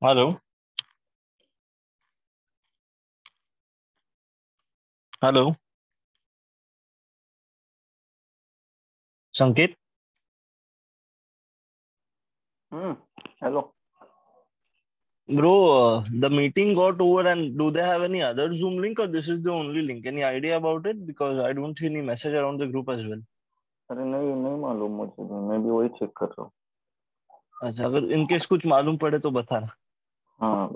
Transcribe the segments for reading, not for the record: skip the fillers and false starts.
Hello. Hello. संकेत। हम्म। Hello. Bro, the meeting got over, and do they have any other Zoom link, or this is the only link? Any idea about it? Because I don't see any message around the group as well. अरे नहीं, नहीं मालूम मुझे भी। मैं भी वही check कर रहा हूँ। अच्छा, अगर इनकेस कुछ मालूम पड़े तो बताना। हाँ।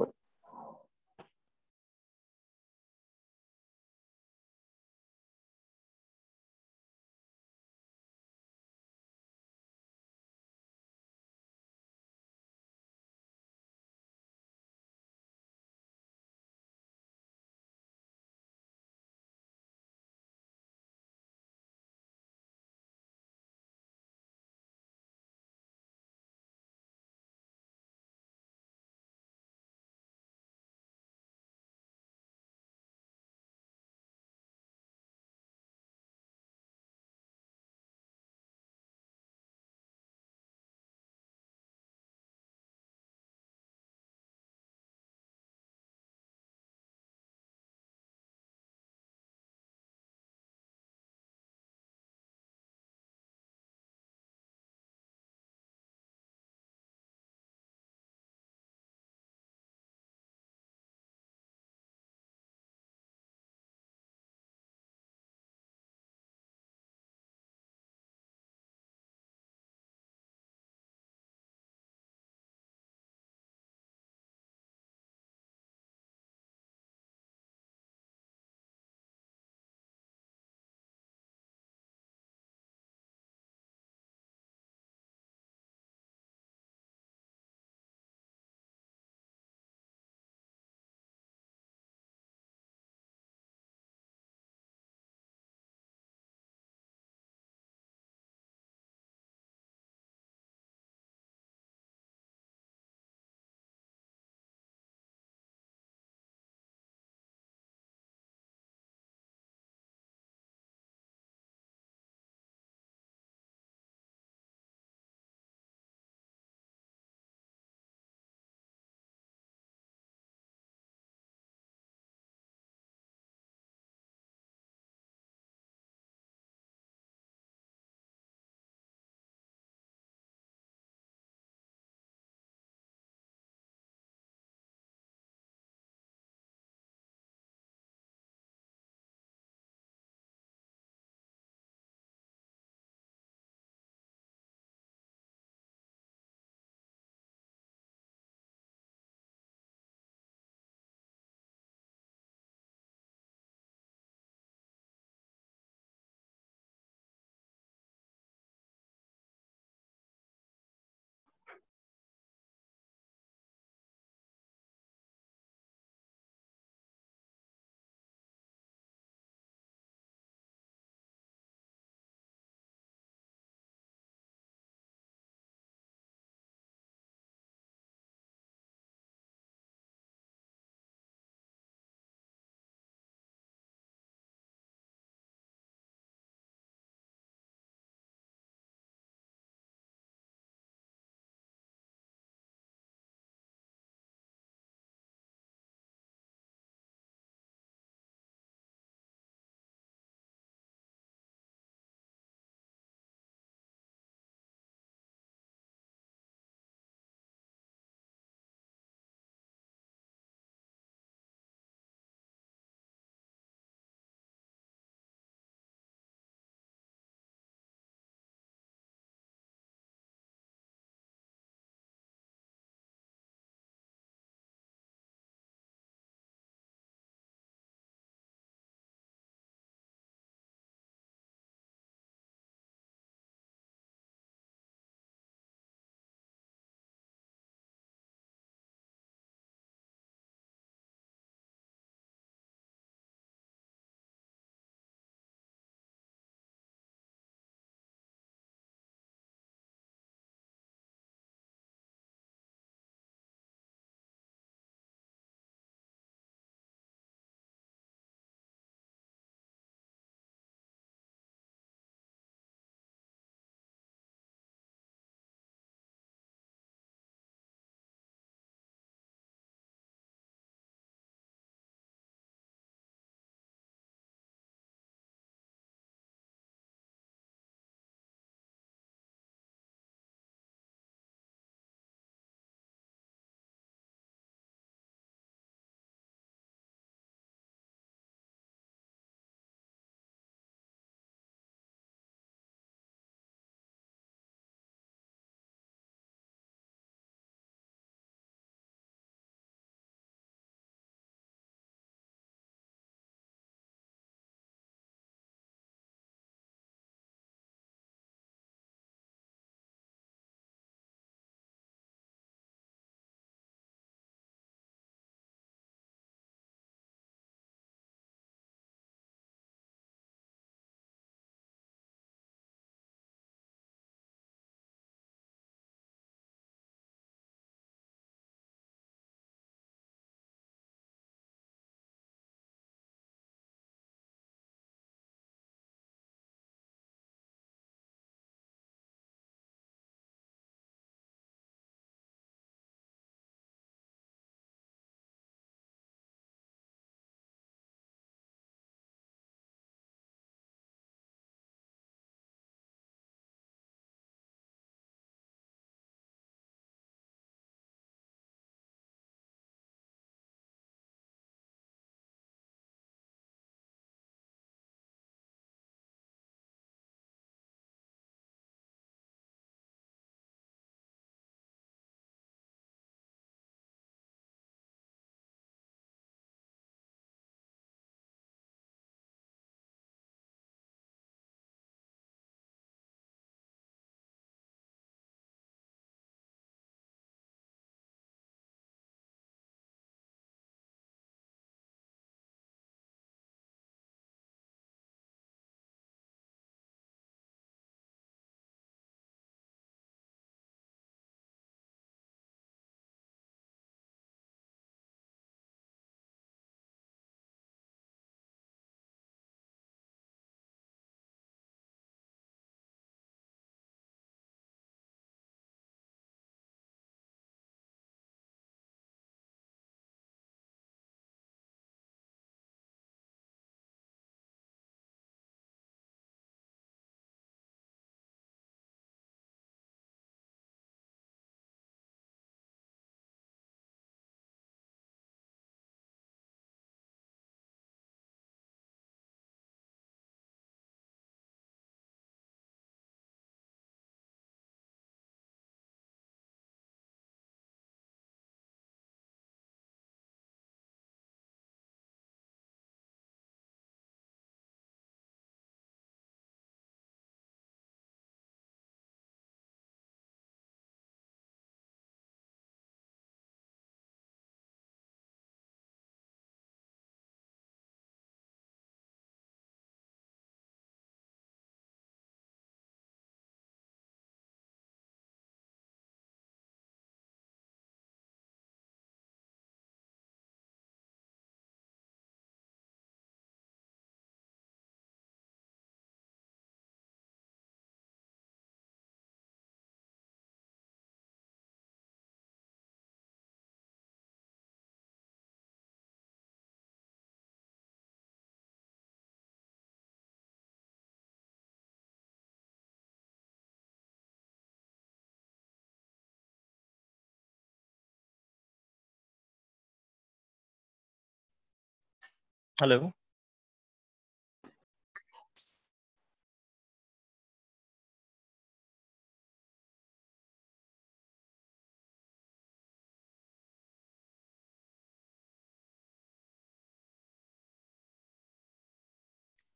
Hello.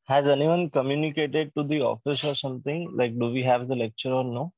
Has anyone communicated to the office or something? Like, do we have the lecture or no?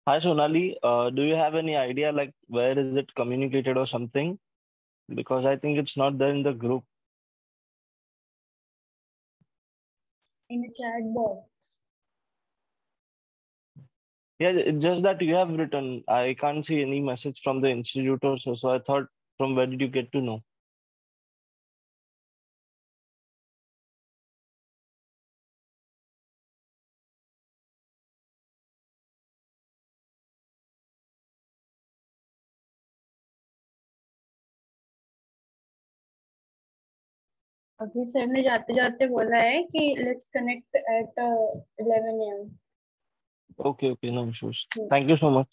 Hi, Sonali. Do you have any idea like where is it communicated or something? Because I think it's not there in the group. In a chat box. Yeah, it's just that you have written. I can't see any message from the institute or so. So I thought, from where did you get to know? अभी sir ने जाते जाते बोला है कि let's connect at 11 a.m. Okay, okay, no issues. Thank you so much.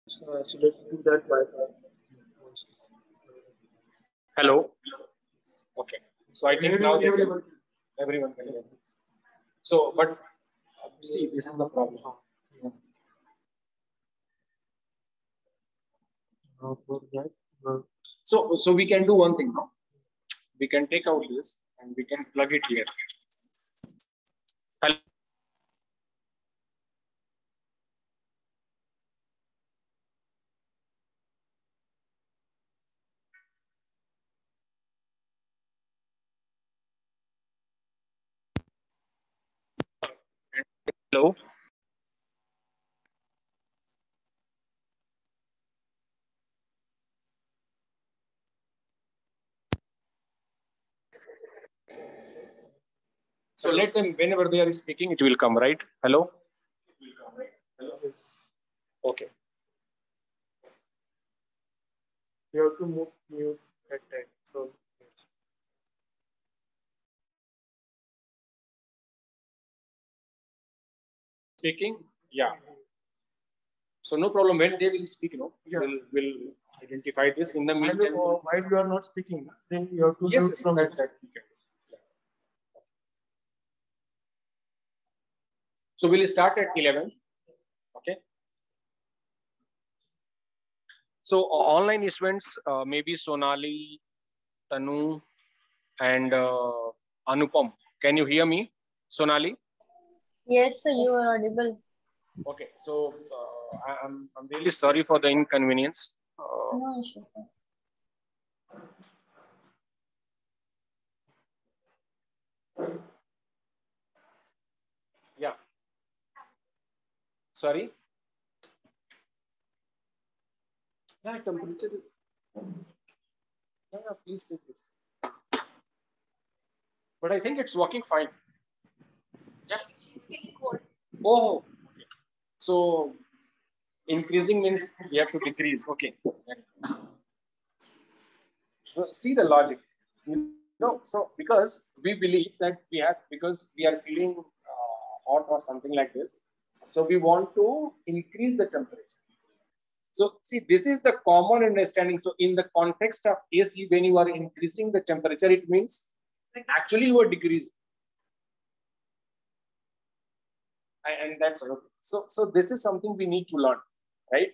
So let's do that by. Hello. Okay. So I think now everyone can hear this. So, but see, this is the problem. So we can do one thing now. We can take out this and we can plug it here. Hello. So let them, whenever they are speaking, it will come, right? Hello? Okay. You have to mute at time. So speaking, yeah. So no problem. When they will speak, we'll identify this in the meantime. While you are not speaking, then you have to mute from that. So we'll start at 11. Okay. So online students, maybe Sonali, Tanu, and Anupam. Can you hear me, Sonali? Yes, sir, you are audible. Okay. So I'm really sorry for the inconvenience. No issue, sir. Yeah. Sorry. Yeah, temperature. Yeah, please take this. But I think it's working fine. Yeah. It's getting cold. Oh. Okay. So increasing means you have to decrease. Okay. So see the logic. So because we believe that because we are feeling hot or something like this, so we want to increase the temperature. So see, this is the common understanding. So in the context of AC, when you are increasing the temperature, it means actually you are decreasing. And that's okay. So this is something we need to learn, right?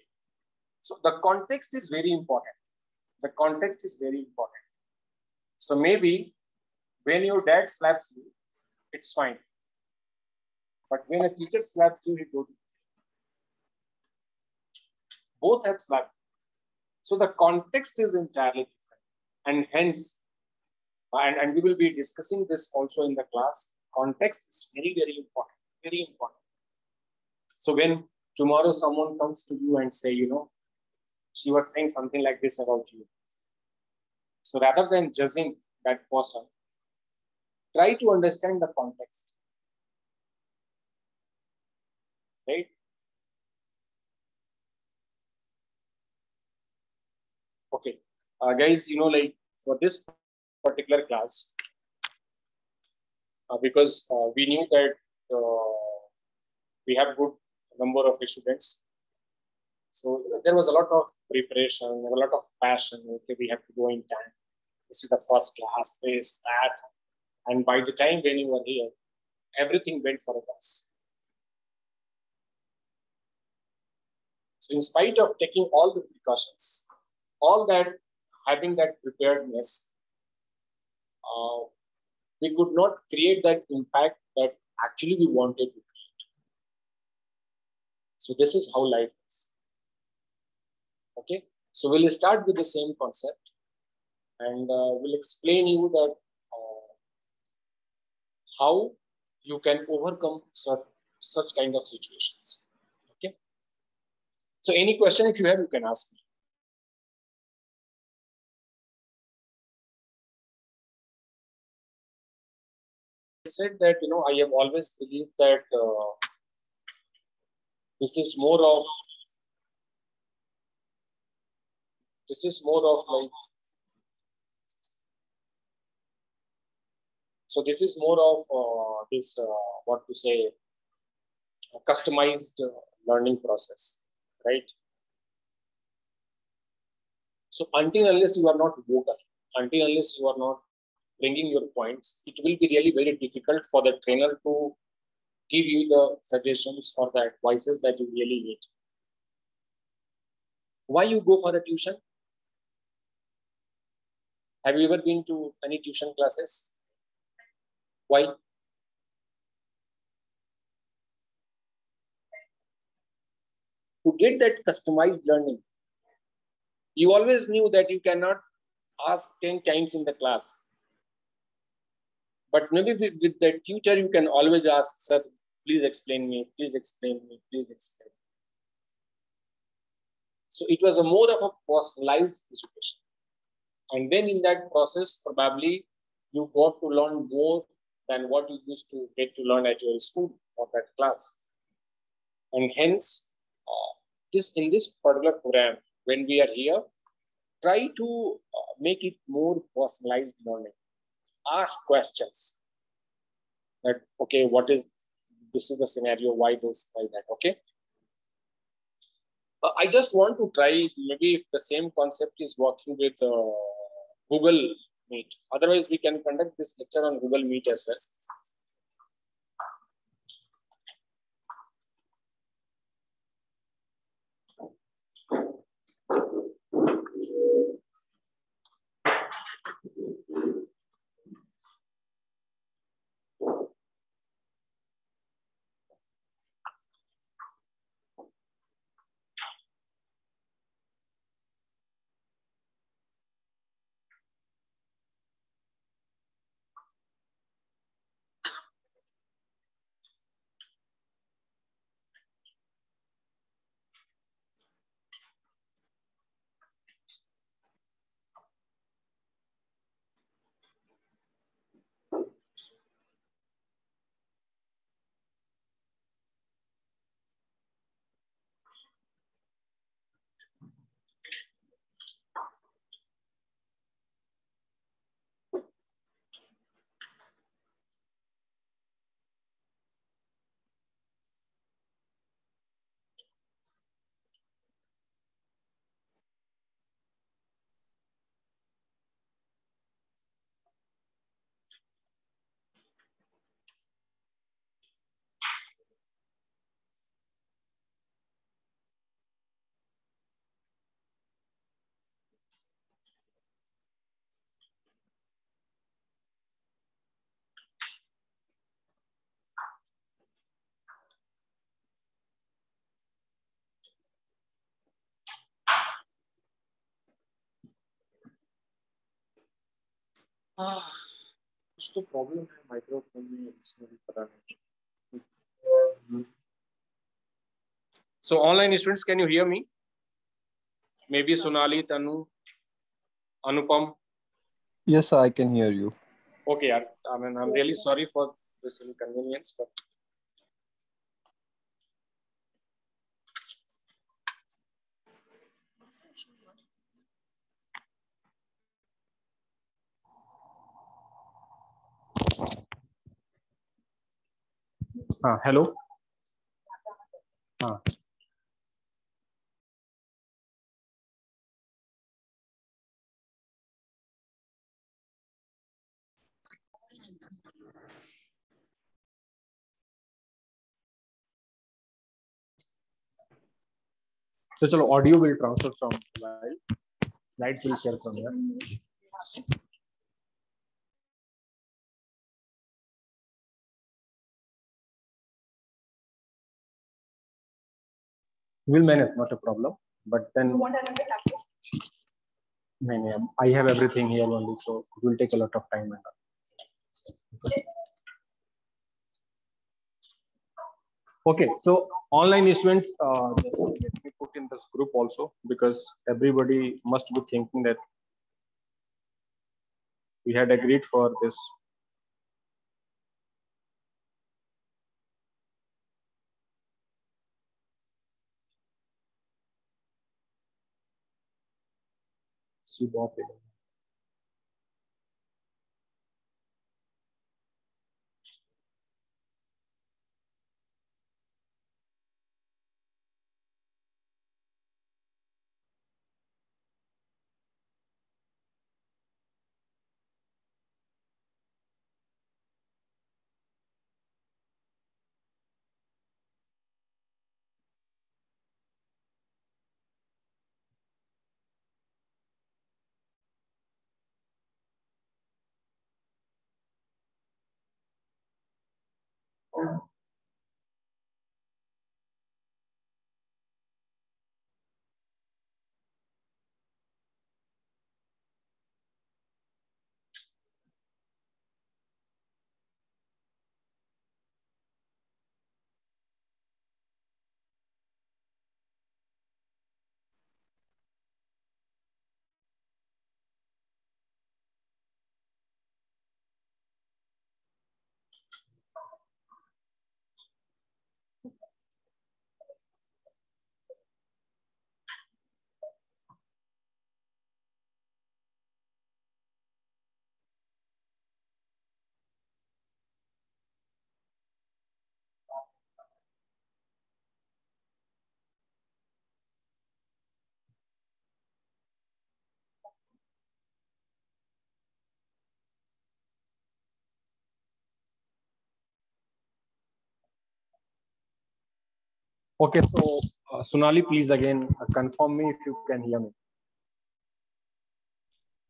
So the context is very important. The context is very important. So maybe when your dad slaps you, it's fine. But when a teacher slaps you, it goes. Both have slapped. So the context is entirely different. And hence, and we will be discussing this also in the class, context is very, very important. Very important. So when tomorrow someone comes to you and say, she was saying something like this about you. So rather than judging that person, try to understand the context. Right? Okay. Guys, like for this particular class, because we knew that we have good number of students. So there was a lot of preparation, a lot of passion. Okay, we have to go in time. This is the first class, this, that. And by the time when you were here, everything went for a toss. So in spite of taking all the precautions, all that, having that preparedness, we could not create that impact that actually we wanted to create. So this is how life is. Okay, so we'll start with the same concept, and we'll explain you that how you can overcome such kind of situations. Okay. So any question if you have, you can ask me. I said that I have always believed that this is more of like, so this is more of this what to say, customized learning process, right? So until unless you are not vocal, until unless you are not bringing your points, it will be really very difficult for the trainer to give you the suggestions or the advices that you really need. Why you go for the tuition? Have you ever been to any tuition classes? Why? To get that customized learning. You always knew that you cannot ask 10 times in the class. But maybe with the tutor, you can always ask, sir, please explain me, please explain me, please explain. So it was a more of a personalized education. And then in that process, probably you got to learn more than what you used to get to learn at your school or that class. And hence, in this particular program, when we are here, try to make it more personalized learning. Ask questions. That, okay, this is the scenario, why this, why that, okay? I just want to try, maybe if the same concept is working with Google Meet. Otherwise, we can conduct this lecture on Google Meet as well. कुछ तो problem है microphone में, इसमें भी पता नहीं. So online students, can you hear me? Maybe Sonali, Tanu, Anupam. Yes, I can hear you. Okay, I mean, I'm really sorry for this inconvenience, but hello. So chalo, audio will transfer from mobile. Slides will share from here. We'll manage, not a problem. But then you want another laptop? No, I have everything here only, so it will take a lot of time. Okay, so online students, just let me put in this group also, because everybody must be thinking that we had agreed for this. Okay, so Sonali, please again confirm me if you can hear me.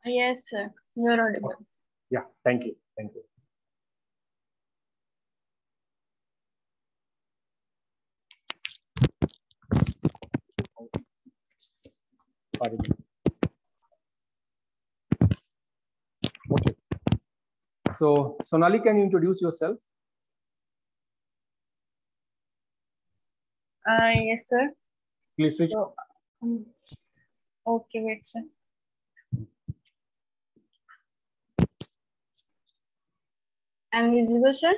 Yes, sir. You're audible. Yeah, thank you. Thank you. Pardon me. Okay. So Sonali, can you introduce yourself? Yes, sir. Please switch. So, okay, wait, sir. I'm visible, sir.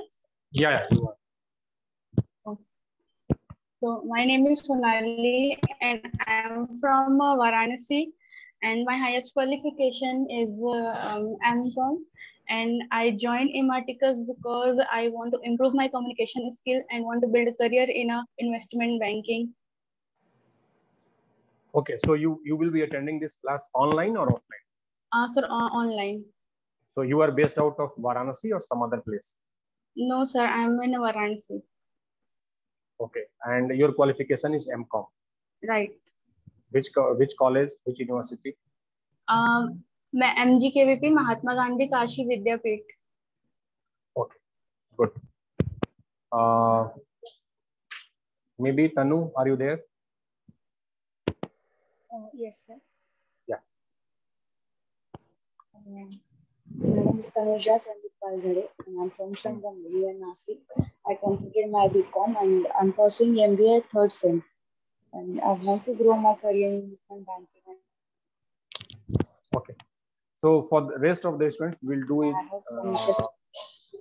Yeah, you are. So my name is Sonali and I am from Varanasi, and my highest qualification is MCOM, and I joined Imarticus because I want to improve my communication skill and want to build a career in investment banking. Okay, so you will be attending this class online or offline? Sir, online. So you are based out of Varanasi or some other place? No, sir, I'm in Varanasi. Okay, and your qualification is MCOM. Right. Which college, which university? मैं MGKVP Mahatma Gandhi Kashi Vidyapeeth. Okay, good. Maybe Tanu, are you there? Yes, sir. Yeah. My name is Tanuja Sandipalzade, and I'm from Sangamuri and Nashik. I completed my BCom and I'm pursuing MBA at third sem. And I want to grow my career in investment banking. Okay. So for the rest of the students, we'll do it.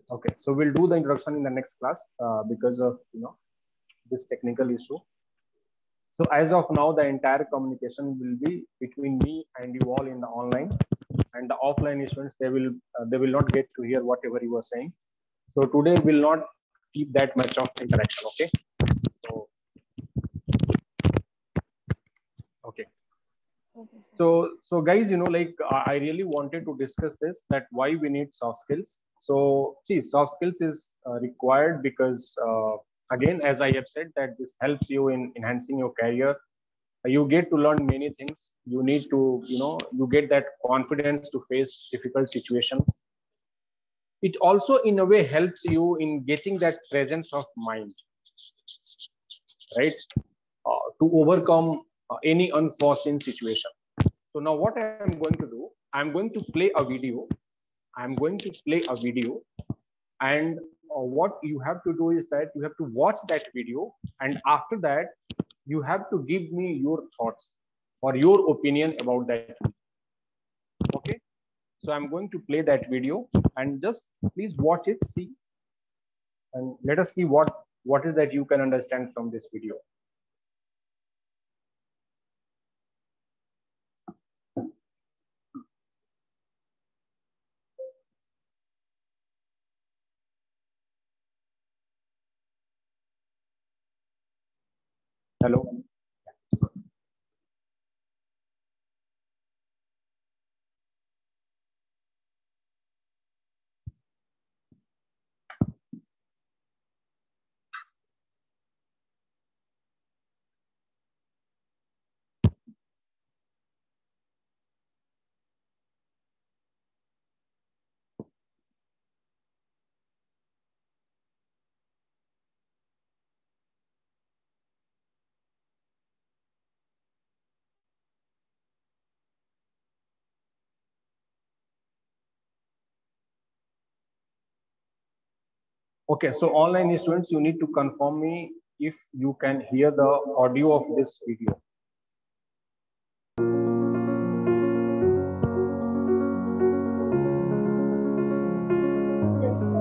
Okay. So we'll do the introduction in the next class because of this technical issue. So as of now, the entire communication will be between me and you all in the online, and the offline students they will not get to hear whatever you are saying. So today we'll not keep that much of interaction. Okay. Okay. So guys, I really wanted to discuss this, that why we need soft skills. So see, soft skills is required because again, as I have said, that this helps you in enhancing your career. You get to learn many things. You need to, you get that confidence to face difficult situations. It also in a way helps you in getting that presence of mind, right? To overcome any unforeseen situation. So now what I'm going to do, I'm going to play a video. And what you have to do is that you have to watch that video, and after that you have to give me your thoughts or your opinion about that video. Okay, so I'm going to play that video, and just please watch it, see, and let us see what is that you can understand from this video. Hello. Okay, so online students, you need to confirm me if you can hear the audio of this video. Yes, sir.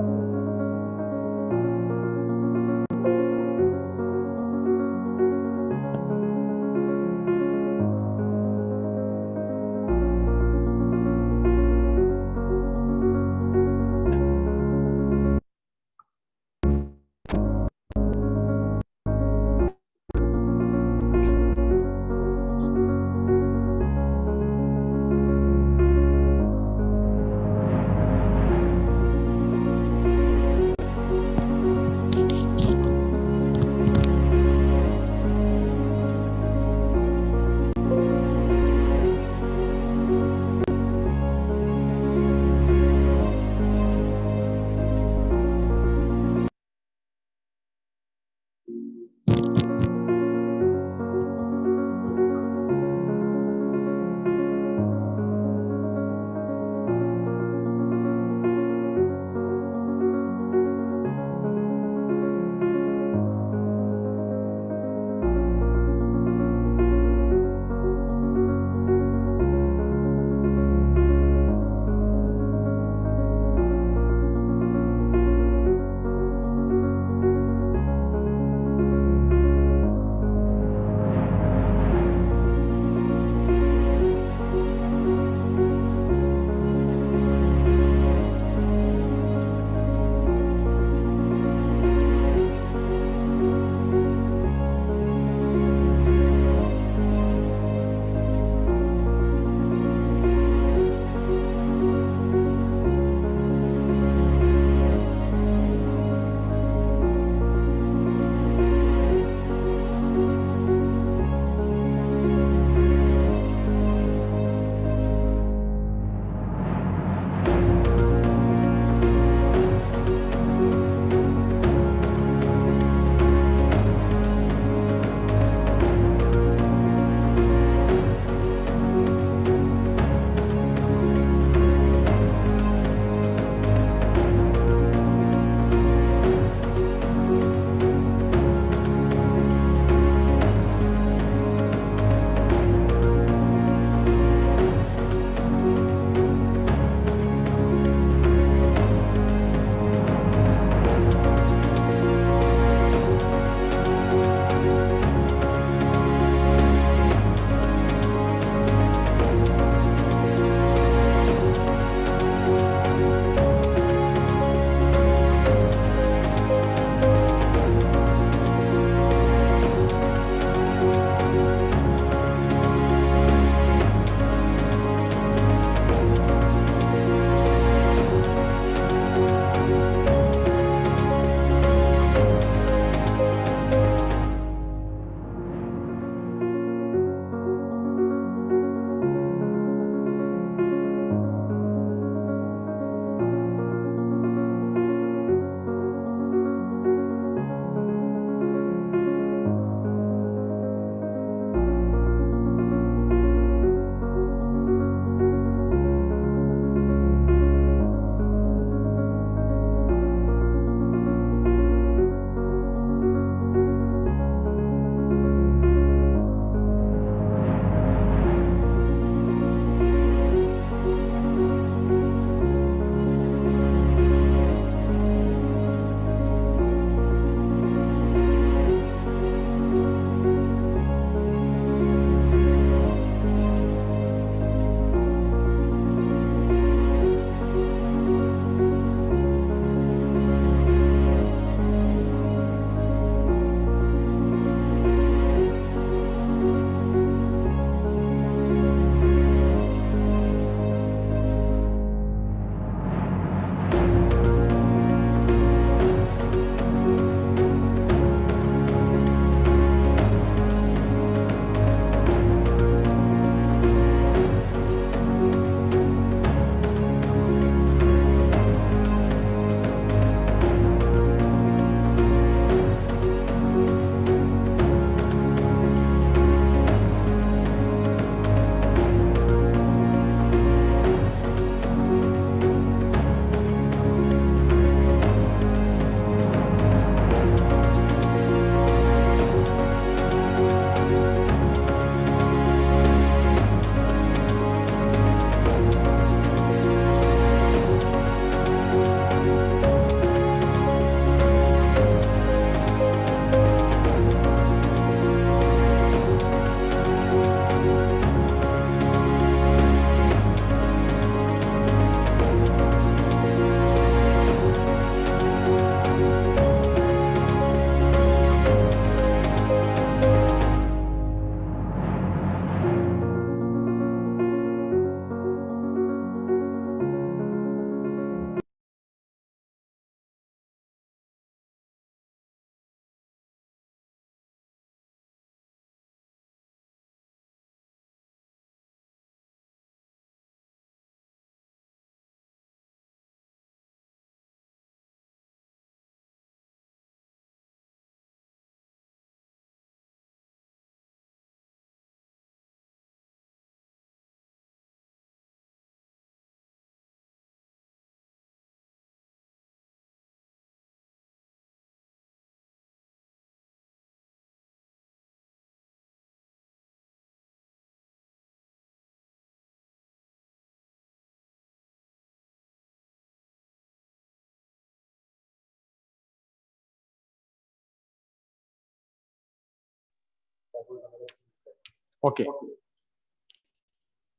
Okay.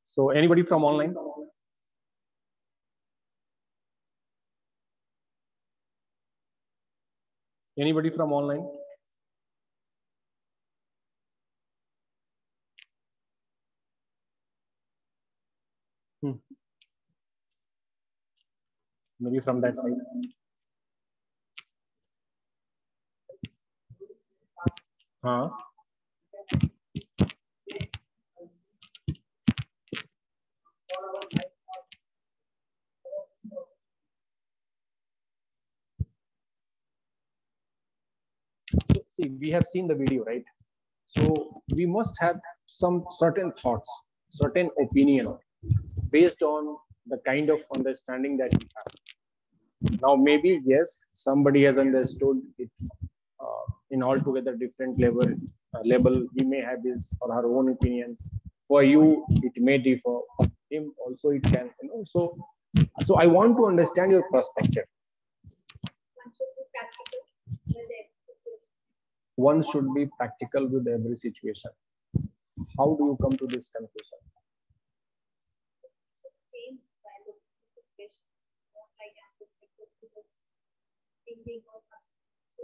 So anybody from online? Anybody from online? Maybe from that side. Huh? So, see, we have seen the video, right? So we must have some certain thoughts, certain opinion based on the kind of understanding that we have. Now, maybe, yes, somebody has understood it in altogether different level. He may have his or her own opinion. For you, it may differ. For him, also, it can. So I want to understand your perspective. One should be practical with every situation. How do you come to this conclusion?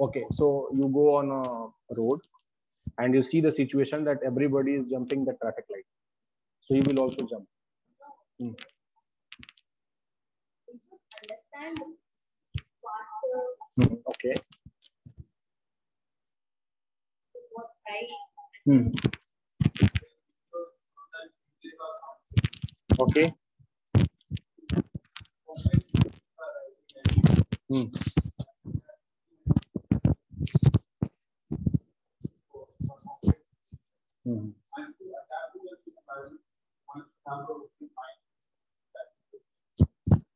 Okay, so you go on a road and you see the situation that everybody is jumping the traffic light. So you will also jump. Okay. Okay.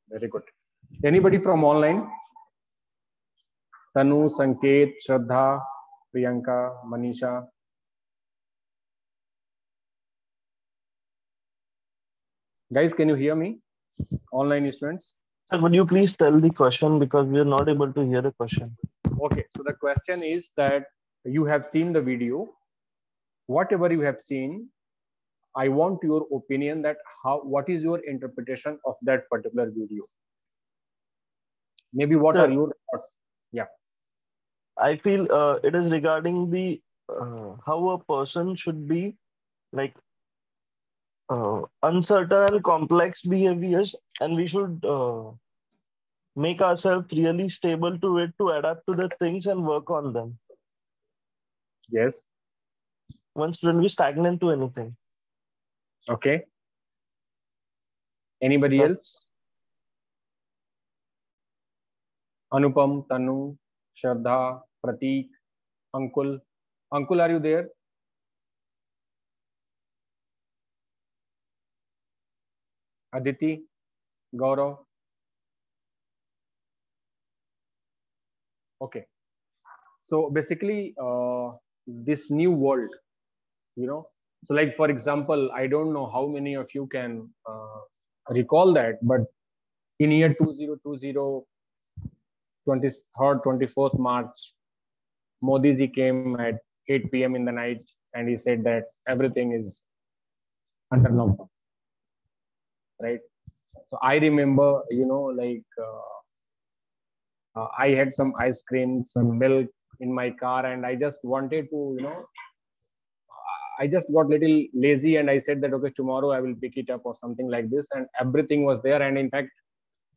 Very good. Anybody from online? Tanu, Sanket, Shraddha, Priyanka, Manisha. Guys, can you hear me? Online students. Sir, would you please tell the question because we are not able to hear the question. Okay, so the question is that you have seen the video. Whatever you have seen, I want your opinion that what is your interpretation of that particular video? Maybe what are your thoughts? Yeah. I feel it is regarding the how a person should be like uncertain and complex behaviors, and we should make ourselves really stable to it to adapt to the things and work on them. Yes. One shouldn't be stagnant to anything. Okay. Anybody else? Anupam, Tanu, Shraddha, Prateek, Ankul. Ankul, are you there? Aditi, Gaurav. Okay. So basically, this new world, so like, for example, I don't know how many of you can recall that, but in year 2020, 23rd, 24th March, Modi ji came at 8 p.m. in the night and he said that everything is under lockdown, right? So I remember, I had some ice cream, some milk in my car, and I just wanted to, I just got little lazy and I said that, okay, tomorrow I will pick it up or something like this. And everything was there. And in fact,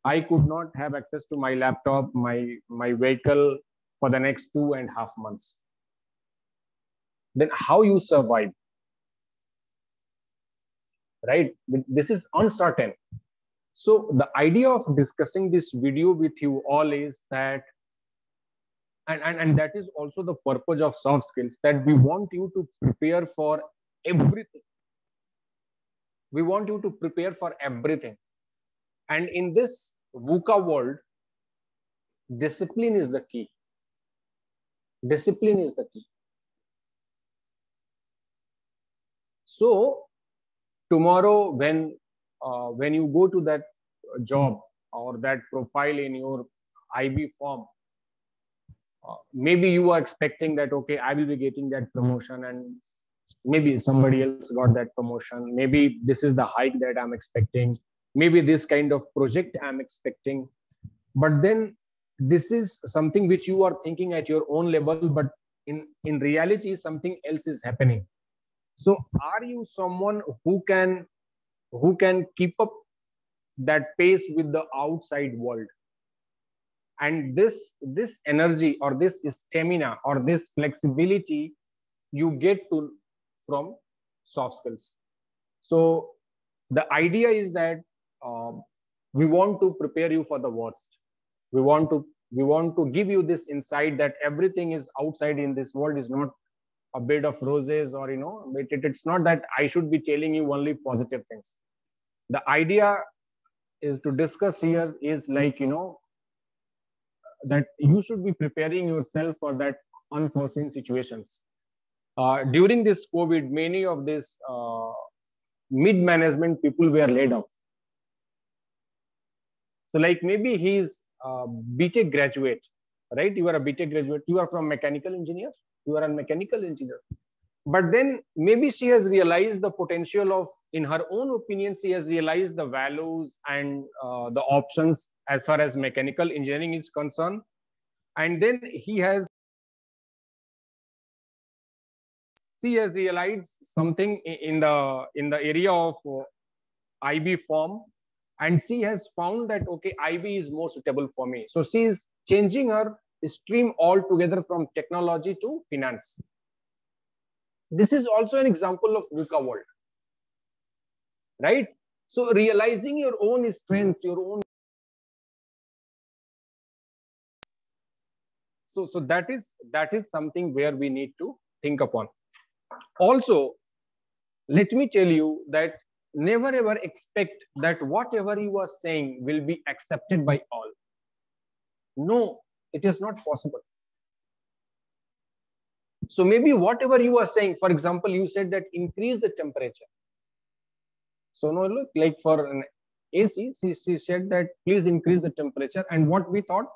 I could not have access to my laptop, my vehicle for the next 2.5 months. Then how you survive, right? This is uncertain. So the idea of discussing this video with you all is that, and that is also the purpose of soft skills, that we want you to prepare for everything. We want you to prepare for everything. And in this VUCA world, discipline is the key. Discipline is the key. So tomorrow, when you go to that job or that profile in your IB form, maybe you are expecting that, okay, I will be getting that promotion and maybe somebody else got that promotion, maybe this is the hike that I'm expecting, maybe this kind of project I'm expecting. But then this is something which you are thinking at your own level, but in reality something else is happening. So are you someone who can keep up that pace with the outside world? And this energy or this stamina or this flexibility you get to from soft skills. So the idea is that we want to prepare you for the worst. We want to give you this insight that everything is outside in this world is not a bed of roses, or it's not that I should be telling you only positive things. The idea is to discuss here is like, that you should be preparing yourself for that unforeseen situations. During this COVID, many of these mid-management people were laid off. So like maybe he's a BTech graduate, right? You are a BTech graduate, you are from mechanical engineer, you are a mechanical engineer. But then maybe she has realized the potential of, in her own opinion, she has realized the values and the options as far as mechanical engineering is concerned. And then she has realized something in the area of IB form, and she has found that, okay, IB is more suitable for me. So she is changing her stream altogether from technology to finance. This is also an example of VUCA world, right? So realizing your own strengths, your own. So that is something where we need to think upon. Also, let me tell you that never ever expect that whatever you are saying will be accepted by all. No, it is not possible. So maybe whatever you are saying, for example, you said that increase the temperature. So no, look, like for an AC, she said that please increase the temperature. And what we thought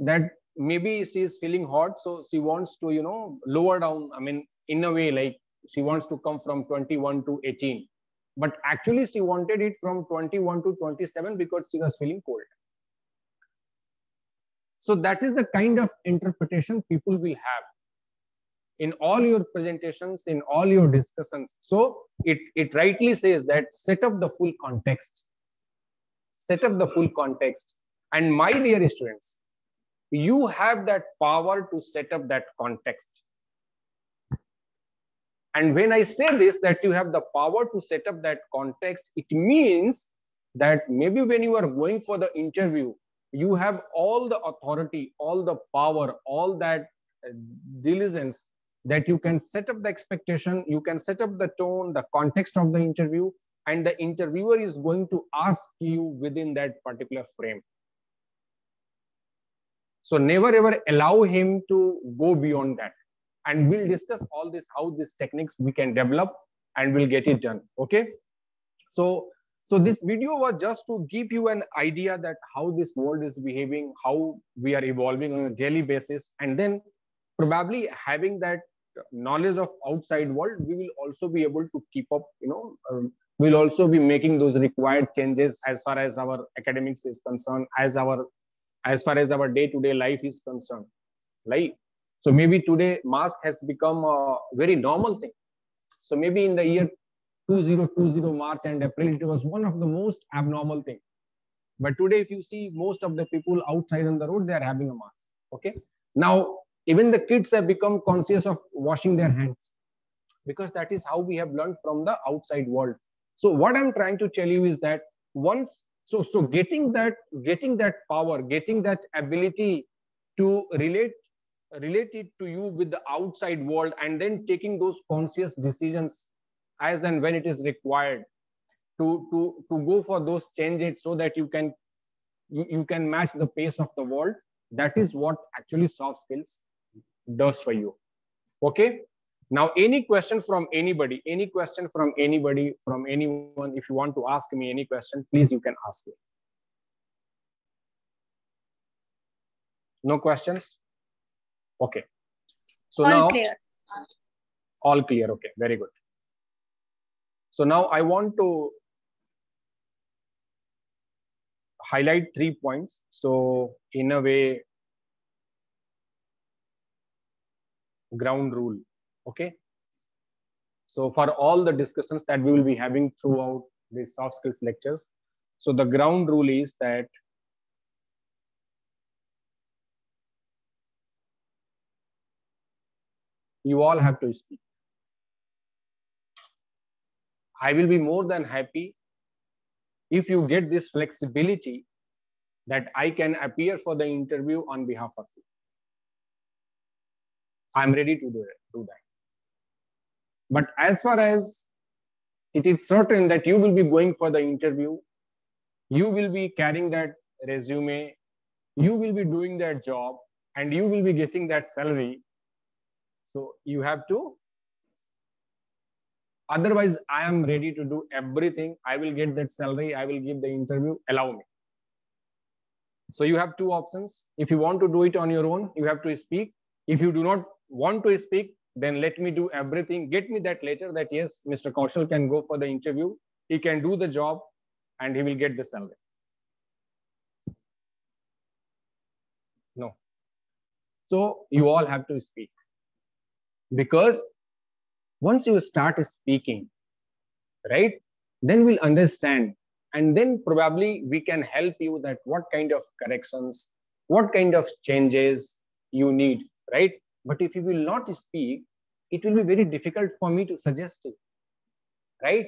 that maybe she is feeling hot, so she wants to, lower down. I mean, in a way, like she wants to come from 21 to 18. But actually she wanted it from 21 to 27 because she was feeling cold. So that is the kind of interpretation people will have in all your presentations, in all your discussions. So it rightly says that set up the full context. Set up the full context. And my dear students, you have that power to set up that context. And when I say this, that you have the power to set up that context, it means that maybe when you are going for the interview, you have all the authority, all the power, all that diligence, that you can set up the expectation, you can set up the tone, the context of the interview, and the interviewer is going to ask you within that particular frame. So never ever allow him to go beyond that. And we'll discuss all this, how these techniques we can develop, and we'll get it done. Okay. So this video was just to give you an idea that how this world is behaving, how we are evolving on a daily basis, and then probably having that knowledge of outside world, we will also be able to keep up, we'll also be making those required changes as far as our academics is concerned, as far as our day-to-day life is concerned, right? So maybe today mask has become a very normal thing. So maybe in the year 2020 March and April, it was one of the most abnormal thing. But today, if you see most of the people outside on the road, they are having a mask. Okay. Now, even the kids have become conscious of washing their hands, because that is how we have learned from the outside world. So what I'm trying to tell you is that once, so getting that power, getting that ability to relate it to you with the outside world, and then taking those conscious decisions as and when it is required to go for those changes, so that you can match the pace of the world. That is what actually soft skills does for you. Okay. Now, any question from anybody, from anyone, if you want to ask me any question, please, you can ask me. No questions? Okay. So all now, clear. All clear. Okay, very good. So now I want to highlight 3 points. So in a way, ground rule. Okay. So for all the discussions that we will be having throughout these soft skills lectures, so the ground rule is that you all have to speak. I will be more than happy if you get this flexibility that I can appear for the interview on behalf of you. I'm ready to do that. But as far as it is certain that you will be going for the interview, you will be carrying that resume, you will be doing that job, and you will be getting that salary. So you have to. Otherwise, I am ready to do everything. I will get that salary. I will give the interview. Allow me. So you have 2 options. If you want to do it on your own, you have to speak. If you do not want to speak, then let me do everything. Get me that letter that yes, Mr. Kaushal can go for the interview. He can do the job and he will get the salary. No. So you all have to speak. Because once you start speaking, right, then we'll understand. And then probably we can help you that what kind of corrections, what kind of changes you need, right? But if you will not speak, it will be very difficult for me to suggest it, right?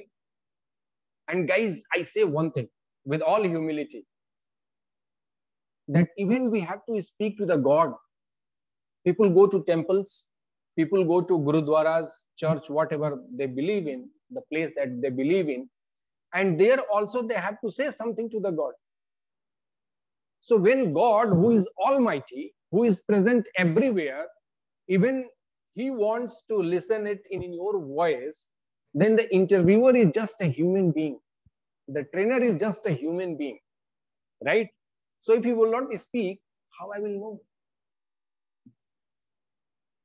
And guys, I say one thing with all humility, that even we have to speak to the God. People go to temples, people go to gurudwaras, church, whatever they believe in, the place that they believe in, and there also they have to say something to the God. So when God, who is almighty, who is present everywhere, even he wants to listen it in your voice, then the interviewer is just a human being. The trainer is just a human being, right? So if he will not speak, how I will know?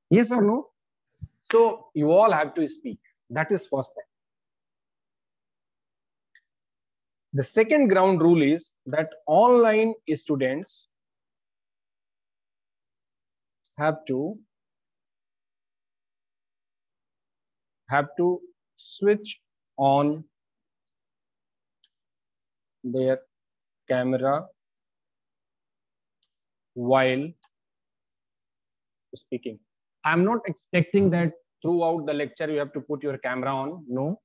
Yes or no? So you all have to speak. That is first thing. The second ground rule is that online students have to switch on their camera while speaking. I'm not expecting that throughout the lecture you have to put your camera on. No,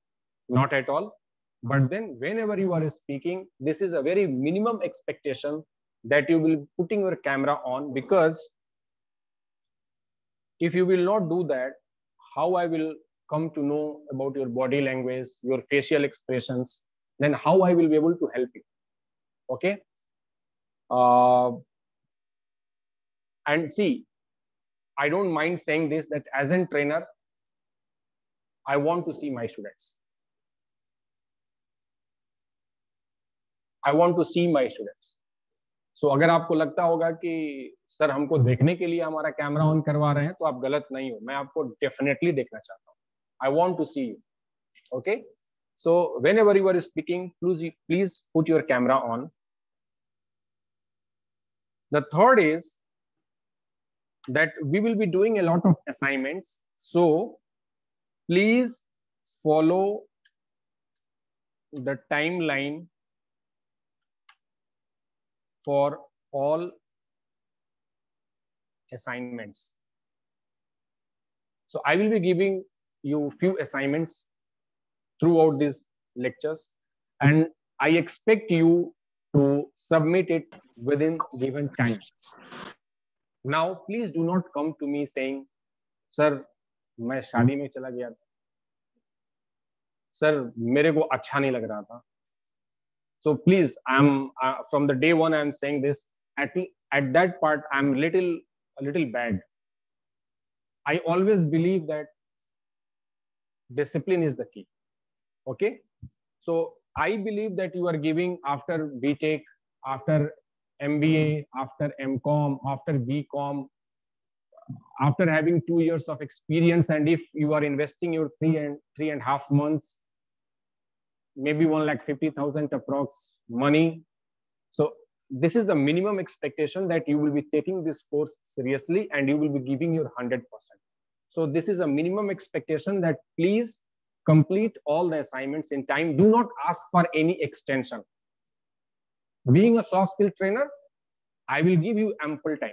not at all. But then whenever you are speaking, this is a very minimum expectation that you will be putting your camera on, because if you will not do that, how I will come to know about your body language, your facial expressions, then how I will be able to help you. Okay. And see, I don't mind saying this, that as a trainer, I want to see my students. I want to see my students. So अगर आपको लगता होगा कि sir हमको देखने के लिए हमारा कैमरा ऑन करवा रहे हैं, तो आप गलत नहीं हो. मैं आपको डेफिनेटली देखना चाहता हूँ. I want to see you. Okay. So whenever you are speaking, please put your camera on. The third is that we will be doing a lot of assignments. So please follow the timeline for all assignments. So I will be giving you few assignments throughout these lectures, and I expect you to submit it within given time. Now, please do not come to me saying, sir, मैं शादी में चला गया था, sir, मेरे को अच्छा नहीं लग रहा था. So please, I'm from the day one, I'm saying this. At that part, I'm a little bad. I always believe that discipline is the key. Okay. So I believe that you are giving after BTech, after MBA, after MCom, after BCom, after having 2 years of experience, and if you are investing your 3.5 months maybe 1,50,000 approx money. So this is the minimum expectation, that you will be taking this course seriously and you will be giving your 100%. So this is a minimum expectation, that please complete all the assignments in time. Do not ask for any extension. Being a soft skill trainer, I will give you ample time.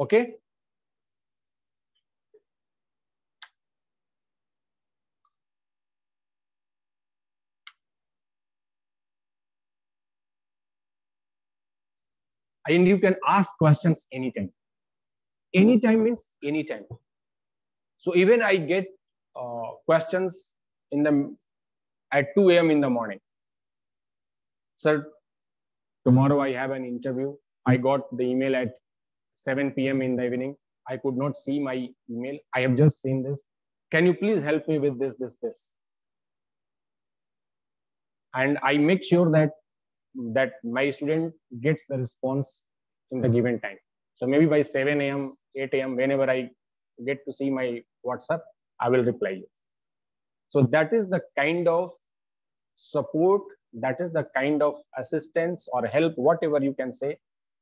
Okay? And you can ask questions anytime. Anytime means anytime. So even I get questions at 2 a.m. in the morning. Sir, tomorrow I have an interview. I got the email at 7 p.m. in the evening. I could not see my email. I have just seen this. Can you please help me with this? And I make sure that my student gets the response in the given time. So maybe by 7 a.m., 8 a.m., whenever I get to see my WhatsApp, I will reply you. So that is the kind of support, that is the kind of assistance or help, whatever you can say,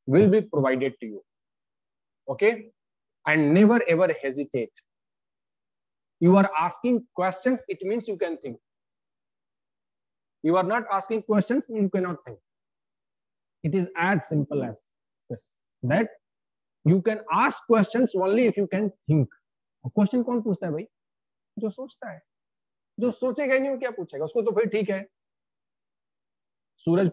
will be provided to you. Okay? And never ever hesitate. You are asking questions, it means you can think. You are not asking questions, you cannot think. It is as simple as this, that you can ask questions only if you can think. Question कौन पूछता है भाई? जो सोचता है. जो सोचेगा नहीं वो क्या पूछेगा? उसको तो फिर ठीक है. सूरज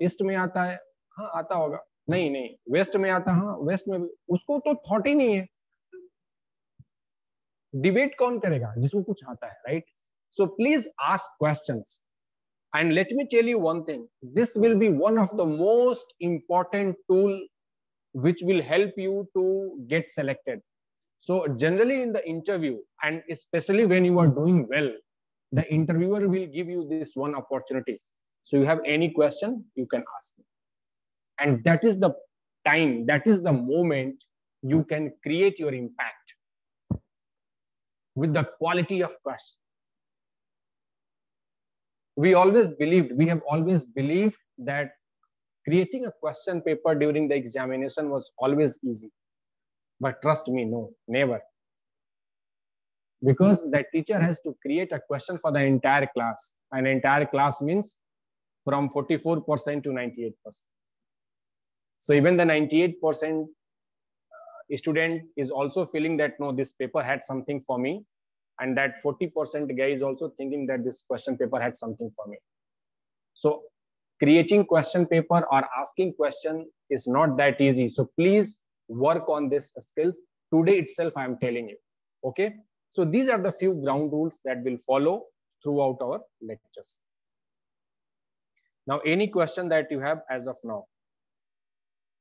ईस्ट में आता है, हाँ आता होगा. नहीं वेस्ट में आता, हाँ वेस्ट में. उसको तो थॉट ही नहीं है. डिबेट कौन करेगा? जिसको कुछ आता है, right? So please ask questions. And let me tell you one thing, this will be one of the most important tool which will help you to get selected. So generally in the interview, and especially when you are doing well, the interviewer will give you this one opportunity. So you have any question, you can ask me. And that is the time, that is the moment you can create your impact with the quality of question. We have always believed that creating a question paper during the examination was always easy. But trust me, no, never. Because the teacher has to create a question for the entire class. An entire class means from 44% to 98%. So even the 98% student is also feeling that, no, this paper had something for me. And that 40% guy is also thinking that this question paper had something for me. So creating question paper or asking question is not that easy. So please work on this skills. Today itself, I am telling you. Okay. So these are the few ground rules that will follow throughout our lectures. Now, any question that you have as of now?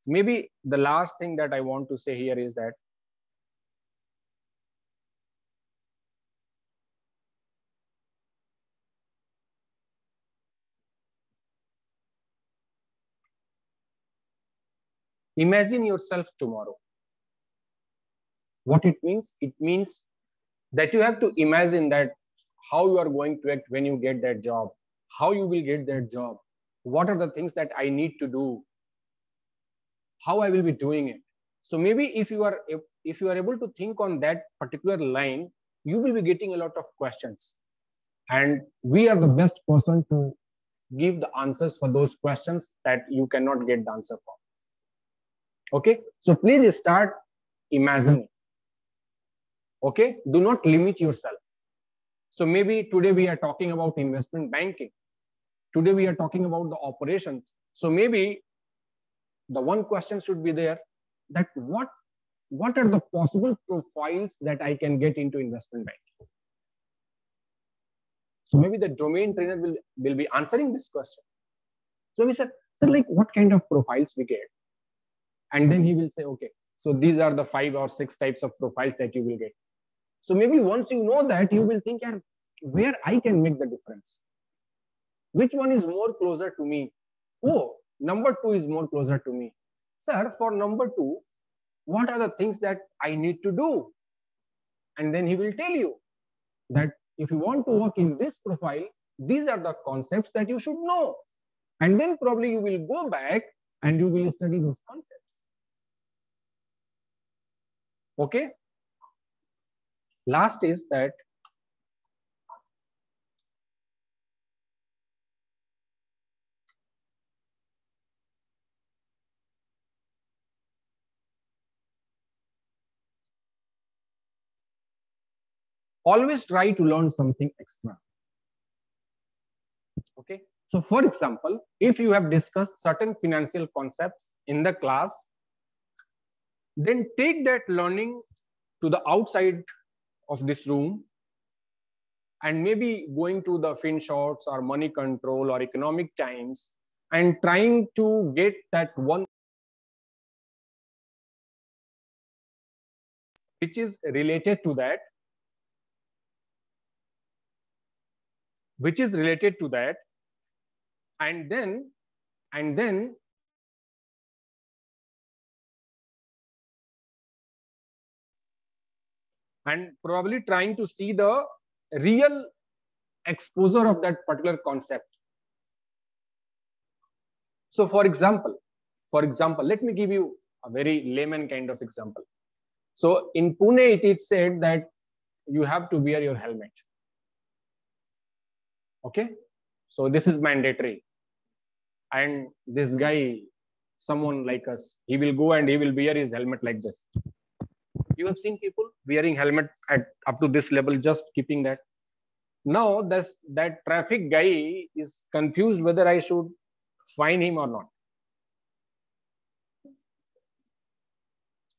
Maybe the last thing that I want to say here is that imagine yourself tomorrow. What it means? It means that you have to imagine that how you are going to act when you get that job, how you will get that job, what are the things that I need to do, how I will be doing it. So maybe if you are able to think on that particular line, you will be getting a lot of questions. And we are the best person to give the answers for those questions that you cannot get the answer for. Okay, so please start imagining. Okay, do not limit yourself. So maybe today we are talking about investment banking. Today we are talking about the operations. So maybe the one question should be there, that what are the possible profiles that I can get into investment banking? So maybe the domain trainer will be answering this question. So we said, so like what kind of profiles we get? And then he will say, okay, so these are the 5 or 6 types of profiles that you will get. So maybe once you know that, you will think, where I can make the difference. Which one is more closer to me? Oh, number 2 is more closer to me. Sir, for number 2, what are the things that I need to do? And then he will tell you that if you want to work in this profile, these are the concepts that you should know. And then probably you will go back and you will study those concepts. Okay. Last is that always try to learn something extra. Okay. So for example, if you have discussed certain financial concepts in the class, then take that learning to the outside of this room and maybe going to the FinShots or Money Control or Economic Times and trying to get that one which is related to that, and then probably trying to see the real exposure of that particular concept. So for example, let me give you a very layman kind of example. So in Pune, it is said that you have to wear your helmet. Okay. So this is mandatory. And this guy, someone like us, he will go and he will wear his helmet like this. You have seen people wearing helmet at up to this level, just keeping that. Now that traffic guy is confused whether I should fine him or not.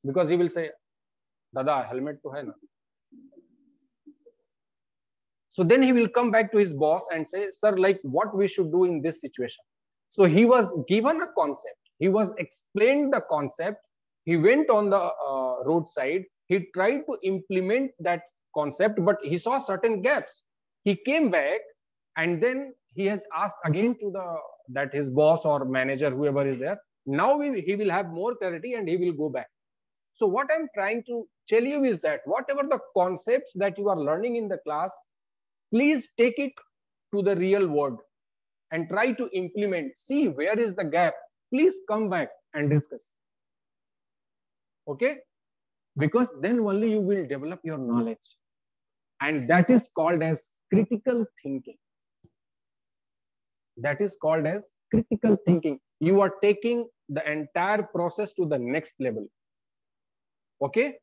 Because he will say, Dada, helmet to hai na. So then he will come back to his boss and say, sir, like what we should do in this situation. So he was given a concept. He was explained the concept. He went on the roadside. He tried to implement that concept, but he saw certain gaps. He came back and then he has asked again to his boss or manager, whoever is there. Now he will have more clarity and he will go back. So what I'm trying to tell you is that whatever the concepts that you are learning in the class, please take it to the real world and try to implement. See where is the gap. Please come back and discuss. Okay? Because then only you will develop your knowledge. And that is called as critical thinking. That is called as critical thinking. You are taking the entire process to the next level. Okay?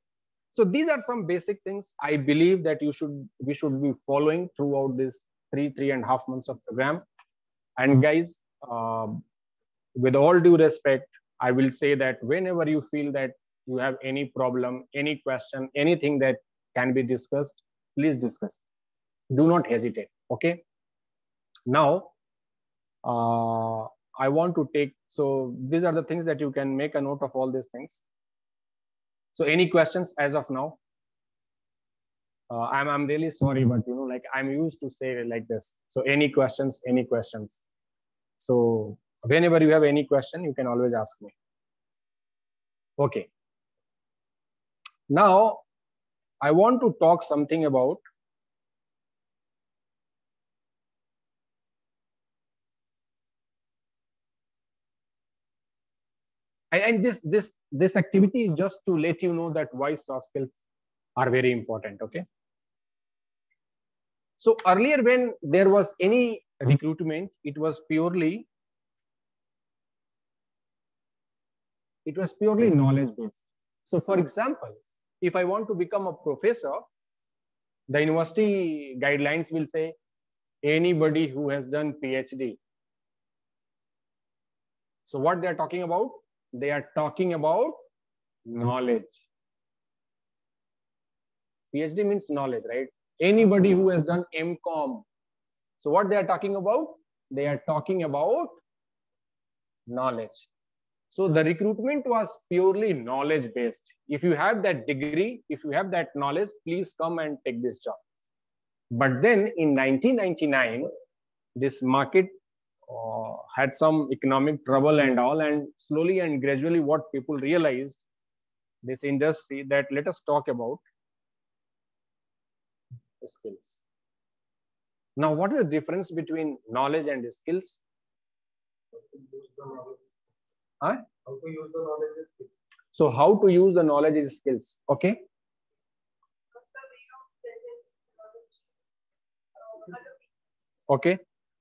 So these are some basic things I believe that we should be following throughout this 3.5 months of program. And guys, with all due respect, I will say that whenever you feel that you have any problem, any question, anything that can be discussed, please discuss. Do not hesitate. Okay. Now, I want to take, so these are the things that you can make a note of all these things. So any questions as of now? I'm really sorry, but like I'm used to say it like this. So any questions, any questions. So whenever you have any question, you can always ask me. Okay. Now, I want to talk something about and this activity is just to let you know that why soft skills are very important. Okay. So earlier when there was any recruitment, it was purely knowledge based. So for example, if I want to become a professor, the university guidelines will say anybody who has done PhD. So what they are talking about? They are talking about knowledge. PhD means knowledge, right? Anybody who has done MCom. So what they are talking about? They are talking about knowledge. So the recruitment was purely knowledge based. If you have that degree, if you have that knowledge, please come and take this job. But then in 1999, this market had some economic trouble and all, and slowly and gradually what people realized, this industry, that let us talk about the skills. Now, what is the difference between knowledge and skills? Huh? How to use the knowledge is skills. So how to use the knowledge is skills. Okay. Okay.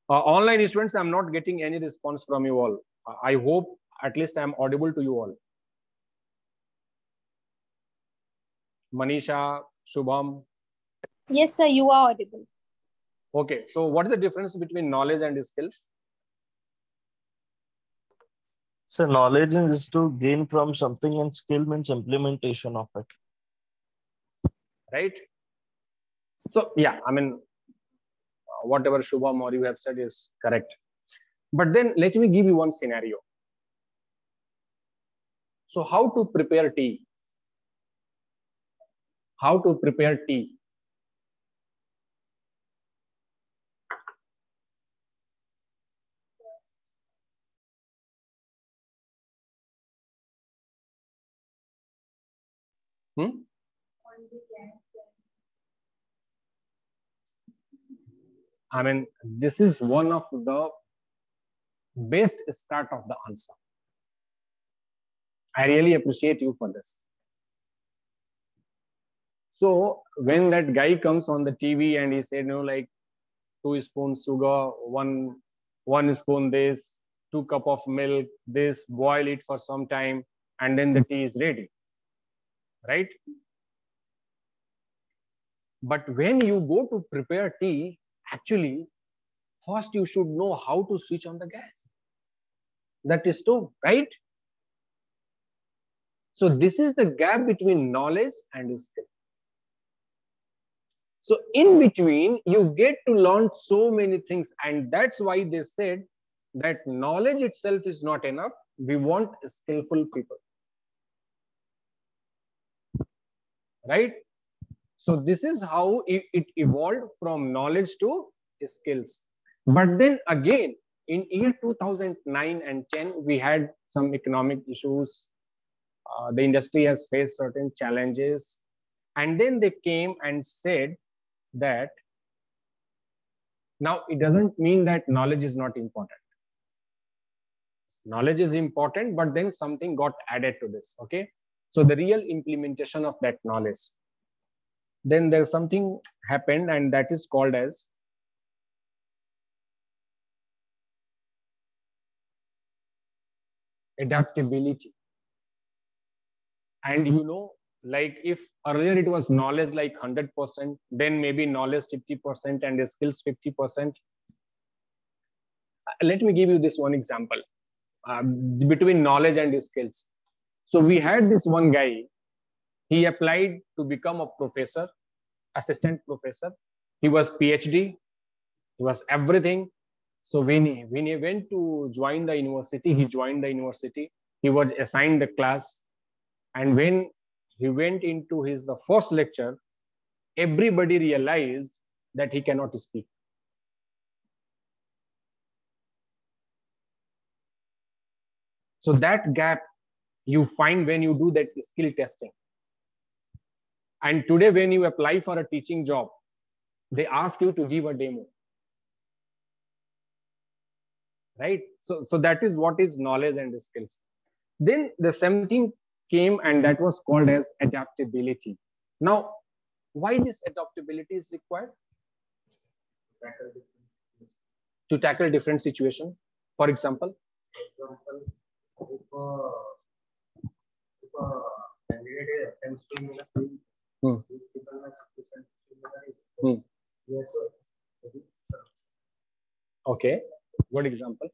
Online students, I'm not getting any response from you all. I hope at least I'm audible to you all. Manisha, Shubham. Yes, sir, you are audible. Okay. So what is the difference between knowledge and skills? So knowledge is to gain from something and skill means implementation of it. Right? So yeah, I mean, whatever Shubham or you have said is correct. But then let me give you one scenario. So how to prepare tea? How to prepare tea? I mean, this is one of the best start of the answer. I really appreciate you for this. So when that guy comes on the TV and he said, you know, like 2 spoons sugar, one spoon this, 2 cups of milk, this, boil it for some time, and then the tea is ready, right? But when you go to prepare tea, actually, first you should know how to switch on the gas. That is stove, right? So this is the gap between knowledge and skill. So in between, you get to learn so many things, and that's why they said that knowledge itself is not enough. We want skillful people, right? So this is how it evolved from knowledge to skills. But then again, in year 2009 and 10, we had some economic issues. The industry has faced certain challenges. And then they came and said that now it doesn't mean that knowledge is not important. Knowledge is important, but then something got added to this, okay? So the real implementation of that knowledge. Then there's something happened, and that is called as adaptability. And you know, like if earlier it was knowledge like 100%, then maybe knowledge 50% and skills 50%. Let me give you this one example between knowledge and skills. So we had this one guy, he applied to become a professor, assistant professor. He was PhD, he was everything. So when he went to join the university, he joined the university. He was assigned the class. And when he went into the first lecture, everybody realized that he cannot speak. So that gap you find when you do that skill testing. And today when you apply for a teaching job, they ask you to give a demo. Right? So that is what is knowledge and skills. Then the same thing came, and that was called as adaptability. Now, why this adaptability is required? To tackle different situations. For example, if a candidate attempts to make a field, these people have sufficient yes, sir. Okay, good example.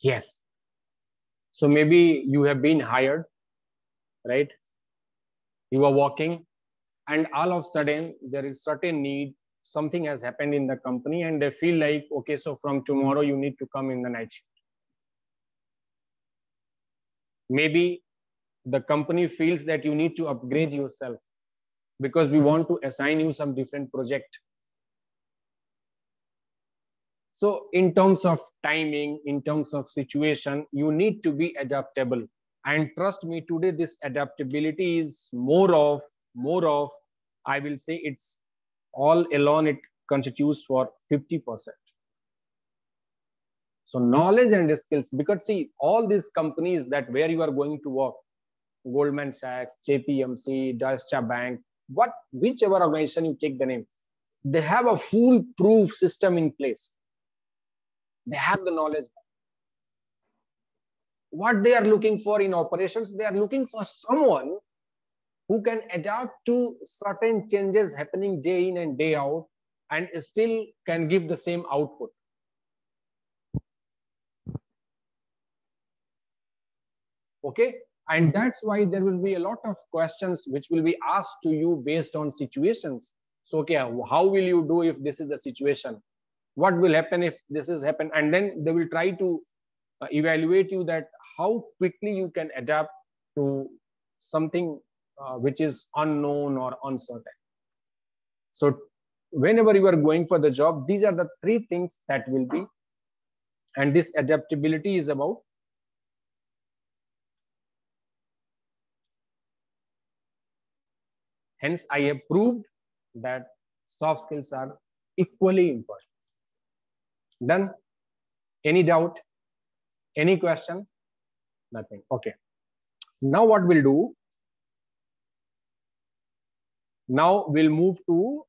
Yes. So maybe you have been hired, right? You are working, and all of a sudden there is certain need, something has happened in the company, and they feel like, okay, so from tomorrow you need to come in the night shift. Maybe the company feels that you need to upgrade yourself because we want to assign you some different project. So in terms of timing, in terms of situation, you need to be adaptable. And trust me, today this adaptability is more of, I will say it's all alone it constitutes for 50%. So knowledge and skills, because see, all these companies that where you are going to work, Goldman Sachs, JPMC, Deutsche Bank, whichever organization you take the name, they have a foolproof system in place. They have the knowledge. What they are looking for in operations, they are looking for someone who can adapt to certain changes happening day in and day out and still can give the same output. Okay, and that's why there will be a lot of questions which will be asked to you based on situations. So okay, how will you do if this is the situation? What will happen if this is happen? And then they will try to evaluate you that how quickly you can adapt to something which is unknown or uncertain. So whenever you are going for the job, these are the three things that will be, and this adaptability is about hence I have proved that soft skills are equally important. Done? Any doubt? Any question? Nothing. Okay. Now what we'll do? Now we'll move to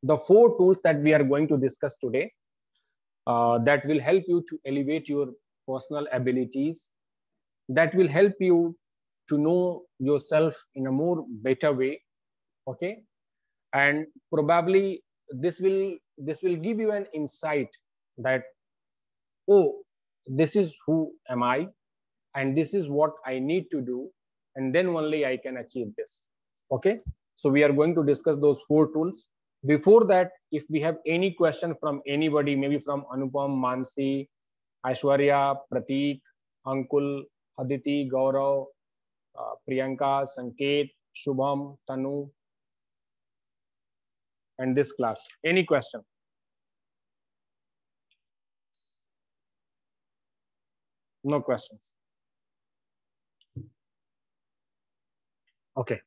the 4 tools that we are going to discuss today that will help you to elevate your personal abilities, that will help you to know yourself in a more better way. Okay, and probably this will give you an insight that, oh, this is who am I and this is what I need to do, and then only I can achieve this. Okay, so we are going to discuss those 4 tools. Before that, if we have any question from anybody, maybe from Anupam, Mansi, Aishwarya, Prateek, Ankul, Aditi, Gaurav, Priyanka, Sanket, Shubham, Tanu, and this class, any question? No questions. Okay.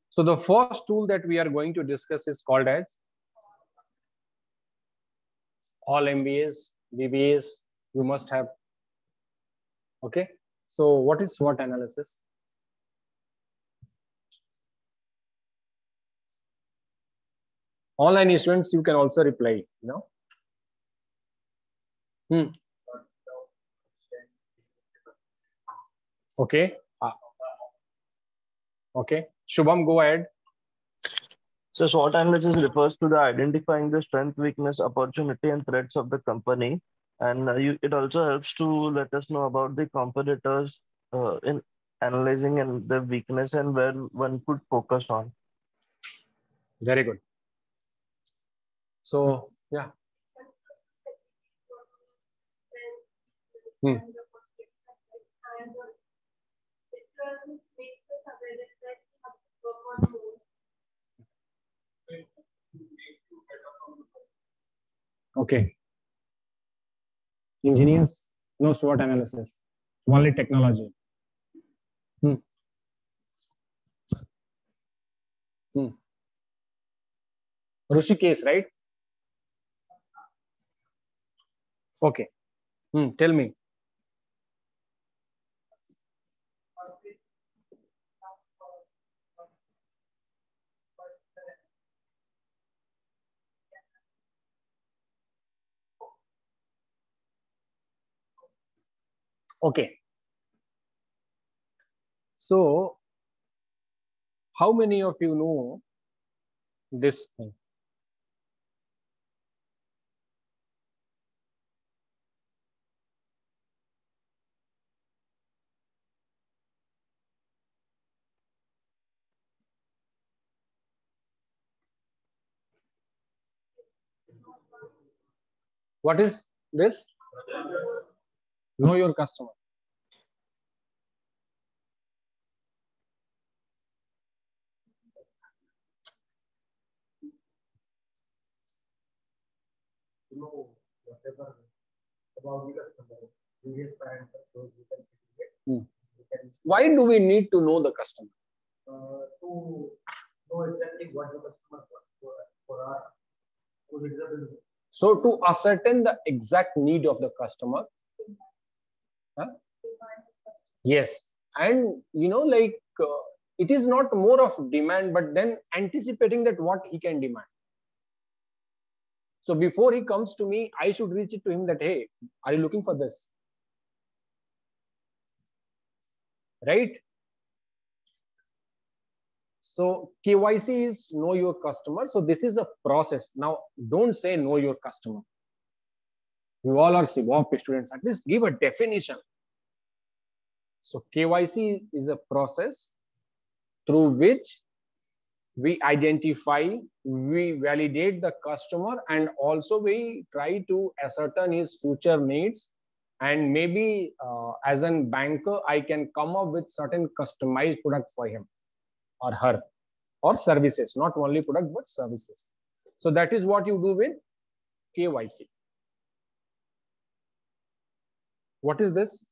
So the first tool that we are going to discuss is called as all MBAs, BBAs, you must have. Okay, so what is SWOT analysis? Online students, you can also reply, Okay. Okay. Shubham, go ahead. So SWOT analysis refers to the identifying the strength, weakness, opportunity, and threats of the company. And it also helps to let us know about the competitors in analyzing and the weakness and where one could focus on. Very good. So, yeah. Okay. Engineers, no SWOT analysis, only technology. Rishikesh, right? Okay. Tell me. Okay. So, how many of you know this thing. What is this? Know your customer. Know whatever about the customer, previous parameters, those we can segregate. We can, Why do we need to know the customer? to know exactly what the customer wants for our for example. So to ascertain the exact need of the customer. Huh? Yes, and you know, like it is not more of demand, but then anticipating that what he can demand. So before he comes to me, I should reach it to him that, hey, are you looking for this? Right? So KYC is know your customer. So this is a process. Now, don't say know your customer. We all are CBOP students. At least give a definition. So KYC is a process through which we identify, we validate the customer, and also we try to ascertain his future needs. And maybe as a banker, I can come up with certain customized product for him or her, or services, not only product, but services. So that is what you do with KYC. What is this?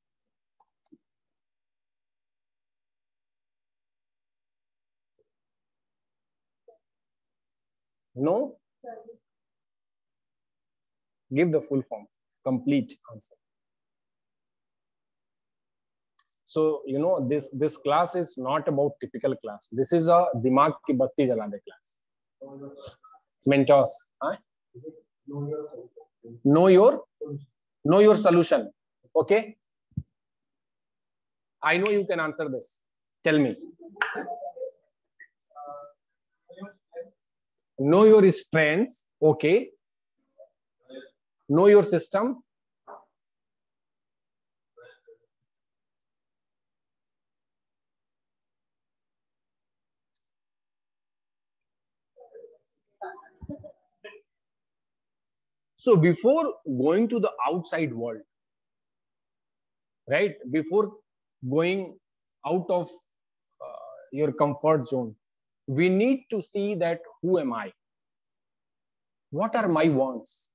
No? Give the full form, complete answer. So, you know, this class is not about typical class. This is a Dimag ki batti jalane class. Mentors. Huh? Know your solution. Okay. I know you can answer this. Tell me. Know your strengths. Okay. Know your system. So before going to the outside world, right? Before going out of your comfort zone, we need to see that who am I? What are my wants?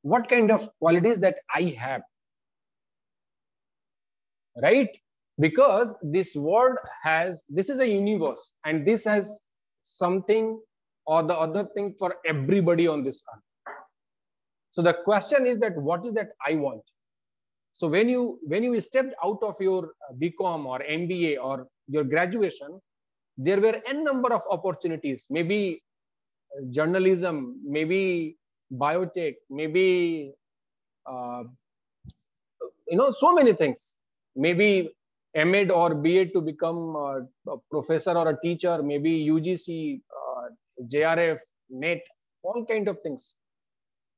What kind of qualities that I have? Right? Because this world has, this is a universe, and this has something or the other thing for everybody on this earth. So the question is that what is that I want? So when you stepped out of your BCom or MBA or your graduation, there were n number of opportunities, maybe journalism, maybe biotech, maybe so many things, maybe MEd or BEd to become a professor or a teacher, maybe UGC, JRF, NET, all kind of things.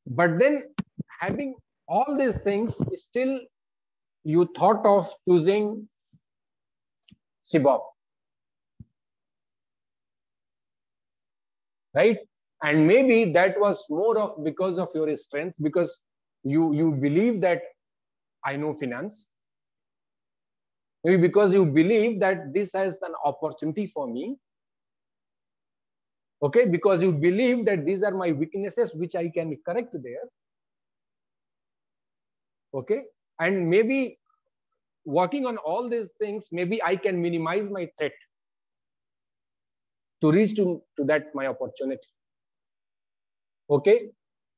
But then having all these things, still you thought of choosing CBOP, right? And maybe that was more of because of your strengths, because you believe that I know finance. Maybe because you believe that this has an opportunity for me. Okay, because you believe that these are my weaknesses which I can correct there. Okay, and maybe working on all these things, maybe I can minimize my threat to reach to that my opportunity. Okay,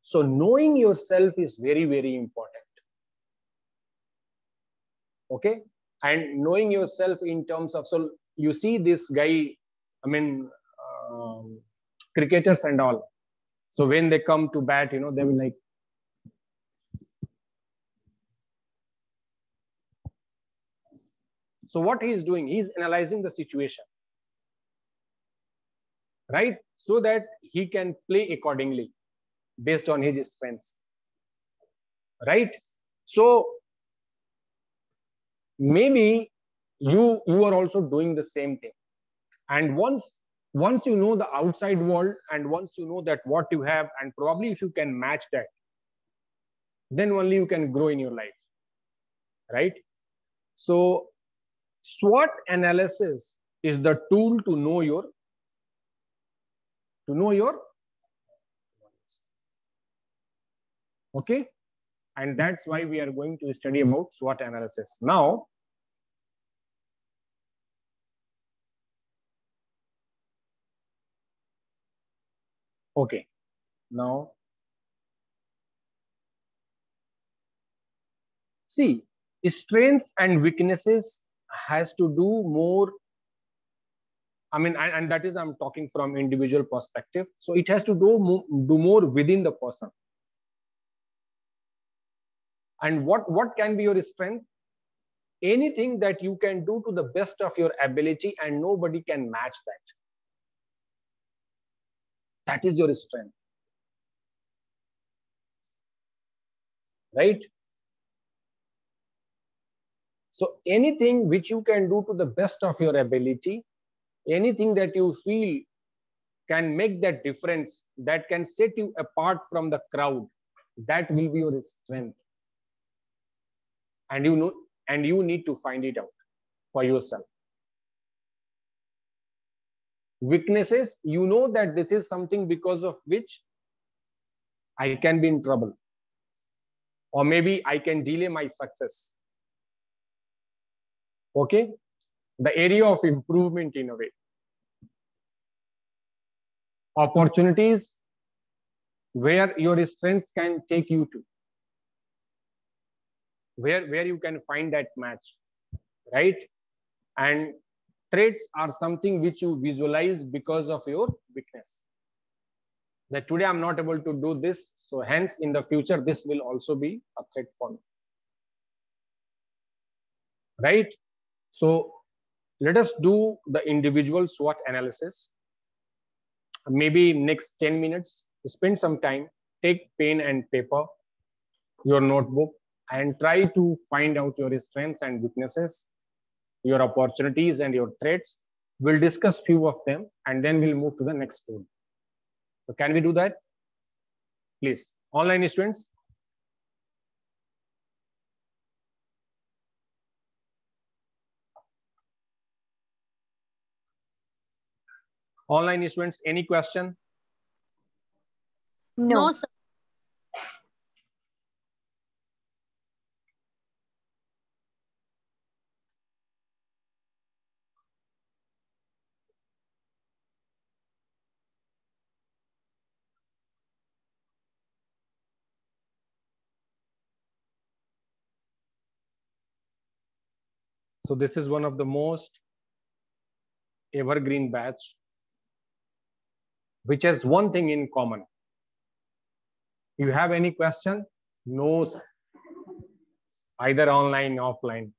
so knowing yourself is very, very important. Okay, and knowing yourself in terms of, so you see this guy, I mean, cricketers and all. So when they come to bat, they will like, so what he is doing, he is analyzing the situation, right? So that he can play accordingly based on his strengths, right? So maybe you are also doing the same thing. And once you know the outside world, and once you know that what you have, and probably if you can match that, then only you can grow in your life, right? So SWOT analysis is the tool to know your okay, and that's why we are going to study about SWOT analysis now. Okay, now see, strengths and weaknesses has to do more. I mean, and that is, I'm talking from individual perspective. So it has to do more within the person. And what can be your strength? Anything that you can do to the best of your ability and nobody can match that. That is your strength, right? So anything which you can do to the best of your ability, anything that you feel can make that difference, that can set you apart from the crowd, that will be your strength. And you need to find it out for yourself. Weaknesses, you know that this is something because of which I can be in trouble, or maybe I can delay my success. Okay, the area of improvement in a way. Opportunities where your strengths can take you to, where you can find that match, right? And traits are something which you visualize because of your weakness. That today I'm not able to do this, so hence in the future this will also be a threat for me, right? So let us do the individual SWOT analysis. Maybe next 10 minutes, spend some time, take pen and paper, your notebook, and try to find out your strengths and weaknesses, your opportunities and your threats. We'll discuss few of them and then we'll move to the next tool. So can we do that? Please, online students. Online students, any question? No, sir. So this is one of the most evergreen batch, which has one thing in common. You have any question? No, sir. Either online, offline.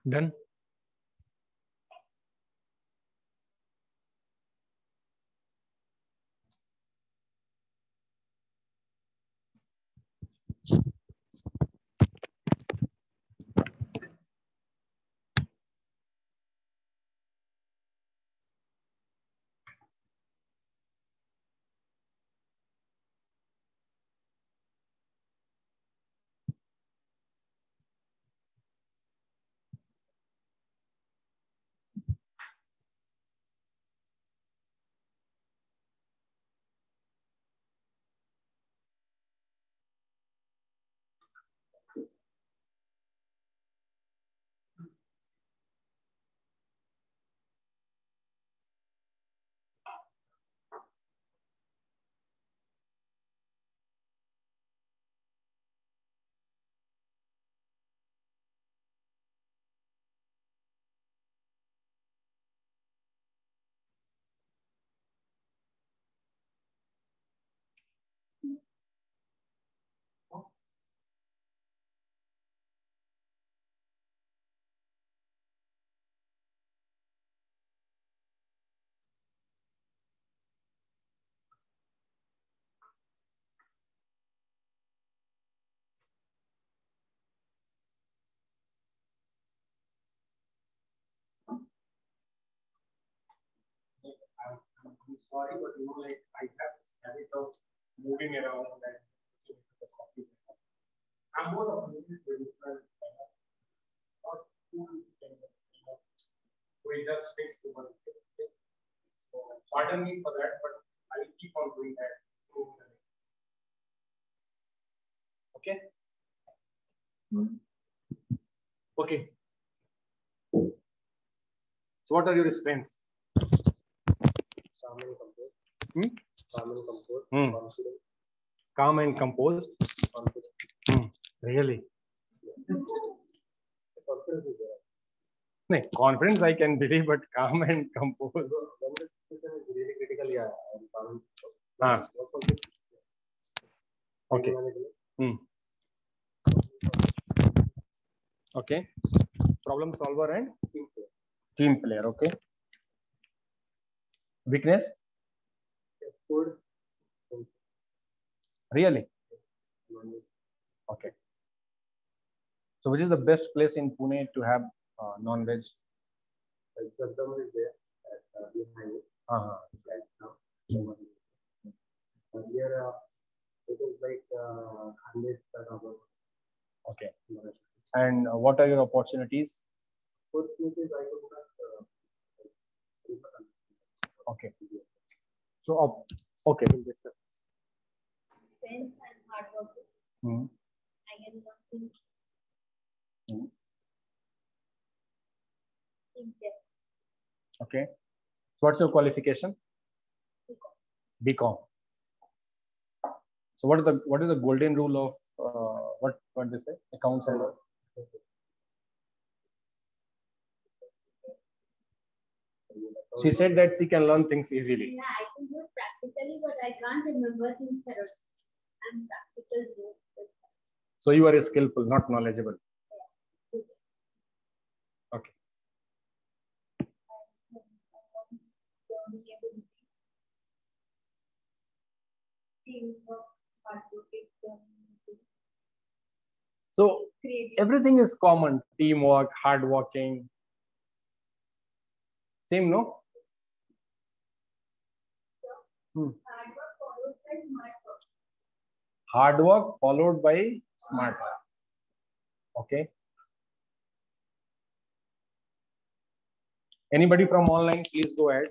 Done. I'm sorry, but like I have this habit of moving around and looking into the copies. I'm more of a traditional kind of, not too kind of, we just fix the one. So pardon me for that, but I will keep on doing that. Okay. Okay. So what are your strengths? Calm and composed. Calm and composed. Confident. Calm and composed. Confident. Really? Confidence is there. No, confidence I can believe, but calm and composed. When the situation is really critical, yeah, I'm calm. Okay. Okay. Problem solver and team player. Okay. Weakness? Food. Really? Okay. So which is the best place in Pune to have non-veg? Custom is there at behind it. Right now. Here it is like 100. Okay. And what are your opportunities? Opportunities I could not. Okay. So okay, we'll discuss. Friends and hard work. I can learn things. Okay. So what's your qualification? BCom. So what is the golden rule of what they say? Accounts and all? She said that she can learn things easily. Yeah, I can do it practically, but I can't remember things thoroughly. I'm practical. So you are skillful, not knowledgeable. Okay. So everything is common: teamwork, hard working. Same, no? Hard work followed by smart work. Okay. Anybody from online, please go ahead.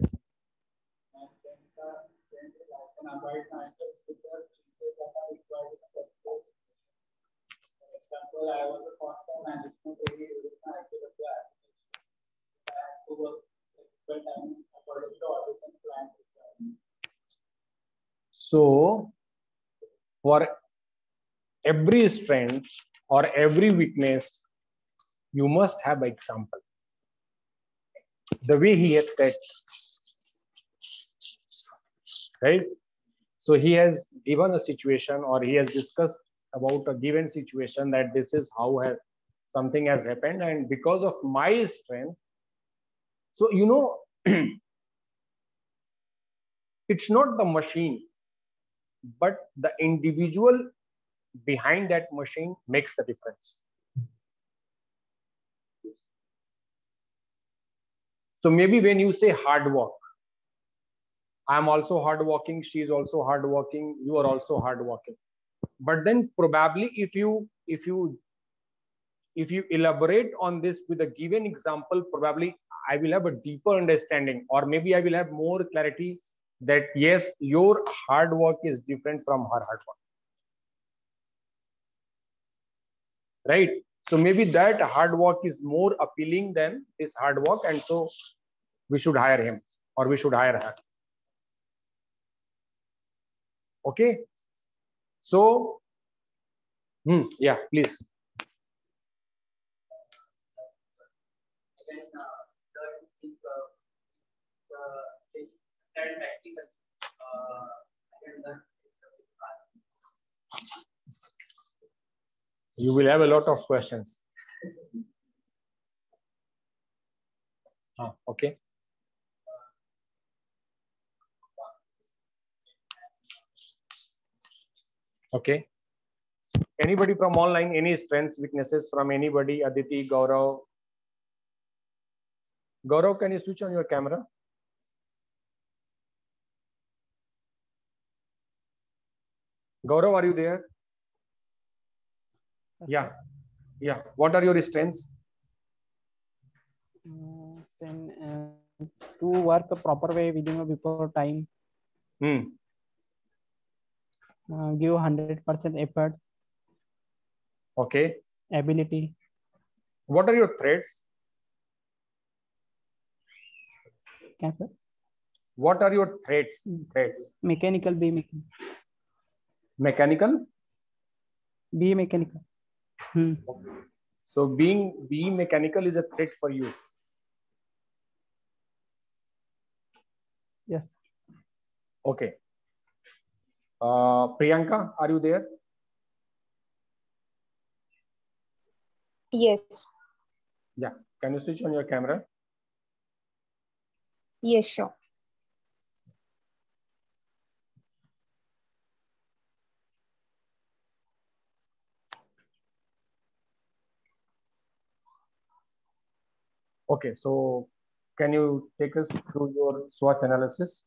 I was a cost and management during my active application. I had to work full time according to audit and client requirements. So, for every strength or every weakness, you must have an example. The way he had said, right? So he has given a situation, or he has discussed about a given situation, that this is how something has happened, and because of my strength, so you know, it's not the machine, but the individual behind that machine makes the difference. So maybe when you say hard work, I'm also hardworking, she is also hardworking, you are also hardworking. But then probably if you elaborate on this with a given example, probably I will have a deeper understanding, or maybe I will have more clarity that yes, your hard work is different from her hard work. Right? So maybe that hard work is more appealing than this hard work, and so we should hire him or we should hire her. Okay. So, yeah, please. You will have a lot of questions. Okay. Okay. Anybody from online, any strengths, weaknesses from anybody? Aditi, Gaurav. Gaurav, can you switch on your camera? Gaurav, are you there? Yeah. Yeah. What are your strengths? To work a proper way within a before time. Give 100% efforts. Okay. Ability. What are your traits? Yes, sir. What are your traits? Mechanical, be mechanical. Mechanical? Be mechanical. So be mechanical is a trait for you. Yes. Okay. Priyanka, are you there? Yes. Yeah. Can you switch on your camera? Yes, sure. Okay, so can you take us through your SWOT analysis?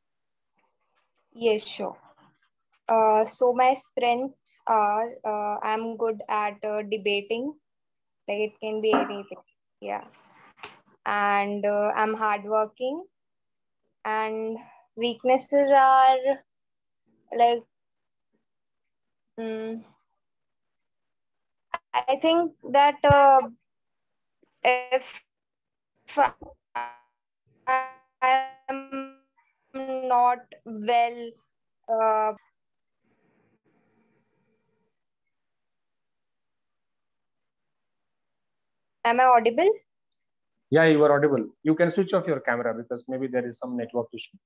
Yes, sure. So my strengths are I'm good at debating, like it can be anything, yeah. And I'm hardworking. And weaknesses are like I think that if I'm not well, am I audible? Yeah, you are audible. You can switch off your camera because maybe there is some network issue.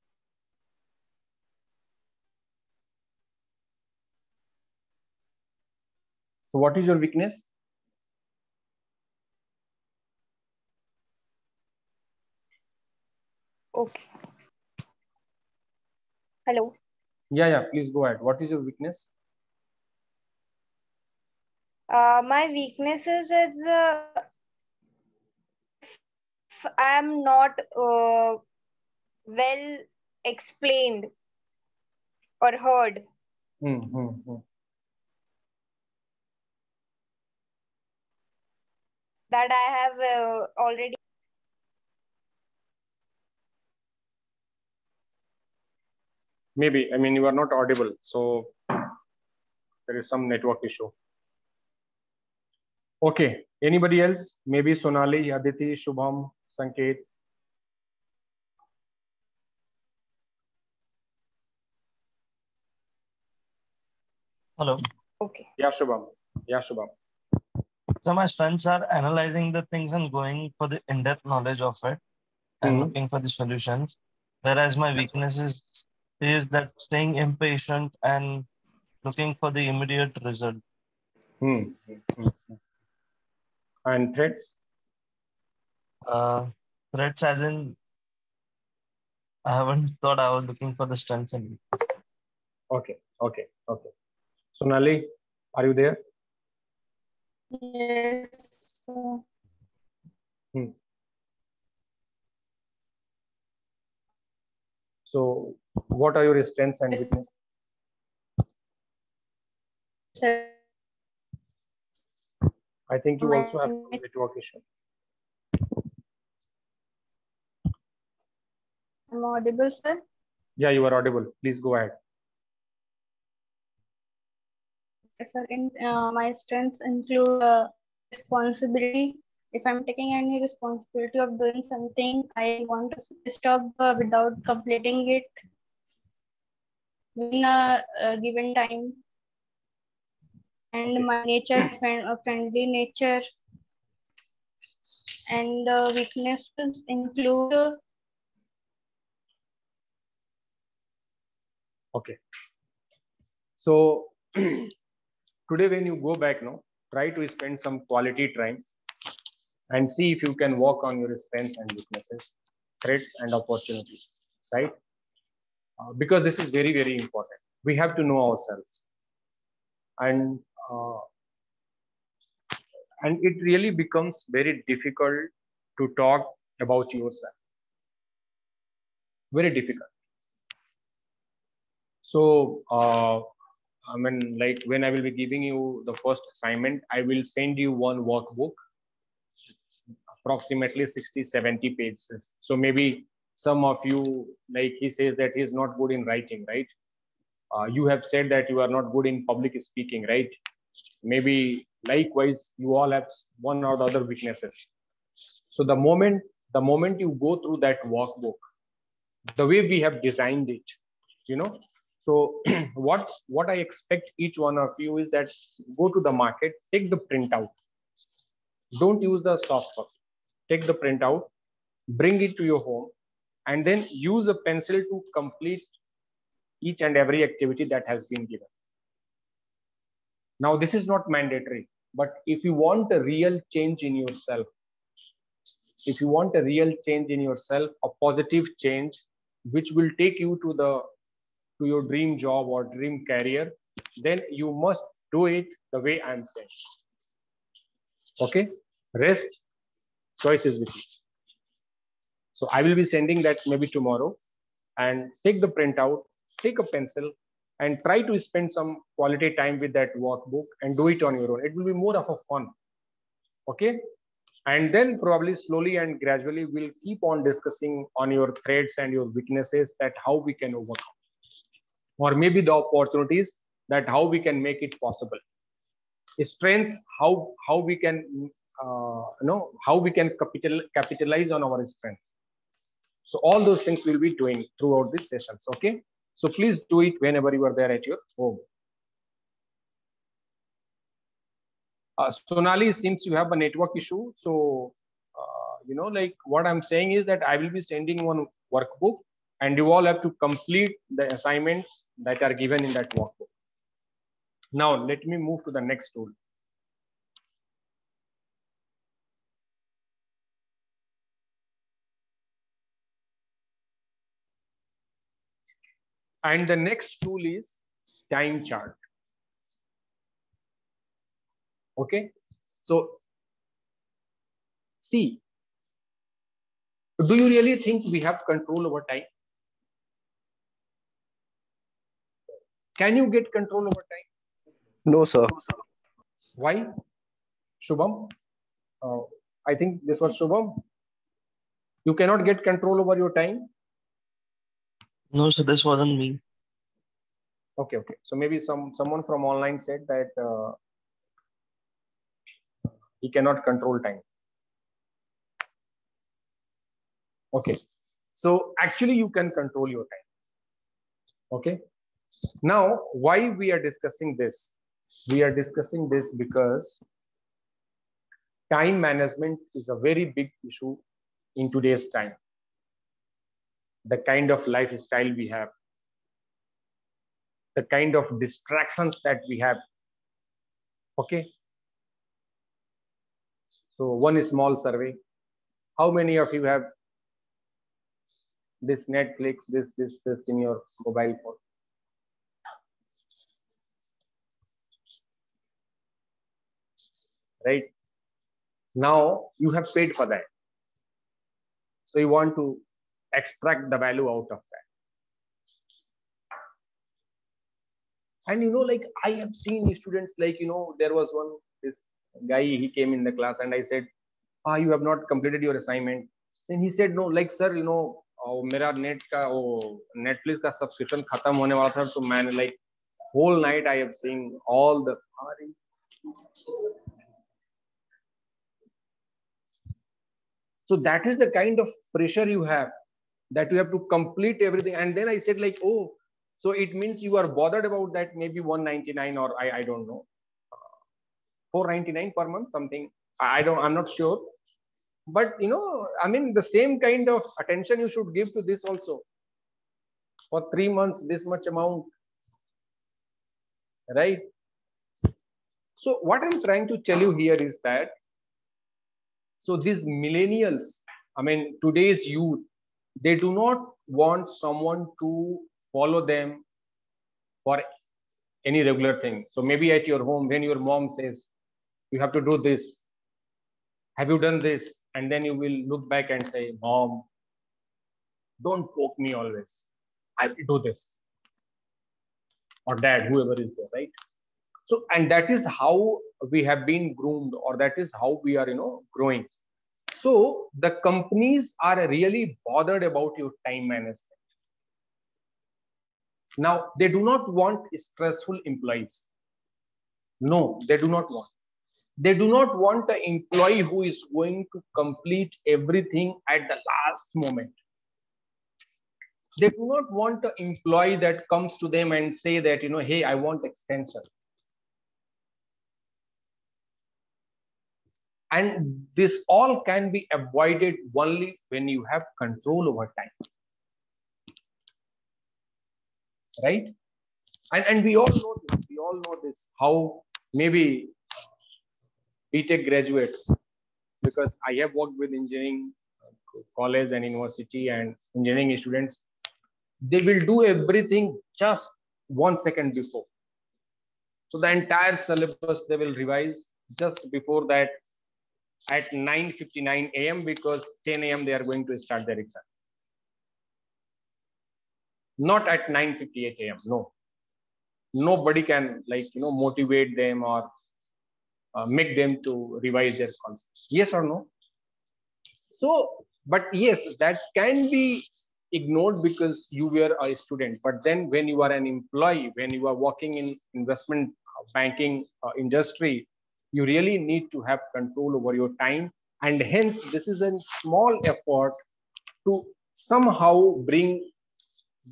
So what is your weakness? Okay. Hello. Yeah, please go ahead. What is your weakness? My weaknesses is if I'm not well explained or heard. That I have already. Maybe, I mean, you are not audible. So there is some network issue. Okay, anybody else? Maybe Sonali, Aditi, Shubham, Sanket. Hello. Okay. Yeah, Shubham. Yeah, Shubham. So my strengths are analyzing the things and going for the in-depth knowledge of it and looking for the solutions. Whereas my weaknesses is that staying impatient and looking for the immediate result. And threats? Threats as in, I haven't thought. I was looking for the strengths and weaknesses. Okay, okay, okay. Sonali, are you there? Yes. So, what are your strengths and weaknesses? I think you also have some network issue. I'm audible, sir? Yeah, you are audible. Please go ahead. Yes, sir. My strengths include responsibility. If I'm taking any responsibility of doing something, I want to stop without completing it in a given time. And my nature, friendly nature. And weaknesses include. Okay. So today, when you go back now, try to spend some quality time and see if you can work on your strengths and weaknesses, threats and opportunities, right? Because this is very, very important. We have to know ourselves, and it really becomes very difficult to talk about yourself. Very difficult. So I mean, like when I will be giving you the first assignment, I will send you one workbook, approximately 60-70 pages. So maybe some of you, like he says that he's not good in writing, right? You have said that you are not good in public speaking, right? Maybe likewise, you all have one or the other weaknesses. So the moment you go through that workbook, the way we have designed it, you know, so what I expect each one of you is that go to the market, take the printout. Don't use the soft copy. Take the printout, bring it to your home, and then use a pencil to complete each and every activity that has been given. Now, this is not mandatory, but if you want a real change in yourself, a positive change, which will take you to your dream job or dream career, then you must do it the way I'm saying. Okay, rest, choice is with you. So I will be sending that maybe tomorrow, and take the printout, take a pencil, and try to spend some quality time with that workbook and do it on your own. It will be more of a fun. Okay, and then probably slowly and gradually we'll keep on discussing on your threats and your weaknesses, that how we can overcome, or maybe the opportunities, that how we can make it possible. Strengths, how we can how we can capitalize on our strengths. So all those things we'll be doing throughout these sessions. Okay, so please do it whenever you are there at your home. Sonali, since you have a network issue, so you know, like what I'm saying is that I will be sending one workbook, and you all have to complete the assignments that are given in that workbook. Now let me move to the next tool. And the next tool is time chart. Okay, so see, do you really think we have control over time? Can you get control over time? No, sir. Why? Shubham? I think this was Shubham. You cannot get control over your time? No, so this wasn't me. Okay, okay. So maybe someone from online said that he cannot control time. Okay. So actually you can control your time. Okay. Now, why we are discussing this? We are discussing this because time management is a very big issue in today's time. The kind of lifestyle we have, the kind of distractions that we have. Okay. So one small survey. How many of you have this Netflix, this in your mobile phone? Right? Now you have paid for that. So you want to extract the value out of that. And like I have seen students like, there was this guy, he came in the class and I said, you have not completed your assignment. Then he said, no, like sir, मेरा net का Netflix का subscription खत्म होने वाला था, तो मैंने like whole night I have seen all the. So that is the kind of pressure you have, that you have to complete everything. And then I said like, oh, so it means you are bothered about that, maybe 199 or I don't know, 499 per month, something. I'm not sure. But I mean, the same kind of attention you should give to this also. For 3 months, this much amount, right? So what I'm trying to tell you here is that, so these millennials, I mean, today's youth, they do not want someone to follow them for any regular thing. So maybe at your home, when your mom says, you have to do this, have you done this? And then you will look back and say, Mom, don't poke me always. I will do this. Or Dad, whoever is there, right? So, and that is how we have been groomed, or that is how we are, growing. So the companies are really bothered about your time management. Now, they do not want stressful employees. No, they do not want. They do not want an employee who is going to complete everything at the last moment. They do not want an employee that comes to them and say that, hey, I want extension. And this all can be avoided only when you have control over time. Right? And we all know this. We all know this. How maybe BTech graduates, because I have worked with engineering college and university and engineering students, they will do everything just 1 second before. So the entire syllabus they will revise just before that at 9:59 a.m. because 10 a.m. they are going to start their exam. Not at 9:58 a.m. No. Nobody can motivate them or make them to revise their concepts. Yes or no? So, but yes, that can be ignored because you were a student. But then when you are an employee, when you are working in investment banking industry, you really need to have control over your time. And hence, this is a small effort to somehow bring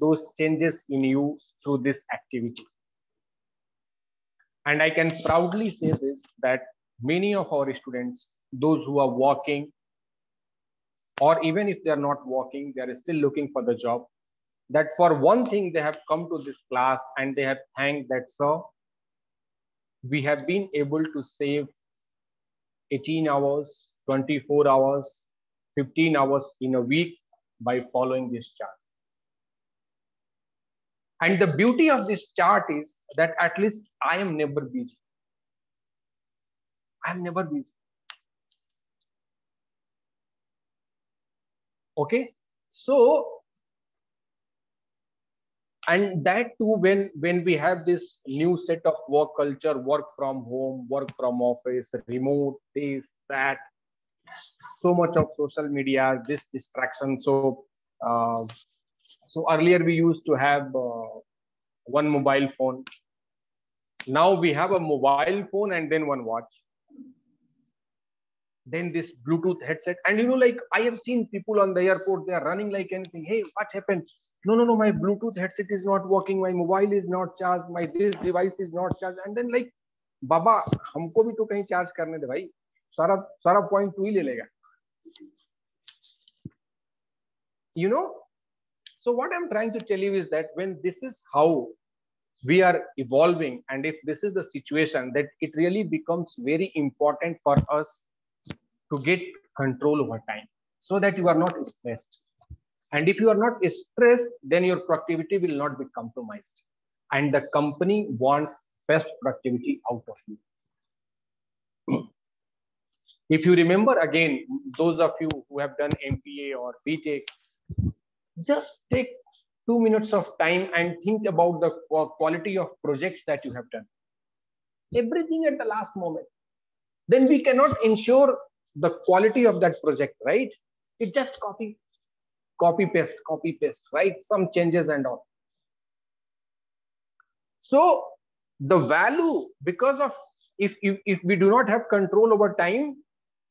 those changes in you through this activity. And I can proudly say this, that many of our students, those who are working, or even if they are not working, they are still looking for the job, that for one thing they have come to this class and they have thanked that, sir, we have been able to save 18 hours, 24 hours, 15 hours in a week by following this chart. And the beauty of this chart is that at least I am never busy. I am never busy. Okay. So, and that too, when we have this new set of work culture, work from home, work from office, remote, this, that, so much of social media, this distraction. So earlier we used to have one mobile phone. Now we have a mobile phone and then one watch. Then this Bluetooth headset. And I have seen people on the airport, they are running like anything. Hey, what happened? No, my Bluetooth headset is not working. My mobile is not charged. My this device is not charged. And then Baba, हमको भी तो कहीं charge करने दे भाई. सारा point तू ही ले लेगा. So what I'm trying to tell you is that when this is how we are evolving, and if this is the situation, that it really becomes very important for us to get control over time so that you are not stressed. And if you are not stressed, then your productivity will not be compromised. And the company wants best productivity out of you. If you remember again, those of you who have done MBA or BTech, just take 2 minutes of time and think about the quality of projects that you have done. Everything at the last moment. Then we cannot ensure the quality of that project, right? It just copy, paste, right? Some changes and all. So the value, because of if we do not have control over time,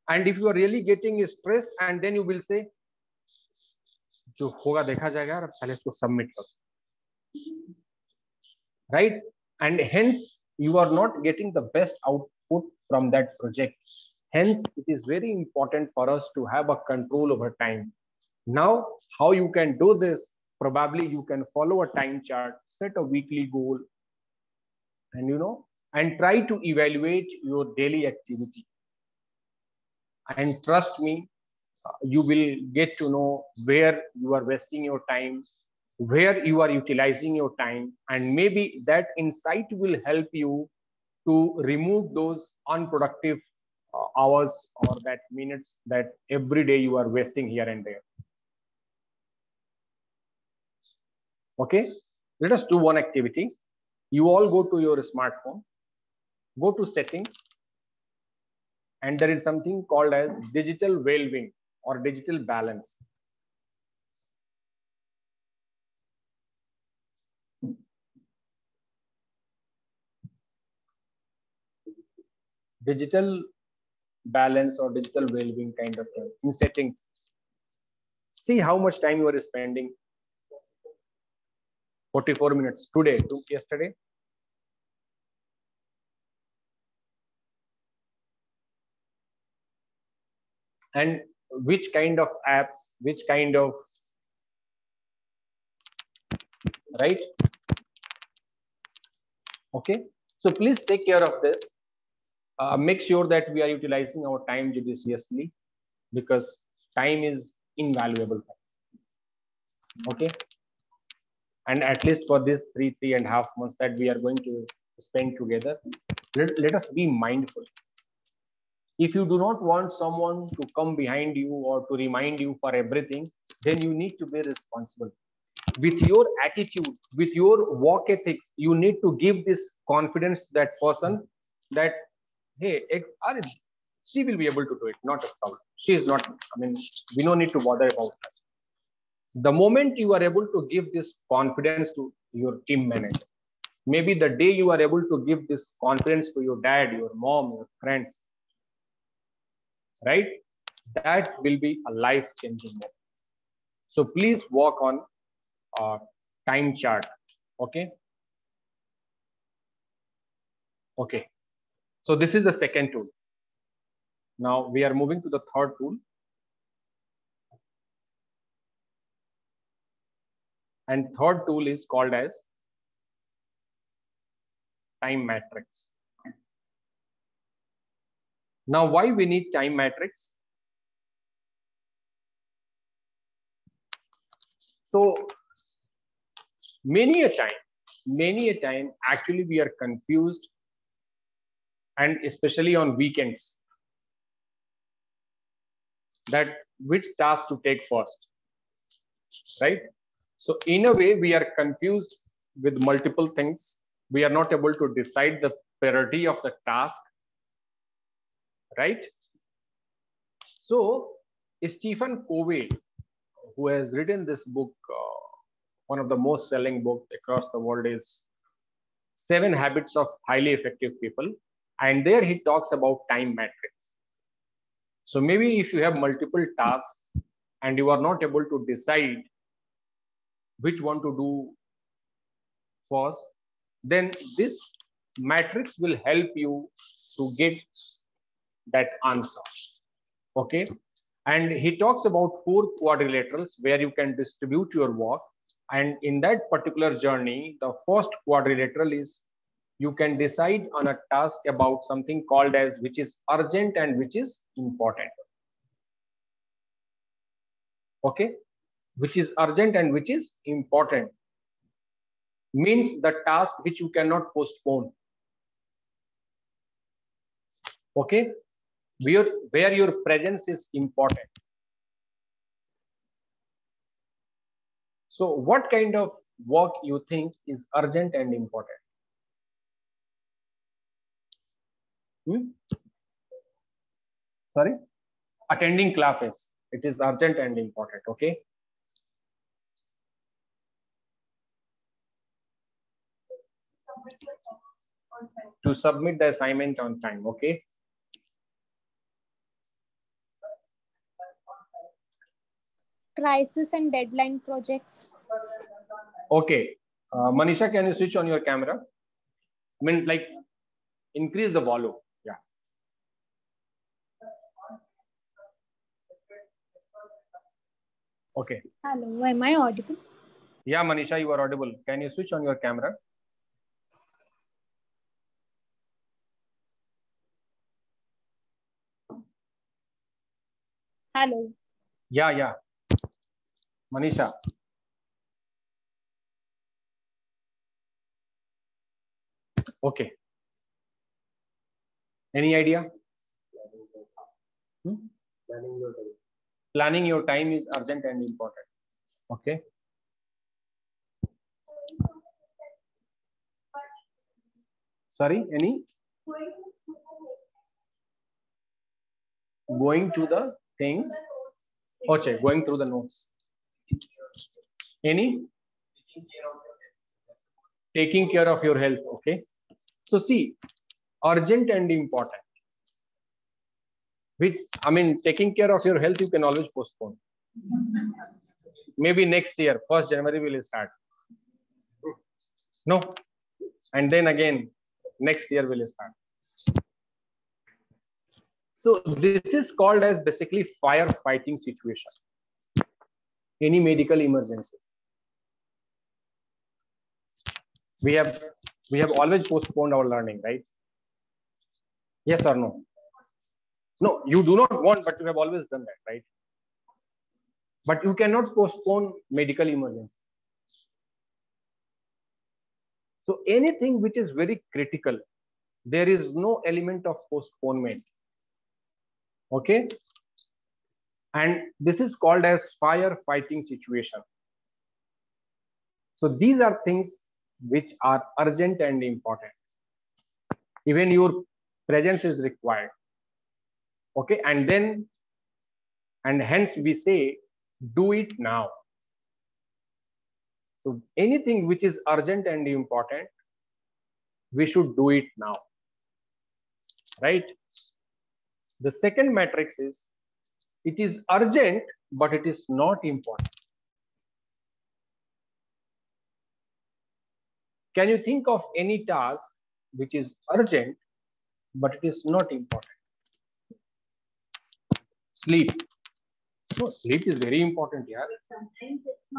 and if you are really getting stressed, and then you will say, जो होगा देखा जाएगा यार, पहले इसको submit करो, right? And hence you are not getting the best output from that project. Hence it is very important for us to have a control over time. Now how you can do this? Probably you can follow a time chart, set a weekly goal, and and try to evaluate your daily activity. And trust me, you will get to know where you are wasting your time, where you are utilizing your time, and maybe that insight will help you to remove those unproductive hours or that minutes that every day you are wasting here and there. Okay, let us do one activity. You all go to your smartphone, go to settings, and there is something called as digital well-being or digital balance. Digital balance or digital well-being kind of thing. In settings, see how much time you are spending. 44 minutes today to yesterday. And which kind of apps, which kind of, right? Okay, so please take care of this. Make sure that we are utilizing our time judiciously, because time is invaluable. Okay, and at least for this 3.5 months that we are going to spend together, let us be mindful. If you do not want someone to come behind you or to remind you for everything, then you need to be responsible. With your attitude, with your work ethics, you need to give this confidence to that person that, hey, she will be able to do it, not a problem. She is not, we don't need to bother about her. The moment you are able to give this confidence to your team manager, maybe the day you are able to give this confidence to your dad, your mom, your friends, right? That will be a life-changing moment. So please work on time chart. Okay. Okay. So this is the second tool. Now we are moving to the third tool. And third tool is called as time matrix. Now, why we need time matrix? So many a time, actually we are confused, and especially on weekends, that which task to take first, right? So in a way, we are confused with multiple things. We are not able to decide the priority of the task, right? So Stephen Covey, who has written this book, one of the most selling books across the world, is 7 Habits of Highly Effective People. And there he talks about time matrix. So maybe if you have multiple tasks and you are not able to decide which one to do first, then this matrix will help you to get that answer. Okay. And he talks about 4 quadrilaterals where you can distribute your work. And in that particular journey, the first quadrilateral is you can decide on a task about something called as which is urgent and which is important. Okay, which is urgent and which is important. Means the task which you cannot postpone. Okay, where your presence is important. So what kind of work you think is urgent and important? Sorry, attending classes. It is urgent and important. Okay. To submit the assignment on time. Okay. Crisis and deadline projects. Okay. Manisha, can you switch on your camera? I mean, like, increase the volume. Yeah. Okay. Hello, am I audible? Yeah, Manisha, you are audible. Can you switch on your camera? Hello. Yeah. Manisha. Okay. Any idea? Planning your time is urgent and important. Okay. Sorry, any? Going to the things. Okay, going through the notes. Any? Taking care of your health. Okay. So see, urgent and important. Which, I mean, taking care of your health, you can always postpone. Maybe next year, 1st January, will start. No. And then again, next year will start. So this is called as basically firefighting situation. Any medical emergency. We have always postponed our learning, right? Yes or no? No, you do not want, but you have always done that, right? But you cannot postpone medical emergency. So anything which is very critical, there is no element of postponement. Okay? And this is called as firefighting situation. So these are things which are urgent and important. Even your presence is required. Okay, and hence we say, do it now. So anything which is urgent and important, we should do it now. Right? The second matrix is, it is urgent, but it is not important. Can you think of any task which is urgent, but it is not important? Sleep. No, sleep is very important, yeah.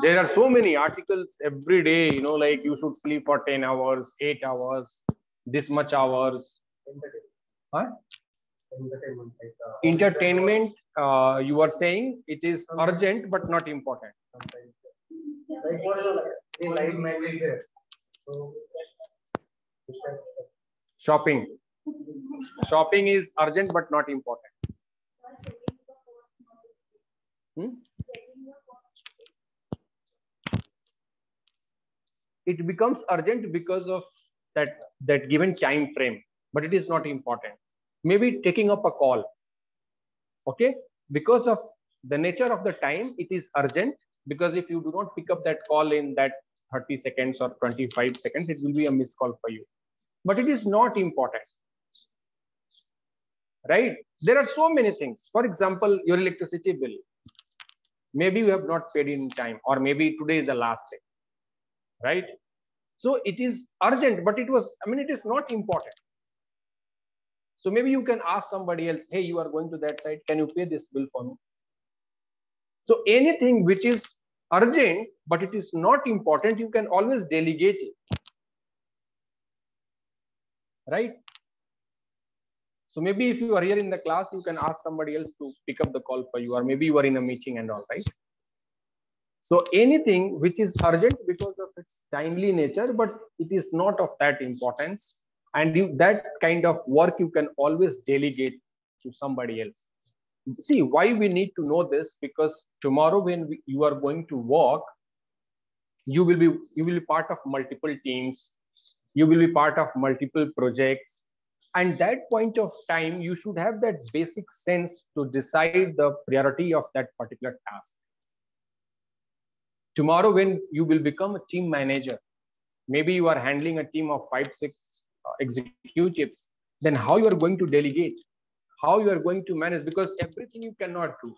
There are so many articles every day, you know, like you should sleep for 10 hours, 8 hours, this much hours. Huh? Entertainment, you are saying it is urgent but not important. Shopping. Shopping is urgent but not important. It becomes urgent because of that given time frame, but it is not important. Maybe taking up a call. Okay, because of the nature of the time, it is urgent, because if you do not pick up that call in that 30 seconds or 25 seconds, it will be a missed call for you. But it is not important. Right? There are so many things. For example, your electricity bill. Maybe you have not paid in time, or maybe today is the last day. Right? So it is urgent, but it is not important. So maybe you can ask somebody else, hey, you are going to that site, can you pay this bill for me? So anything which is urgent, but it is not important, you can always delegate it. Right? So maybe if you are here in the class, you can ask somebody else to pick up the call for you, or maybe you are in a meeting and all, right? So anything which is urgent because of its timely nature, but it is not of that importance, and that kind of work you can always delegate to somebody else. See why we need to know this, because tomorrow when you are going to work, you will be part of multiple teams, you will be part of multiple projects, and that point of time you should have that basic sense to decide the priority of that particular task. Tomorrow when you will become a team manager, maybe you are handling a team of 5-6 executives, then how you are going to delegate, how you are going to manage, because everything you cannot do.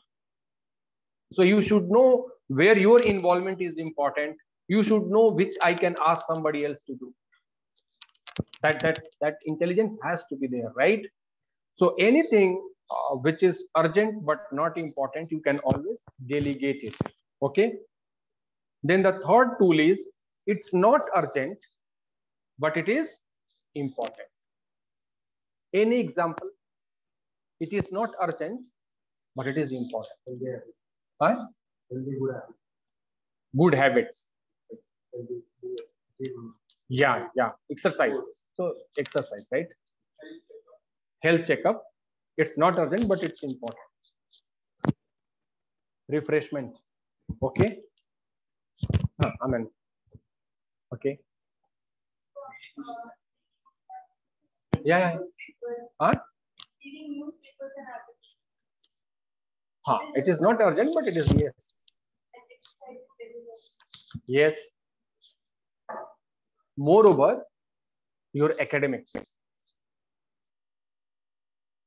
So you should know where your involvement is important. You should know which I can ask somebody else to do. That intelligence has to be there, right? So anything which is urgent but not important, you can always delegate it. Okay. Then the third tool is, it's not urgent, but it is important. Any example? It is not urgent, but it is important. Huh? Good habits. Yeah. Exercise. So exercise, right? Health checkup. It's not urgent, but it's important. Refreshment. Okay. Amen. Okay. Yeah. Huh? It is not urgent, but it is yes. Yes. Moreover, your academics.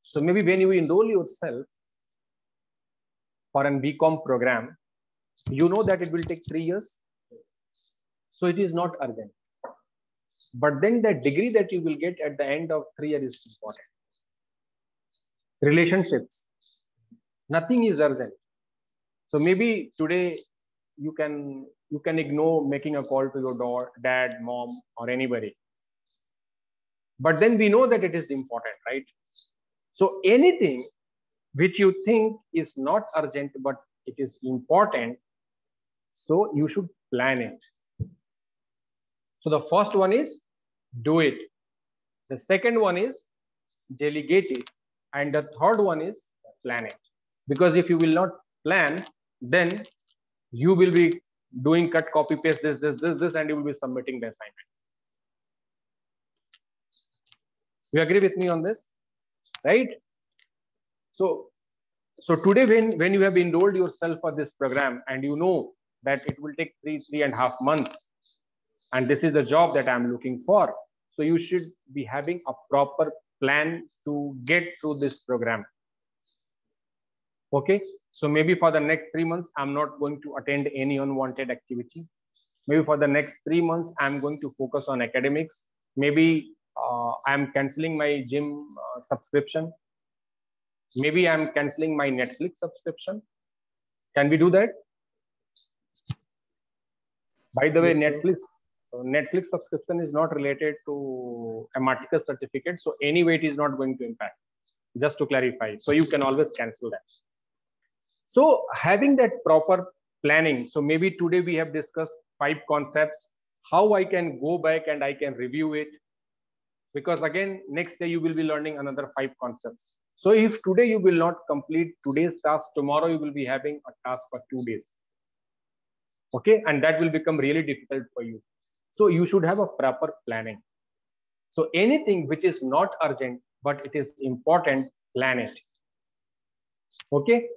So maybe when you enroll yourself for an BCom program, you know that it will take 3 years. So it is not urgent. But then the degree that you will get at the end of 3 years is important. Relationships. Nothing is urgent. So maybe today you can ignore making a call to your dad, mom, or anybody. But then we know that it is important, right? So anything which you think is not urgent, but it is important, so you should plan it. So the first one is do it. The second one is delegate it. And the third one is plan it. Because if you will not plan, then you will be doing cut, copy, paste, this, and you will be submitting the assignment. You agree with me on this, right? So today when you have enrolled yourself for this program and you know that it will take 3.5 months, and this is the job that I'm looking for, so you should be having a proper plan to get through this program. Okay, so maybe for the next 3 months, I'm not going to attend any unwanted activity. Maybe for the next 3 months, I'm going to focus on academics. Maybe I'm canceling my gym subscription. Maybe I'm canceling my Netflix subscription. Can we do that? By the way, Netflix subscription is not related to a Marticus certificate. So anyway, it is not going to impact, just to clarify. So you can always cancel that. So having that proper planning. So maybe today we have discussed 5 concepts, how I can go back and I can review it. Because again, next day you will be learning another 5 concepts. So if today you will not complete today's task, tomorrow you will be having a task for 2 days. Okay, and that will become really difficult for you. So you should have a proper planning. So anything which is not urgent, but it is important, plan it. Okay.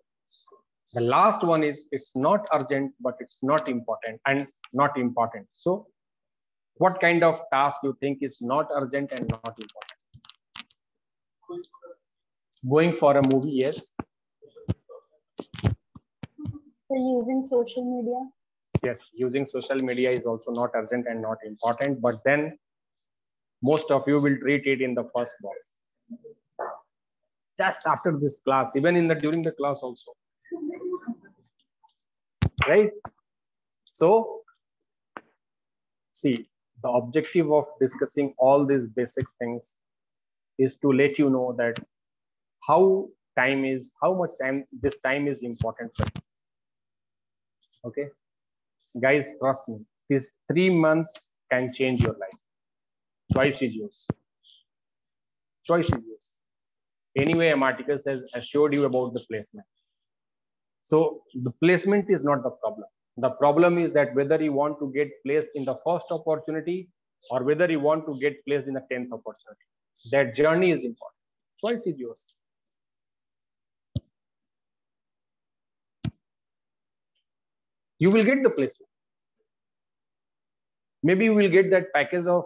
The last one is, it's not urgent, but it's not important and not important. So what kind of task you think is not urgent and not important? Going for a movie, yes. So using social media. Yes, using social media is also not urgent and not important, but then most of you will treat it in the first box. Just after this class, even during the class also. Right? So, see, the objective of discussing all these basic things is to let you know that how much time this time is important for you. Okay. Guys, trust me, these 3 months can change your life. Choice is yours. Choice is yours. Anyway, Marticus has assured you about the placement. So the placement is not the problem. The problem is that whether you want to get placed in the first opportunity or whether you want to get placed in the 10th opportunity. That journey is important. Choice is yours. You will get the placement. Maybe you will get that package of,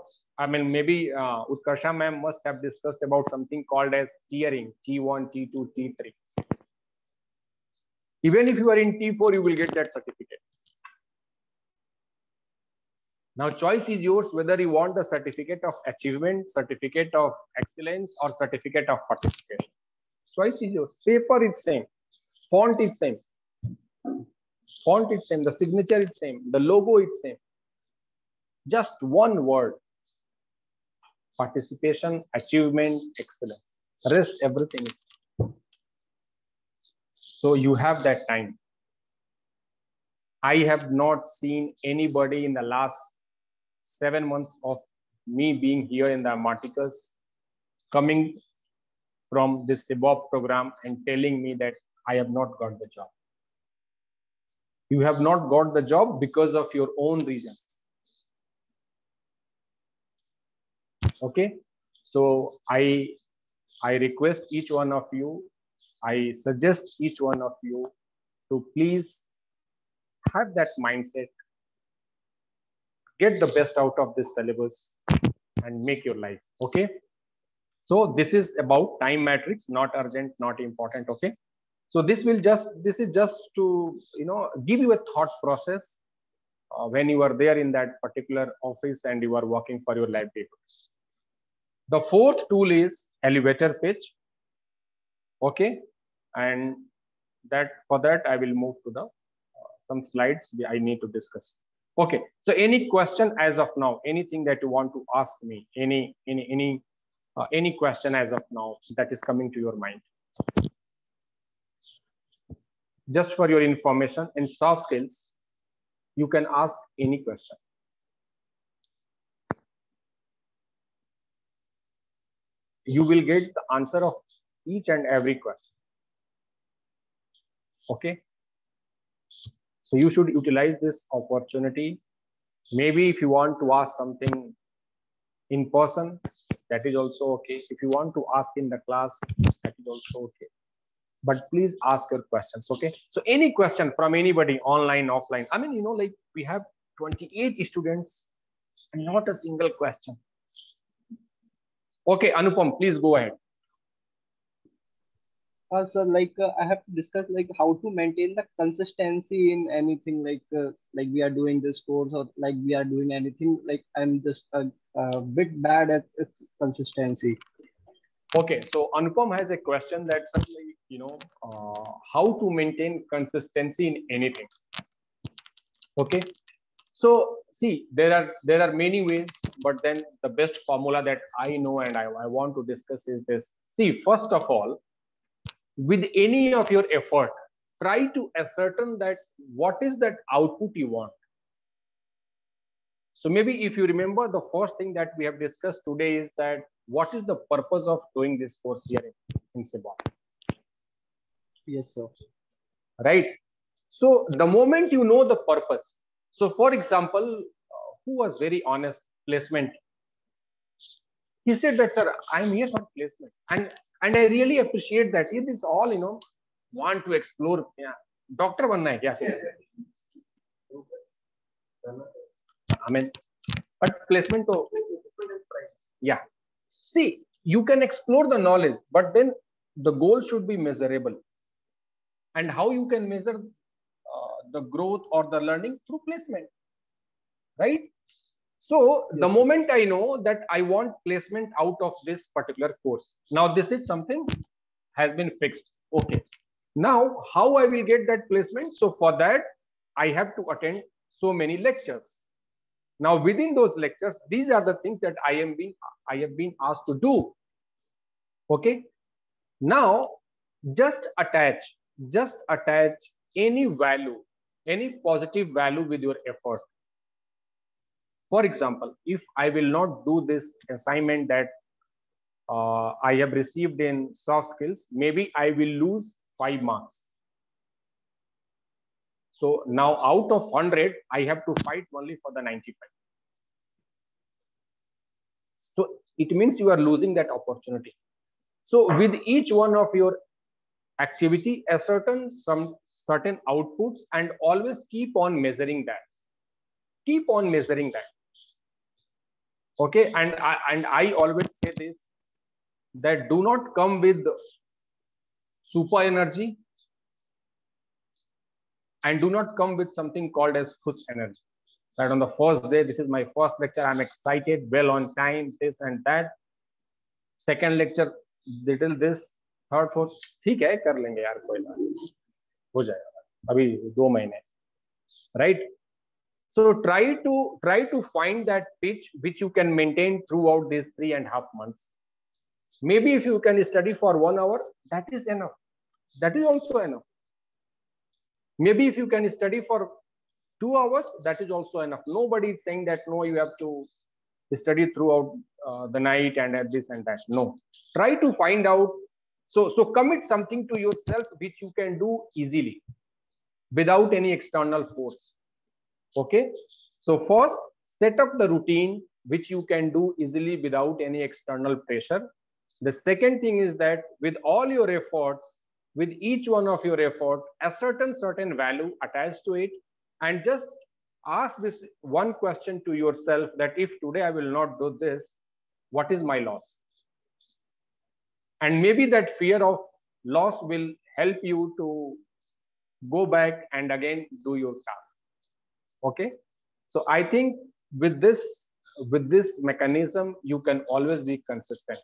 maybe Utkarsha ma'am must have discussed about something called as tiering, T1, T2, T3. Even if you are in T4, you will get that certificate. Now, choice is yours whether you want the certificate of achievement, certificate of excellence, or certificate of participation. Choice is yours. Paper is same. Font is same. Font is same. The signature is same. The logo is same. Just one word. Participation, achievement, excellence. Rest, everything is same. So you have that time. I have not seen anybody in the last 7 months of me being here in the Marticus coming from this CBOP program and telling me that I have not got the job. You have not got the job because of your own reasons. Okay, so I request each one of you, I suggest each one of you to please have that mindset, get the best out of this syllabus and make your life. Okay, so this is about time matrix, not urgent, not important. Okay, so this is just to give you a thought process when you are there in that particular office and you are working for your lab papers. The fourth tool is elevator pitch. Okay, and for that I will move to the some slides I need to discuss. Okay, so any question as of now, anything that you want to ask me, any question as of now that is coming to your mind? Just for your information, in soft skills, you can ask any question. You will get the answer of each and every question. Okay. So you should utilize this opportunity. Maybe if you want to ask something in person, that is also okay. If you want to ask in the class, that is also okay. But please ask your questions. Okay. So any question from anybody, online, offline. I mean, like we have 28 students and not a single question. Okay, Anupam, please go ahead. Sir, I have to discuss how to maintain the consistency in anything, like we are doing this course or like we are doing anything. Like I'm just a bit bad at consistency. Okay, so Anupam has a question that's how to maintain consistency in anything. Okay, so see, there are many ways, but then the best formula that I know and I want to discuss is this. See, first of all, with any of your effort, try to ascertain that what is that output you want. So maybe if you remember, the first thing that we have discussed today is that what is the purpose of doing this course here in CBOP? Yes, sir. Right. So the moment you know the purpose. So for example, who was very honest, placement. He said that, sir, I'm here for placement. And I really appreciate that. It is all, want to explore. Yeah. Doctor banna hai kya? I mean, but placement to, yeah. See, you can explore the knowledge, but then the goal should be measurable. And how you can measure the growth or the learning? Through placement, right? So yes, the moment I know that I want placement out of this particular course, now this is something has been fixed. Okay. Now, how I will get that placement? So for that, I have to attend so many lectures. Now, within those lectures, these are the things that I have been asked to do. Okay. Now, just attach any value any positive value with your effort. For example, if I will not do this assignment that I have received in soft skills, maybe I will lose 5 marks. So now out of 100, I have to fight only for the 95. So it means you are losing that opportunity. So with each one of your activity, a certain outputs, and always keep on measuring that. Keep on measuring that. Okay, and I always say this, that do not come with super energy and do not come with something called as push energy. That on the first day, this is my first lecture, I'm excited, well on time, this and that. Second lecture, little this, third, fourth, ठीक है, कर लेंगे यार, कोई बात नहीं, हो जाएगा, अभी 2 महीने, right? So try to find that pitch which you can maintain throughout these 3.5 months. Maybe if you can study for 1 hour, that is enough. That is also enough. Maybe if you can study for 2 hours, that is also enough. Nobody is saying that no, you have to study throughout the night and this and that. No, try to find out. So commit something to yourself which you can do easily without any external force. Okay, so first set up the routine which you can do easily without any external pressure. The second thing is that with all your efforts, with each one of your effort, a certain value attached to it, and just ask this one question to yourself, that if today I will not do this, what is my loss? And maybe that fear of loss will help you to go back and again do your task. Okay, so I think with this mechanism, you can always be consistent.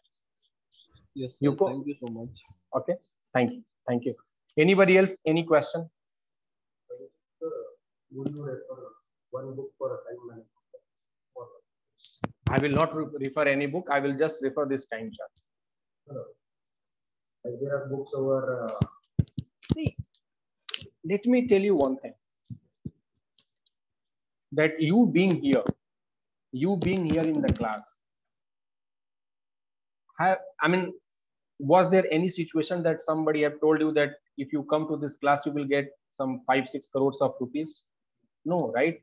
Yes, sir, thank you so much. Okay, thank you. Anybody else? Any question? Would you refer one book for a time management? I will not refer any book. I will just refer this time chart. Like there are books over. See, let me tell you one thing. That you being here in the class, was there any situation that somebody have told you that if you come to this class, you will get some 5-6 crores of rupees? No, right?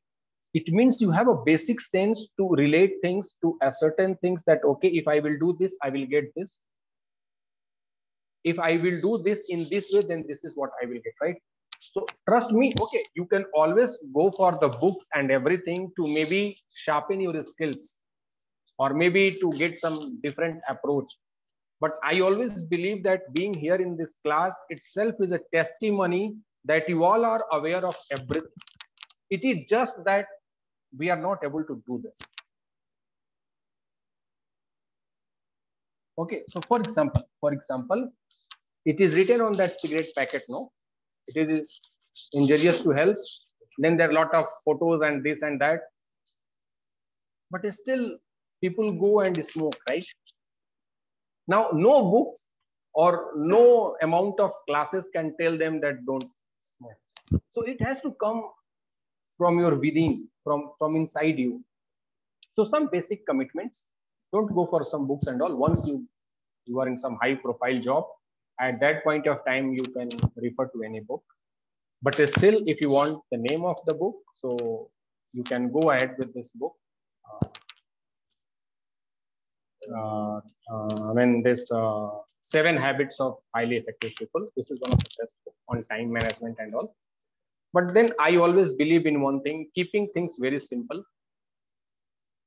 It means you have a basic sense to relate things to a certain things, that, okay, if I will do this, I will get this. If I will do this in this way, then this is what I will get, right? So trust me, okay, you can always go for the books and everything to maybe sharpen your skills or maybe to get some different approach. But I always believe that being here in this class itself is a testimony that you all are aware of everything. It is just that we are not able to do this. Okay, so for example, it is written on that cigarette packet, no? It is injurious to health. Then there are a lot of photos and this and that. But still, people go and smoke, right? Now, no books or no amount of classes can tell them that don't smoke. So it has to come from your within, from inside you. So some basic commitments. Don't go for some books and all. Once you are in some high profile job, at that point of time, you can refer to any book. But still, if you want the name of the book, so you can go ahead with this book. This 7 Habits of Highly Effective People. This is one of the best books on time management and all. But then I always believe in one thing, keeping things very simple.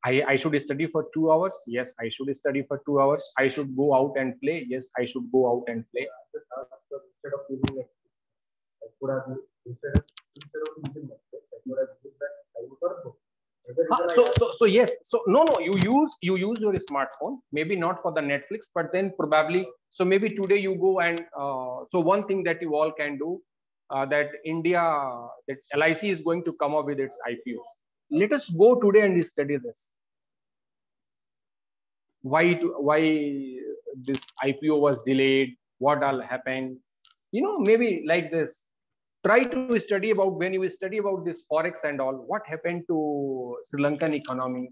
I should study for 2 hours. Yes, I should study for 2 hours. I should go out and play. Yes, I should go out and play. Instead of using it, I could have instead of using Netflix, I could have used that time for a book. So yes. So no, you use your smartphone. Maybe not for the Netflix, but then probably. So maybe today you go and so one thing that you all can do, that LIC is going to come up with its IPO. Let us go today and study this. Why this IPO was delayed? What all happened? Maybe like this. try to study about, when you study about this forex and all, what happened to Sri Lankan economy,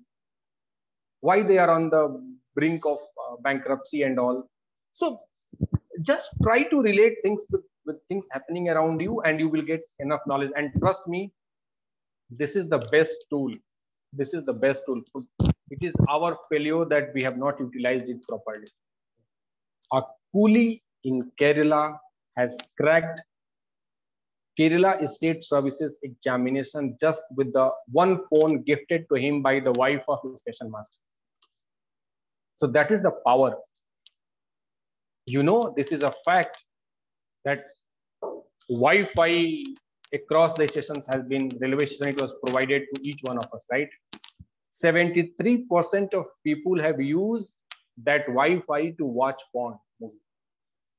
why they are on the brink of bankruptcy and all. So just try to relate things with things happening around you, and you will get enough knowledge. And trust me, this is the best tool. This is the best tool. It is our failure that we have not utilized it properly. A coolie in Kerala has cracked Kerala State Services examination just with the one phone gifted to him by the wife of the station master. So that is the power. You know, this is a fact that Wi-Fi across the stations has been, railway station, it was provided to each one of us, right? 73% of people have used that Wi-Fi to watch porn movie.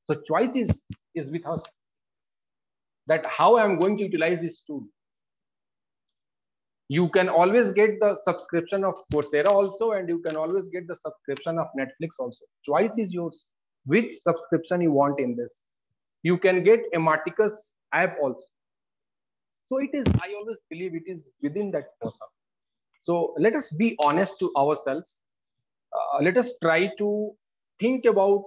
So choice is with us, that how I am going to utilize this tool. You can always get the subscription of Coursera also, and you can always get the subscription of Netflix also. Choice is yours, which subscription you want in this. You can get a Marticus app also. So it is, I always believe it is within that person. So let us be honest to ourselves. Let us try to think about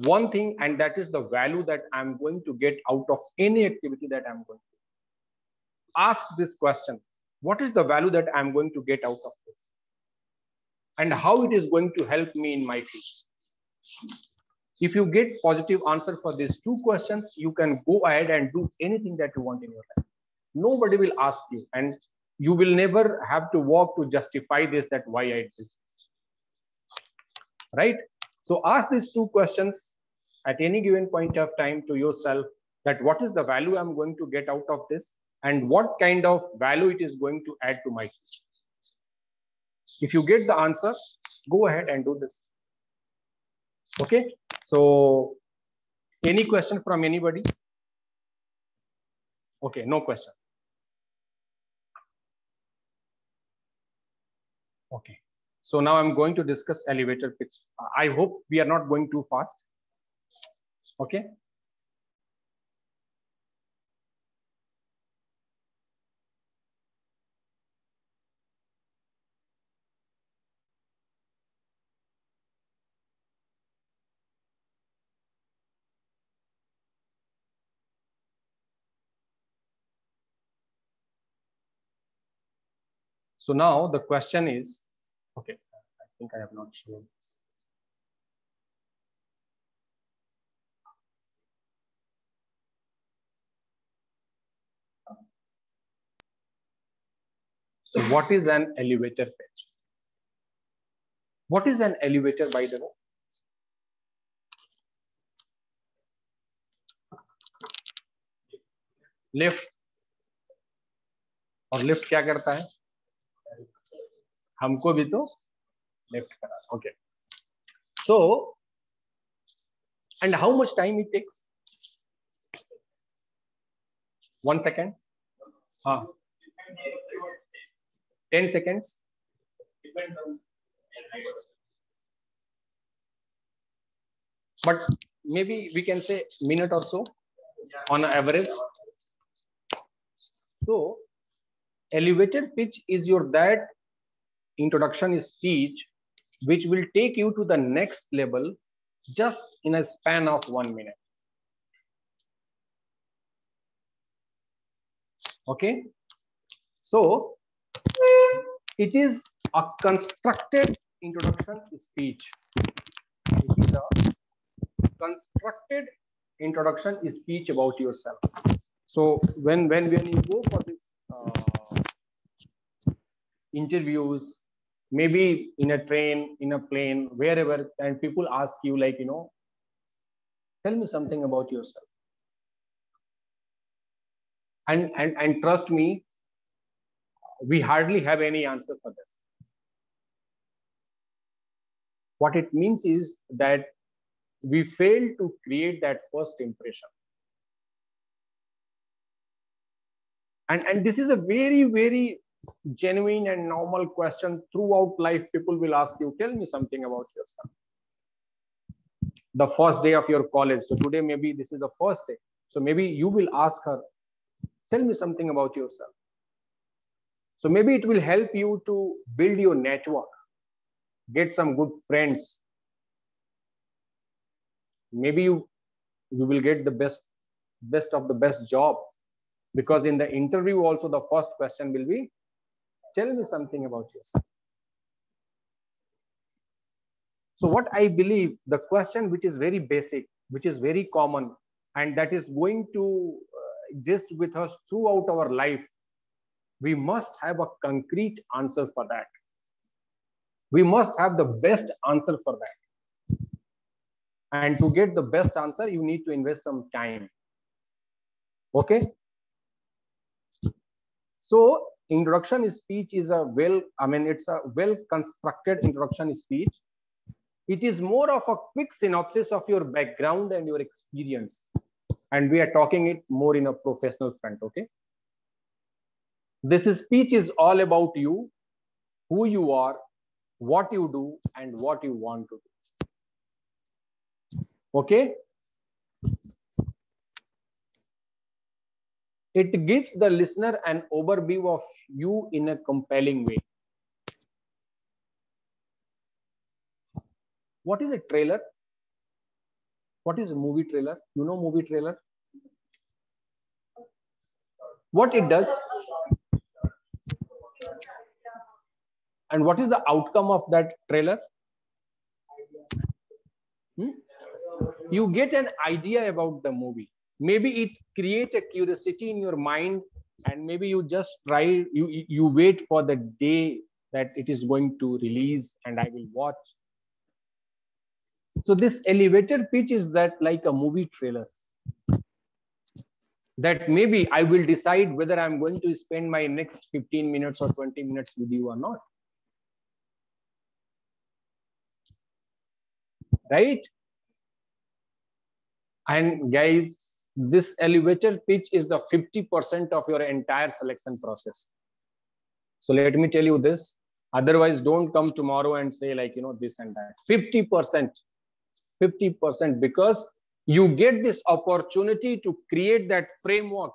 one thing, and that is the value that I'm going to get out of any activity that I'm going to do. Ask this question: what is the value that I'm going to get out of this? And how it is going to help me in my future? If you get positive answer for these two questions, you can go ahead and do anything that you want in your life. Nobody will ask you, and you will never have to work to justify this, that why I did this. Right? So ask these two questions at any given point of time to yourself, that what is the value I'm going to get out of this, and what kind of value it is going to add to my future. If you get the answer, go ahead and do this. Okay, so any question from anybody? Okay, no question. Okay, so now I'm going to discuss elevator pitch. I hope we are not going too fast. Okay. So now the question is, okay, I think I have not shown this. So what is an elevator pitch? What is an elevator, by the way? Lift. और lift क्या करता है? हमको भी तो lift करा. Okay. So, and how much time it takes? 1 second. 10 seconds. But maybe we can say minute or so on average. So elevator pitch is your that introduction speech which will take you to the next level just in a span of 1 minute. Okay, so it is a constructed introduction speech. It is a constructed introduction speech about yourself. So when you go for this interviews, maybe in a train, in a plane, wherever, and people ask you, like, you know, tell me something about yourself. And trust me, we hardly have any answer for this. What it means is that we fail to create that first impression. And this is a very, very genuine and normal question throughout life. People will ask you, tell me something about yourself. The first day of your college. So today, maybe this is the first day. So maybe you will ask her, Tell me something about yourself. So maybe it will help you to build your network, get some good friends. Maybe you will get the best of the best job, because in the interview also the first question will be, tell me something about yourself. So what I believe, the question which is very basic, which is very common, and that is going to exist with us throughout our life, we must have a concrete answer for that. We must have the best answer for that. And to get the best answer, you need to invest some time. Okay? So introduction speech is it's a well constructed introduction speech. It is more of a quick synopsis of your background and your experience. And we are talking it more in a professional front, okay? This speech is all about you, who you are, what you do, and what you want to do. Okay? It gives the listener an overview of you in a compelling way. What is a trailer? What is a movie trailer? You know movie trailer? What it does? And what is the outcome of that trailer? You get an idea about the movie. Maybe it creates a curiosity in your mind, and maybe you just try, you wait for the day that it is going to release and I will watch. So this elevator pitch is that like a movie trailer, that maybe I will decide whether I'm going to spend my next 15 minutes or 20 minutes with you or not. Right? And guys, this elevator pitch is the 50% of your entire selection process. So let me tell you this. Otherwise, don't come tomorrow and say like, this and that. 50%, because you get this opportunity to create that framework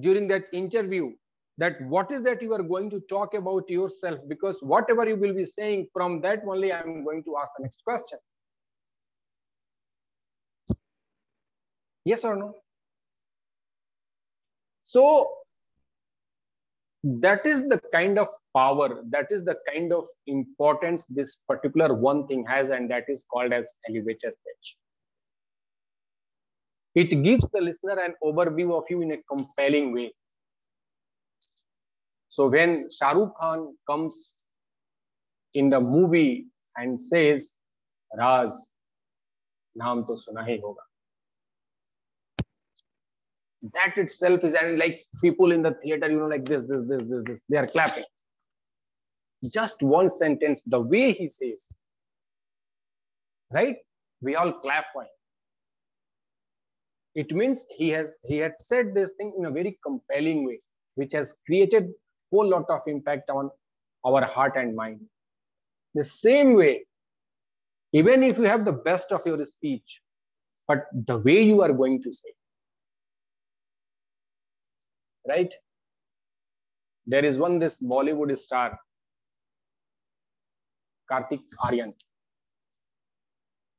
during that interview, that what is that you are going to talk about yourself, because whatever you will be saying, from that only I'm going to ask the next question. Yes or no? So that is the kind of power, that is the kind of importance this particular one thing has, and that is called as elevator pitch. It gives the listener an overview of you in a compelling way. So when Shah Rukh Khan comes in the movie and says, Raz, naam to suna hi hoga. That itself is, and like people in the theater, like this, they are clapping. Just one sentence, the way he says, right? We all clap for him. It means he had said this thing in a very compelling way, which has created a whole lot of impact on our heart and mind. The same way, even if you have the best of your speech, but the way you are going to say, right? There is this Bollywood star, Kartik Aaryan.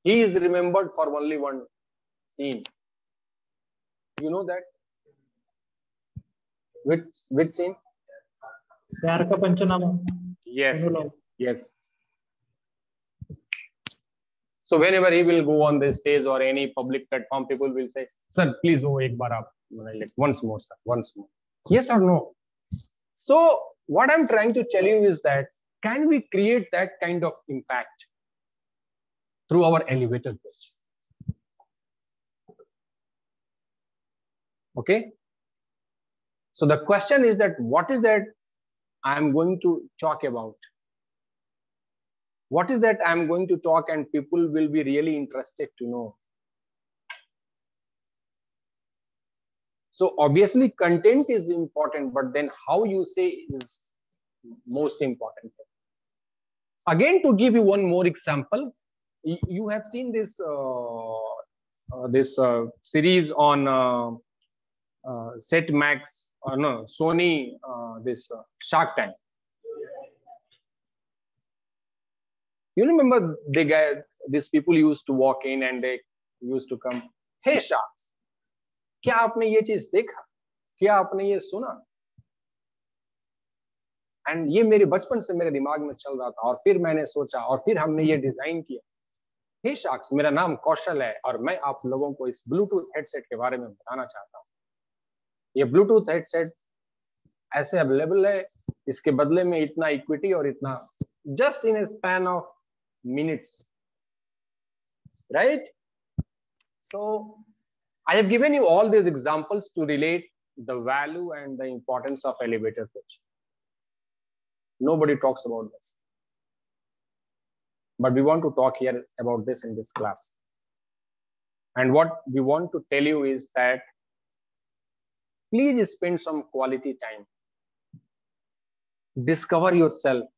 He is remembered for only one scene. You know that? Which scene? Pyar Ka Panchanama. Yes. Yes. So whenever he will go on the stage or any public platform, people will say, "Sir, please go ek baar aap." Like, once more, sir, once more. Yes or no? So what I'm trying to tell you is that, can we create that kind of impact through our elevator pitch? Okay. So the question is that, what is that I'm going to talk about? What is that I'm going to talk and people will be really interested to know? So obviously content is important, but then how you say is most important. Again, to give you one more example, you have seen this series on Set Max or no Sony this Shark Tank. You remember these people used to walk in and they used to come, hey sharks, क्या आपने ये चीज देखा, क्या आपने ये सुना? And ये मेरे बचपन से मेरे दिमाग में चल रहा था और फिर मैंने सोचा और फिर हमने ये डिजाइन किया. हे शार्क्स, मेरा नाम कौशल है और मैं आप लोगों को इस ब्लूटूथ हेडसेट के बारे में बताना चाहता हूँ. ये ब्लूटूथ हेडसेट ऐसे अवेलेबल है, इसके बदले में इतना इक्विटी और इतना just in A span of minutes, right? So I have given you all these examples to relate the value and the importance of elevator pitch. Nobody talks about this, but we want to talk here about this in this class. And what we want to tell you is that please spend some quality time. Discover yourself,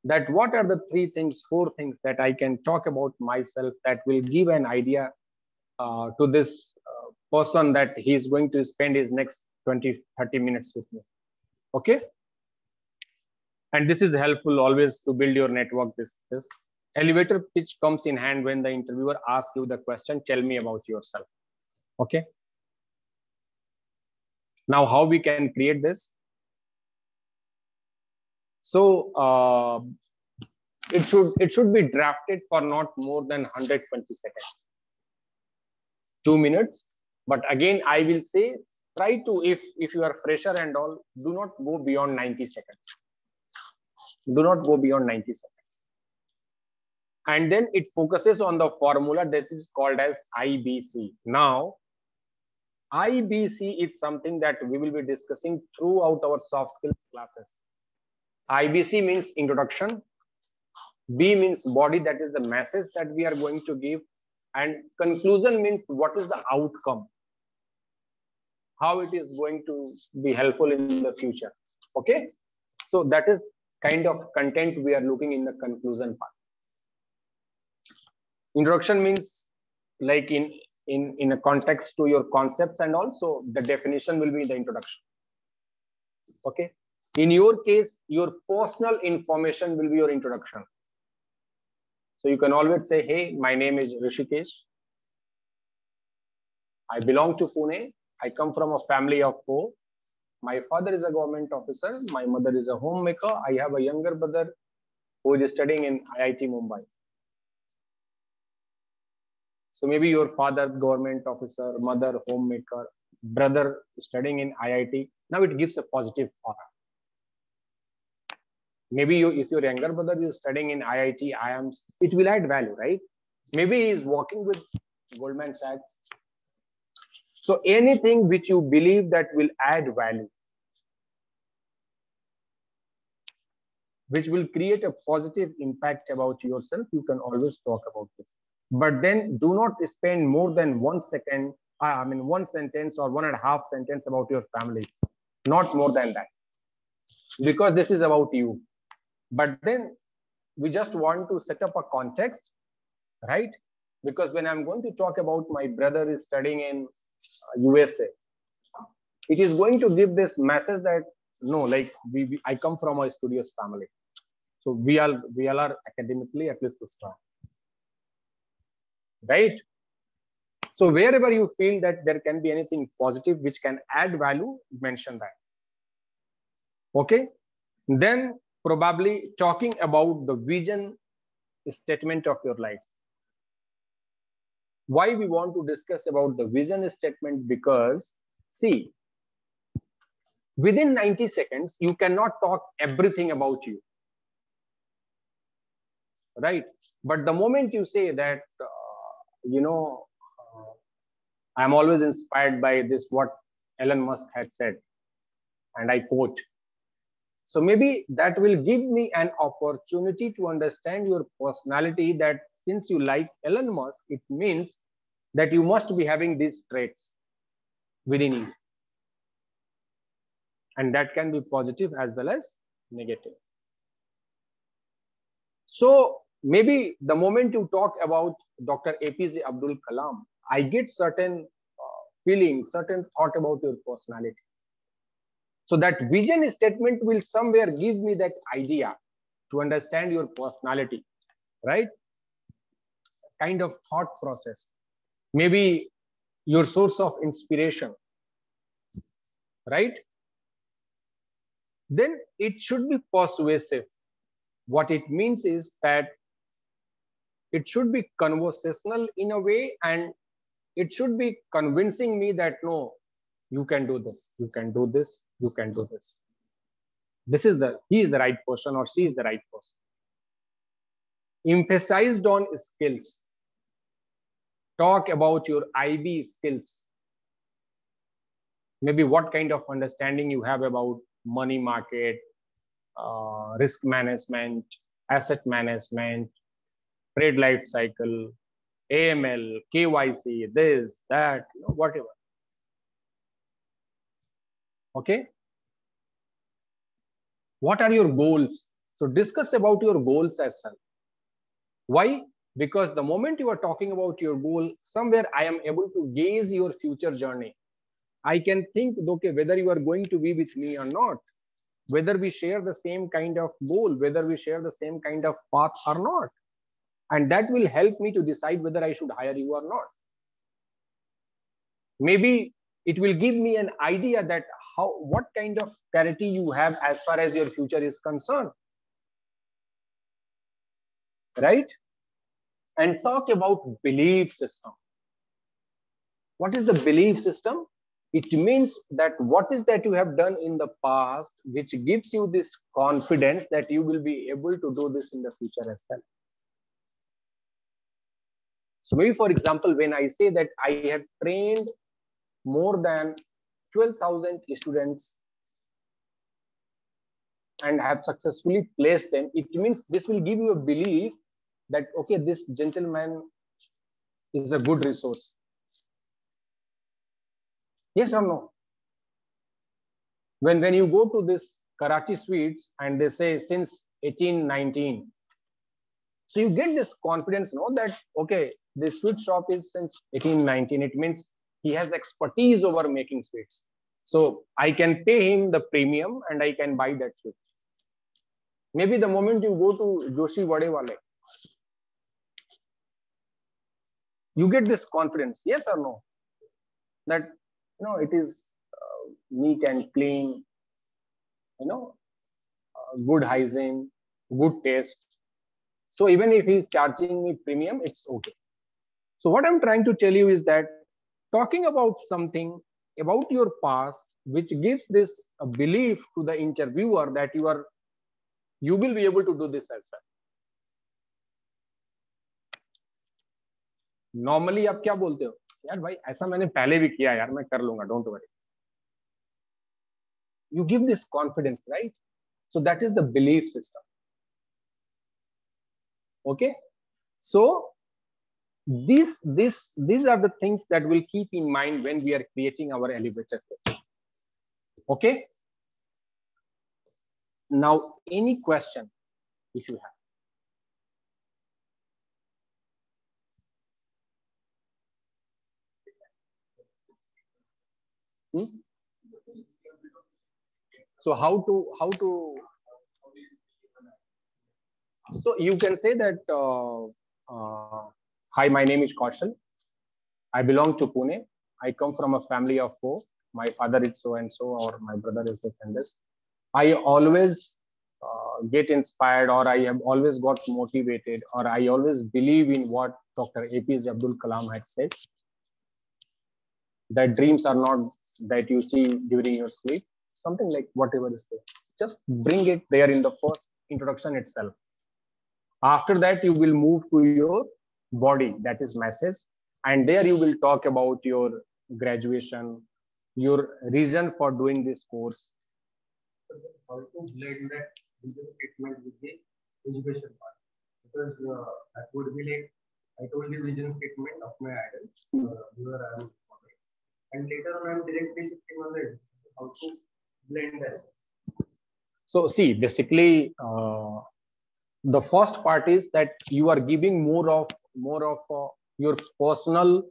that what are the 3 things, 4 things that I can talk about myself that will give an idea to this person that he is going to spend his next 20-30 minutes with me. Okay? And this is helpful always to build your network. This elevator pitch comes in hand when the interviewer asks you the question, tell me about yourself. Okay? Now, how we can create this? So it should be drafted for not more than 120 seconds, 2 minutes. But again, I will say, try to, if you are fresher and all, do not go beyond 90 seconds. Do not go beyond 90 seconds. And then it focuses on the formula that is called as IBC. Now, IBC is something that we will be discussing throughout our soft skills classes. IBC means introduction. B means body, that is the message that we are going to give. And conclusion means what is the outcome, how it is going to be helpful in the future. Okay, so that is kind of content we are looking in the conclusion part. Introduction means like in a context to your concepts, and also the definition will be the introduction. Okay, in your case, your personal information will be your introduction. So you can always say, hey, my name is Rishikesh. I belong to Pune. I come from a family of 4. My father is a government officer. My mother is a homemaker. I have a younger brother who is studying in IIT Mumbai. So maybe your father, government officer, mother, homemaker, brother studying in IIT. Now it gives a positive aura. Maybe if your younger brother is studying in IIT, IIMs, it will add value, right? Maybe he is working with Goldman Sachs. So anything which you believe that will add value, which will create a positive impact about yourself, you can always talk about this. But then do not spend more than 1 second, one sentence or 1.5 sentences about your family, not more than that, because this is about you. But then we just want to set up a context, right? Because when I'm going to talk about my brother is studying in USA, it is going to give this message that no, like I come from a studious family, so we all are academically at least strong, right? So wherever you feel that there can be anything positive which can add value, mention that. Okay, then probably talking about the vision statement of your life. Why we want to discuss about the vision statement? Because see, within 90 seconds, you cannot talk everything about you, right? But the moment you say that, I'm always inspired by this, what Elon Musk had said, and I quote. So maybe that will give me an opportunity to understand your personality, that since you like Elon Musk, it means that you must be having these traits within you. And that can be positive as well as negative. So maybe the moment you talk about Dr. APJ Abdul Kalam, I get certain feeling, certain thought about your personality. So that vision statement will somewhere give me that idea to understand your personality, right? Kind of thought process. Maybe your source of inspiration, right? Then it should be persuasive. What it means is that it should be conversational in a way, and it should be convincing me that no, you can do this, you can do this, you can do this. He is the right person or she is the right person. Emphasized on skills. Talk about your IB skills. Maybe what kind of understanding you have about money market, risk management, asset management, trade life cycle, AML, KYC, this, that, whatever. Okay. What are your goals? So discuss about your goals as well. Why? Because the moment you are talking about your goal, somewhere I am able to gauge your future journey. I can think, okay, whether you are going to be with me or not, whether we share the same kind of goal, whether we share the same kind of path or not. And that will help me to decide whether I should hire you or not. Maybe it will give me an idea that what kind of clarity you have as far as your future is concerned. Right? And talk about belief system. What is the belief system? It means that what is that you have done in the past, which gives you this confidence that you will be able to do this in the future as well. So maybe, for example, when I say that I have trained more than 12,000 students and have successfully placed them, it means this will give you a belief that, okay, this gentleman is a good resource. Yes or no? When you go to this Karachi Sweets and they say since 1819, so you get this confidence, no, that okay, this sweet shop is since 1819. It means he has expertise over making sweets. So I can pay him the premium and I can buy that sweet. Maybe the moment you go to Joshi Vade Wale, you get this confidence, yes or no? That, you know, it is neat and clean, you know, good hygiene, good taste. So even if he's charging me premium, it's okay. So what I'm trying to tell you is that talking about something about your past, which gives this a belief to the interviewer that you will be able to do this as well. Normally आप क्या बोलते हो? यार भाई ऐसा मैंने पहले भी किया यार, मैं कर लूंगा, don't worry. You give this confidence, right? So that is the belief system. Okay, so these are the things that we'll keep in mind when we are creating our elevator pitch. Okay, now any question if you have? So how to so you can say that hi, my name is Kaushal. I belong to Pune. I come from a family of 4. My father is so and so, or my brother is this and this. I always get inspired, or I have always got motivated, or I always believe in what Dr. APJ Abdul Kalam had said, that dreams are not that you see during your sleep, something like whatever is there. Just bring it there in the first introduction itself. After that, you will move to your body, that is message, and there you will talk about your graduation, your reason for doing this course. How to blend that vision statement with the education part, because that would be like I told you vision statement of my idol, where I am following, and later on I am directly shifting on it. How to blend that. So see, basically, the first part is that you are giving more of your personal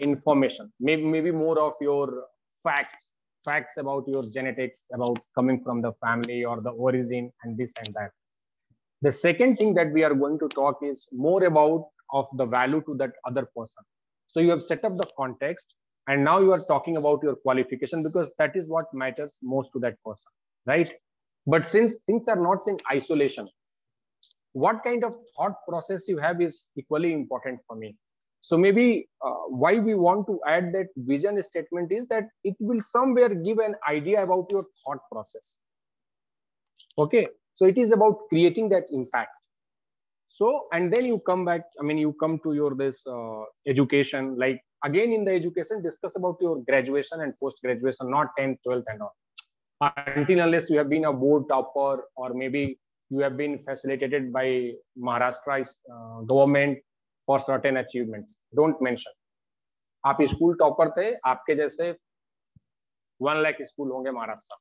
information, maybe more of your facts about your genetics, about coming from the family or the origin and this and that. The second thing that we are going to talk is more about of the value to that other person. So you have set up the context, and now you are talking about your qualification, because that is what matters most to that person, right? But since things are not in isolation, what kind of thought process you have is equally important for me. So maybe why we want to add that vision statement is that it will somewhere give an idea about your thought process. Okay, so it is about creating that impact. So, and then you come back, I mean, you come to your this education, like again in the education, discuss about your graduation and post-graduation, not 10th, 12th and all. Until unless you have been a board topper, or maybe you have been facilitated by Maharashtra's government for certain achievements, don't mention. आप school topper थे, आपके जैसे 1 lakh school होंगे महाराष्ट्र,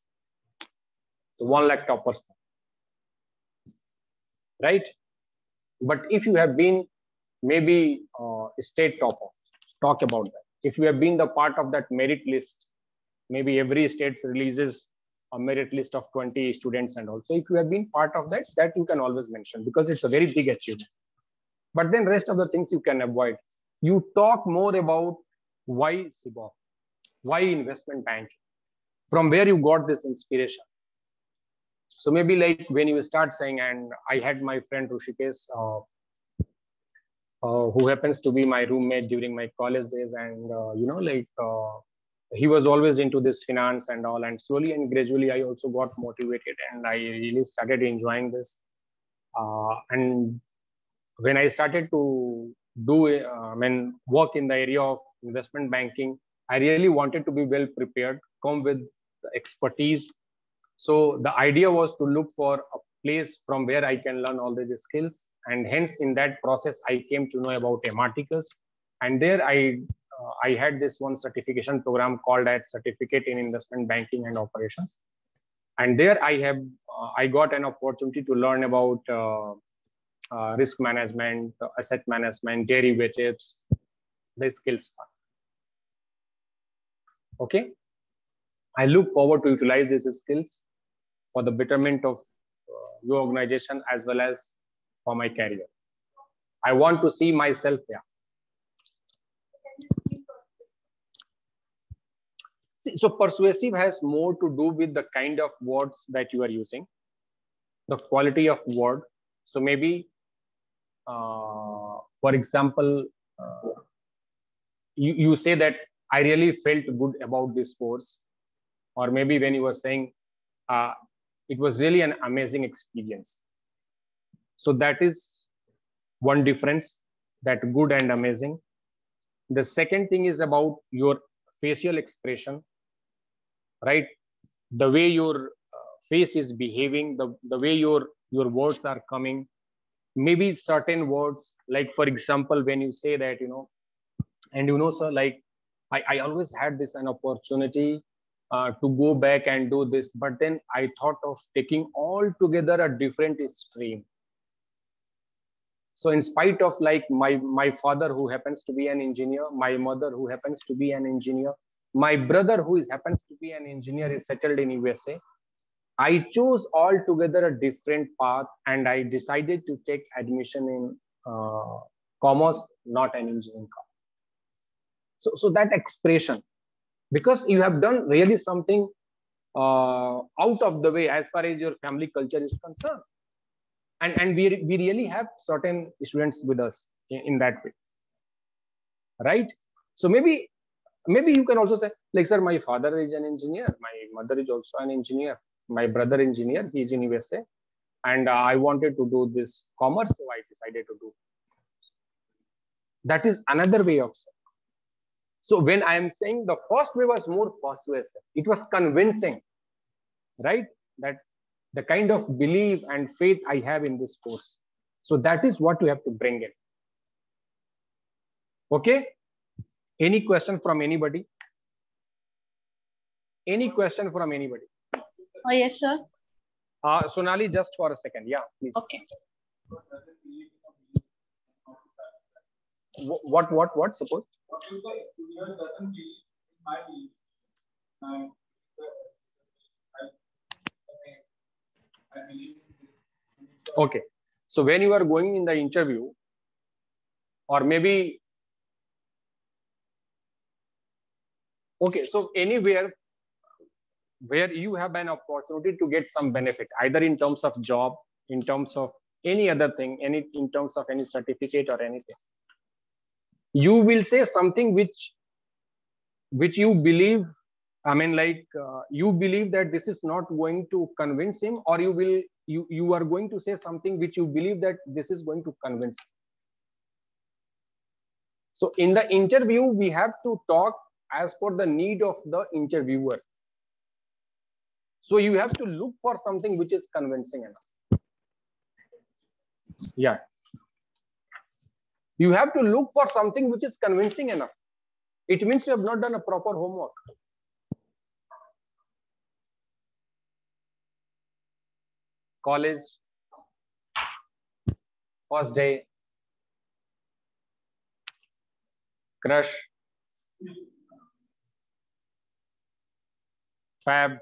तो 1 lakh toppers, right? But if you have been maybe state topper, talk about that. If you have been the part of that merit list, maybe every state releases a merit list of 20 students, and also if you have been part of that, that you can always mention, because it's a very big achievement. But then rest of the things you can avoid. You talk more about why CBOP, why investment banking, from where you got this inspiration. So maybe like when you start saying, and I had my friend Rushikesh, who happens to be my roommate during my college days, and you know, like he was always into this finance and all, and slowly and gradually I also got motivated, and I really started enjoying this. And when I started to do work in the area of investment banking, I really wanted to be well prepared, come with expertise. So the idea was to look for a place from where I can learn all these skills, and hence in that process I came to know about Ematicus, and there I had this one certification program called as Certificate in Investment Banking and Operations, and there I got an opportunity to learn about risk management, asset management, derivatives, the skills part. Okay, I look forward to utilize these skills for the betterment of your organization as well as for my career. I want to see myself there. See, so persuasive has more to do with the kind of words that you are using, the quality of word. So maybe, for example, you say that I really felt good about this course, or maybe when you were saying it was really an amazing experience. So that is one difference, that good and amazing. The second thing is about your facial expression, right? The way your face is behaving, the way your words are coming. Maybe certain words, like for example, when you say that, you know, and you know, sir, like I always had this an opportunity to go back and do this, but then I thought of taking altogether a different stream. So in spite of like my father, who happens to be an engineer, my mother, who happens to be an engineer, my brother, who happens to be an engineer, is settled in USA, I chose altogether a different path, and I decided to take admission in commerce, not an engineering course. So that expression, because you have done really something out of the way as far as your family culture is concerned, and we really have certain students with us in that way, right? So maybe you can also say, like, sir, my father is an engineer, my mother is also an engineer, my brother engineer, he is in USA, and I wanted to do this commerce, so I decided to do. That is another way of saying. So when I am saying the first way was more persuasive, it was convincing, right? That the kind of belief and faith I have in this course. So that is what you have to bring in. Okay. Any question from anybody? Any question from anybody? Oh, yes, sir. Sonali, just for a second. Yeah, please. Okay. What suppose? what if the interviewer doesn't believe in my belief? And I believe in this. Okay. So when you are going in the interview, or maybe, okay, so anywhere where you have an opportunity to get some benefit, either in terms of job, in terms of any other thing, in terms of any certificate or anything, you will say something which you believe, I mean, like you believe that this is not going to convince him, or you are going to say something which you believe that this is going to convince him. So in the interview, we have to talk as per the need of the interviewer. So you have to look for something which is convincing enough. Yeah. You have to look for something which is convincing enough. It means you have not done a proper homework. College, first day, crush, fab,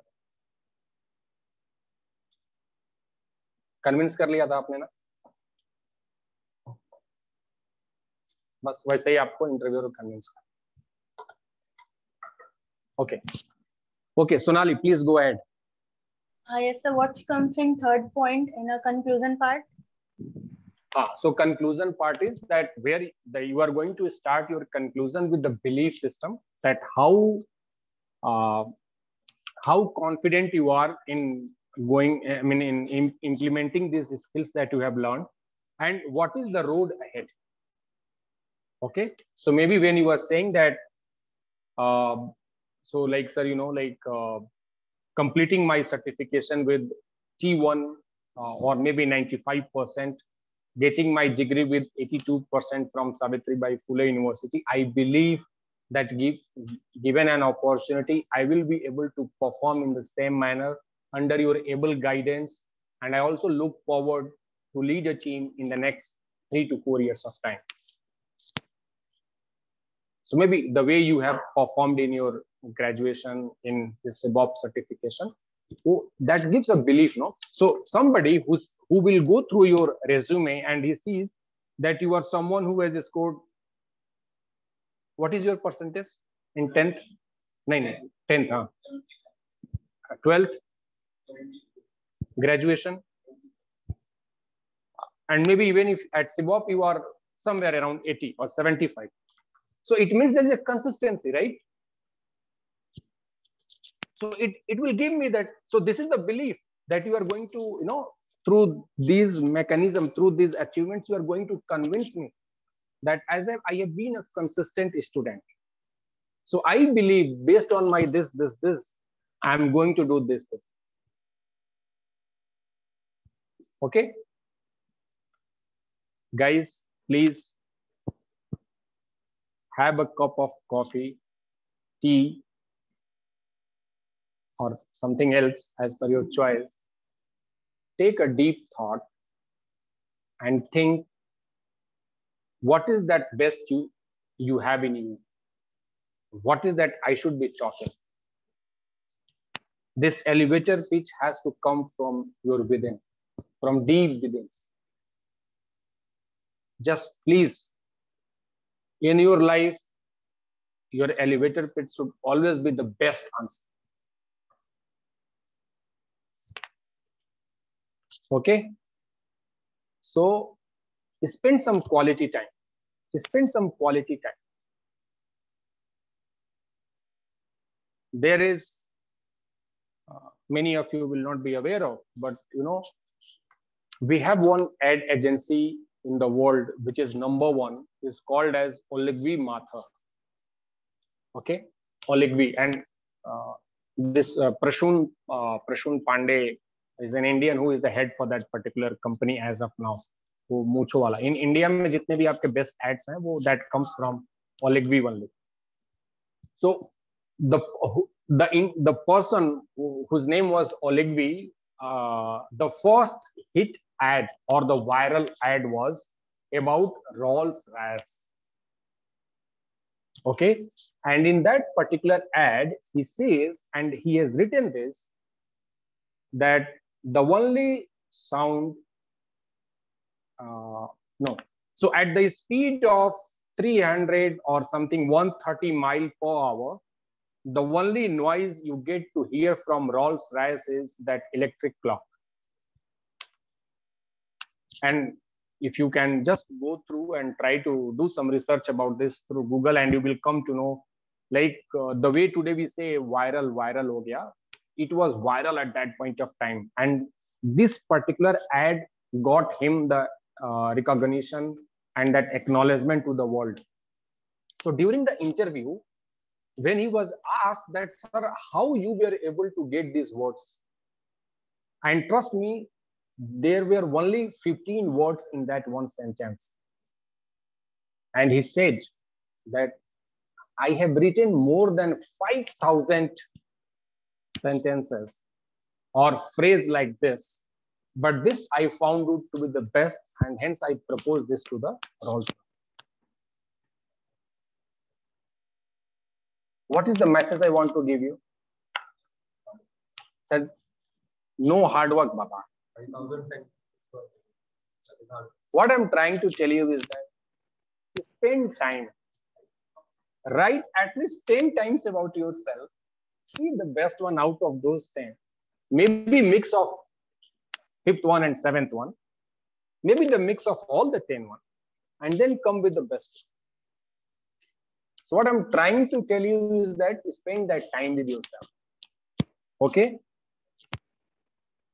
convince कर लिया था आपने ना, बस वैसे ही आपको interview को convince कर. Okay, Sonali, please go ahead. Yes, sir. What comes in third point in a conclusion part? So conclusion part is that where you are going to start your conclusion with the belief system, that how confident you are in going, I mean, in implementing these skills that you have learned, and what is the road ahead. Okay, so maybe when you are saying that, so like, sir, you know, like completing my certification with T1 or maybe 95%, getting my degree with 82% from Savitribai Phule University, I believe that given an opportunity, I will be able to perform in the same manner under your able guidance. And I also look forward to lead a team in the next 3 to 4 years of time. So maybe the way you have performed in your graduation in the CBOP certification, that gives a belief, no? So somebody who will go through your resume and he sees that you are someone who has scored, what is your percentage in 10th? No, 10th, 12th, graduation, and maybe even if at CBOP you are somewhere around 80 or 75. So it means there is a consistency, right? So it will give me that. So this is the belief that you are going to, you know, through these mechanisms, through these achievements, you are going to convince me that as I have been a consistent student. So I believe based on my this, I'm going to do this. Okay. Guys, please have a cup of coffee, tea, or something else as per your choice. Take a deep thought and think, what is that best you have in you? What is that I should be talking? This elevator pitch has to come from your within, from deep within. Just please, in your life, your elevator pitch should always be the best answer. Okay, so spend some quality time. Spend some quality time. There is, many of you will not be aware of, but you know, we have one ad agency in the world which is #1, is called as Olegvi Mathur. Okay, Olegvi, and this Prashun Pandey is an Indian who is the head for that particular company as of now. वो मूछो वाला. In India में जितने भी आपके best ads हैं, वो that comes from Olegvi only. So the person whose name was Olegvi, the first hit ad or the viral ad was about Rolls-Royce. Okay, and in that particular ad, he says, and he has written this, that the only sound, no, so at the speed of 300 or something 130 mile per hour, the only noise you get to hear from Rolls-Royce is that electric clock. And if you can just go through and try to do some research about this through Google, and you will come to know, like the way today we say viral ho gaya, it was viral at that point of time. And this particular ad got him the recognition and that acknowledgement to the world. So during the interview, when he was asked that, sir, how you were able to get these words? And trust me, there were only 15 words in that one sentence. And he said that I have written more than 5,000 sentences or phrase like this, but this I found it to be the best, and hence I propose this to the Rolls. What is the message I want to give you? That no hard work, Baba. What I'm trying to tell you is that spend time. Write at least 10 times about yourself. See the best one out of those 10. Maybe mix of 5th one and 7th one. Maybe the mix of all the 10 one. And then come with the best. So what I'm trying to tell you is that spend that time with yourself. Okay?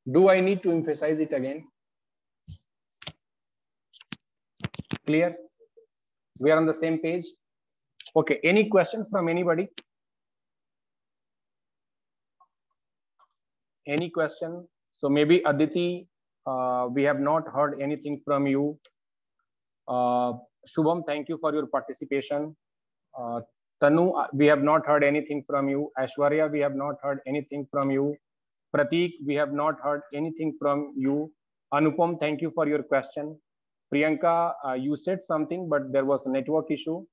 Do I need to emphasize it again? Clear? We are on the same page? Okay, any questions from anybody? Any question? So maybe Aditi, we have not heard anything from you. Shubham, thank you for your participation. Tanu, we have not heard anything from you. Aishwarya, we have not heard anything from you. Prateek, we have not heard anything from you. Anupam, thank you for your question. Priyanka, you said something, but there was a network issue.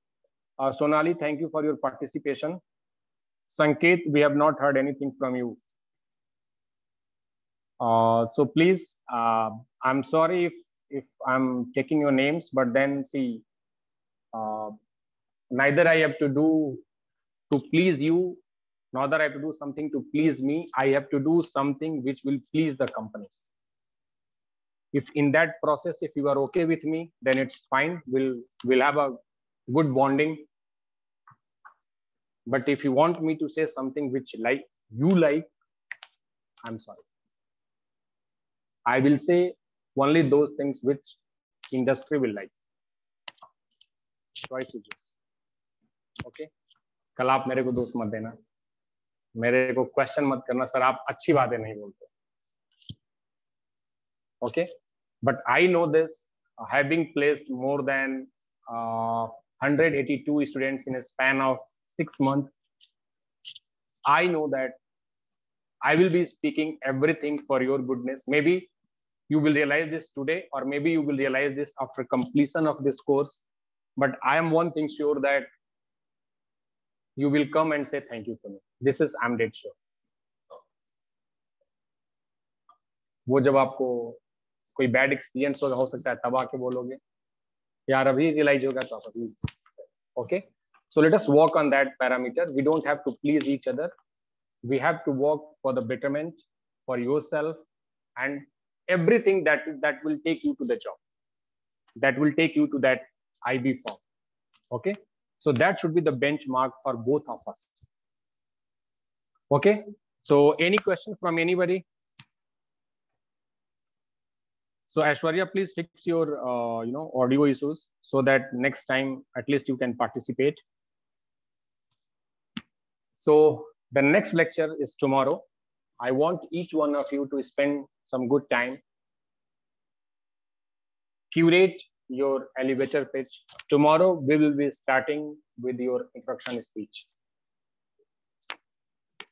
Sonali, thank you for your participation. Sanket, we have not heard anything from you. So please, I'm sorry if I'm taking your names, but then see, neither I have to do to please you, neither I have to do something to please me. I have to do something which will please the company. If in that process, if you are okay with me, then it's fine. We'll have a good bonding. But if you want me to say something which you like, I'm sorry. I will say only those things which industry will like. Choice is yours. Okay? कल आप मेरे को दोष मत देना, मेरे को question मत करना, सर आप अच्छी बातें नहीं बोलते. Okay? But I know this, having placed more than 182 students in a span of 6 months, I know that I will be speaking everything for your goodness. Maybe you will realize this today, or maybe you will realize this after completion of this course. But I am one thing sure, that you will come and say thank you to me. This is I'm dead sure. वो जब आपको कोई bad experience हो सकता है तब आके बोलोगे, यार अभी रियलाइज होगा तो आप अभी. Okay, so let us work on that parameter. We don't have to please each other. We have to work for the betterment, for yourself, and everything that will take you to the job, that will take you to that IB form. Okay, so that should be the benchmark for both of us. Okay, so any question from anybody? So Aishwarya, please fix your audio issues so that next time at least you can participate. So the next lecture is tomorrow. I want each one of you to spend some good time. Curate your elevator pitch. Tomorrow we will be starting with your introduction speech.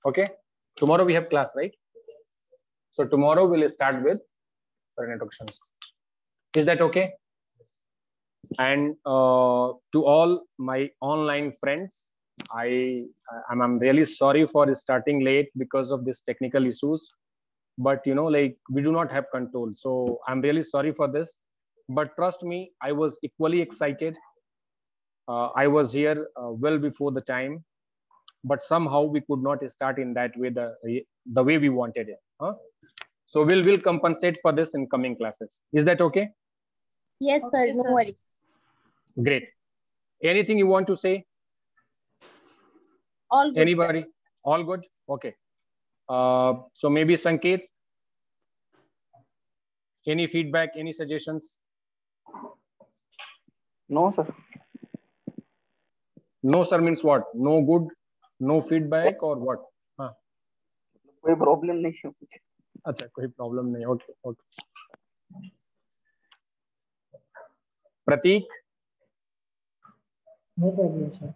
Okay, tomorrow we have class, right? So tomorrow we'll start with an introduction. Is that okay? And to all my online friends, I'm really sorry for starting late because of these technical issues. But like we do not have control. So I'm really sorry for this. But trust me, I was equally excited. I was here well before the time, but somehow we could not start in that way, the way we wanted it. Huh? So we'll compensate for this in coming classes. Is that okay? Yes, sir. Okay, No sir. worries. Great. Anything you want to say? All good, Anybody? sir. All good? Okay. So maybe Sanket, any feedback, any suggestions? No, sir. No, sir means what? No good, no feedback or what? हाँ. कोई problem नहीं है कुछ. अच्छा, कोई problem नहीं. Okay, okay. Prateek? No problem, sir.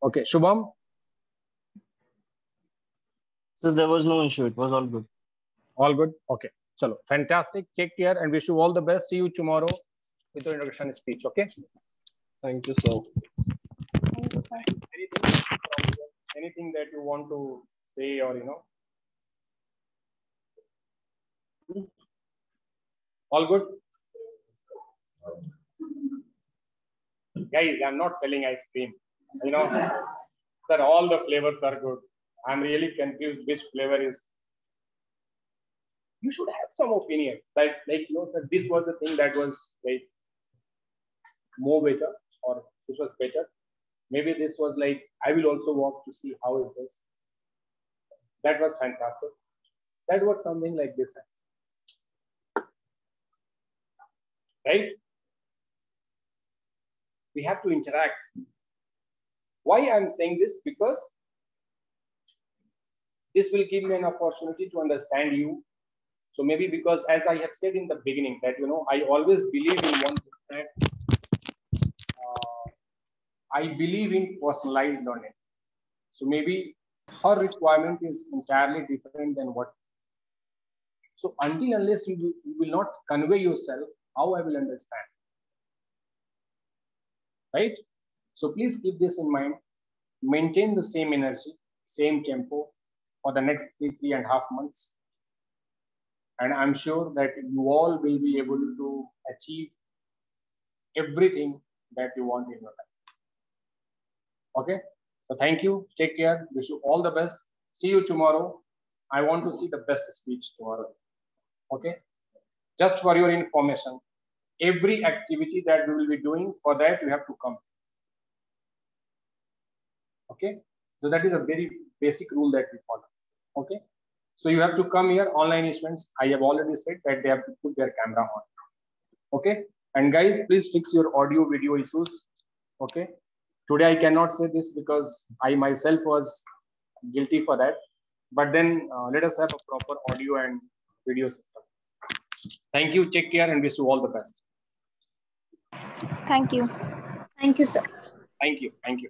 Okay. Shubham? So there was no issue. It was all good. All good? Okay. Chalo. Fantastic. Take care and wish you all the best. See you tomorrow with your introduction speech. Okay? Thank you, sir. Thank you, sir. Anything that you want to say or all good? Guys, I'm not selling ice cream. Sir, all the flavors are good. I'm really confused which flavor is. You should have some opinion. Like sir, this was the thing that was like more better, or this was better. Maybe this was like, I will also walk to see how is this. That was fantastic. That was something like this. Right? We have to interact. Why I'm saying this? Because this will give me an opportunity to understand you. So maybe because, as I have said in the beginning, that I always believe in one thing, that I believe in personalized learning. So maybe her requirement is entirely different than what. So until unless you will not convey yourself, how I will understand? Right? So please keep this in mind. Maintain the same energy, same tempo for the next 3.5 months. And I'm sure that you all will be able to achieve everything that you want in your life. Okay? So thank you. Take care. Wish you all the best. See you tomorrow. I want to see the best speech tomorrow. Okay? Just for your information, every activity that we will be doing, for that you have to come. Okay? So that is a very basic rule that we follow. Okay? So you have to come here. Online students, I have already said that they have to put their camera on. Okay? And guys, please fix your audio video issues. Okay? Today I cannot say this because I myself was guilty for that. But then let us have a proper audio and video system. Thank you. Take care and wish you all the best. Thank you. Thank you, sir. Thank you. Thank you.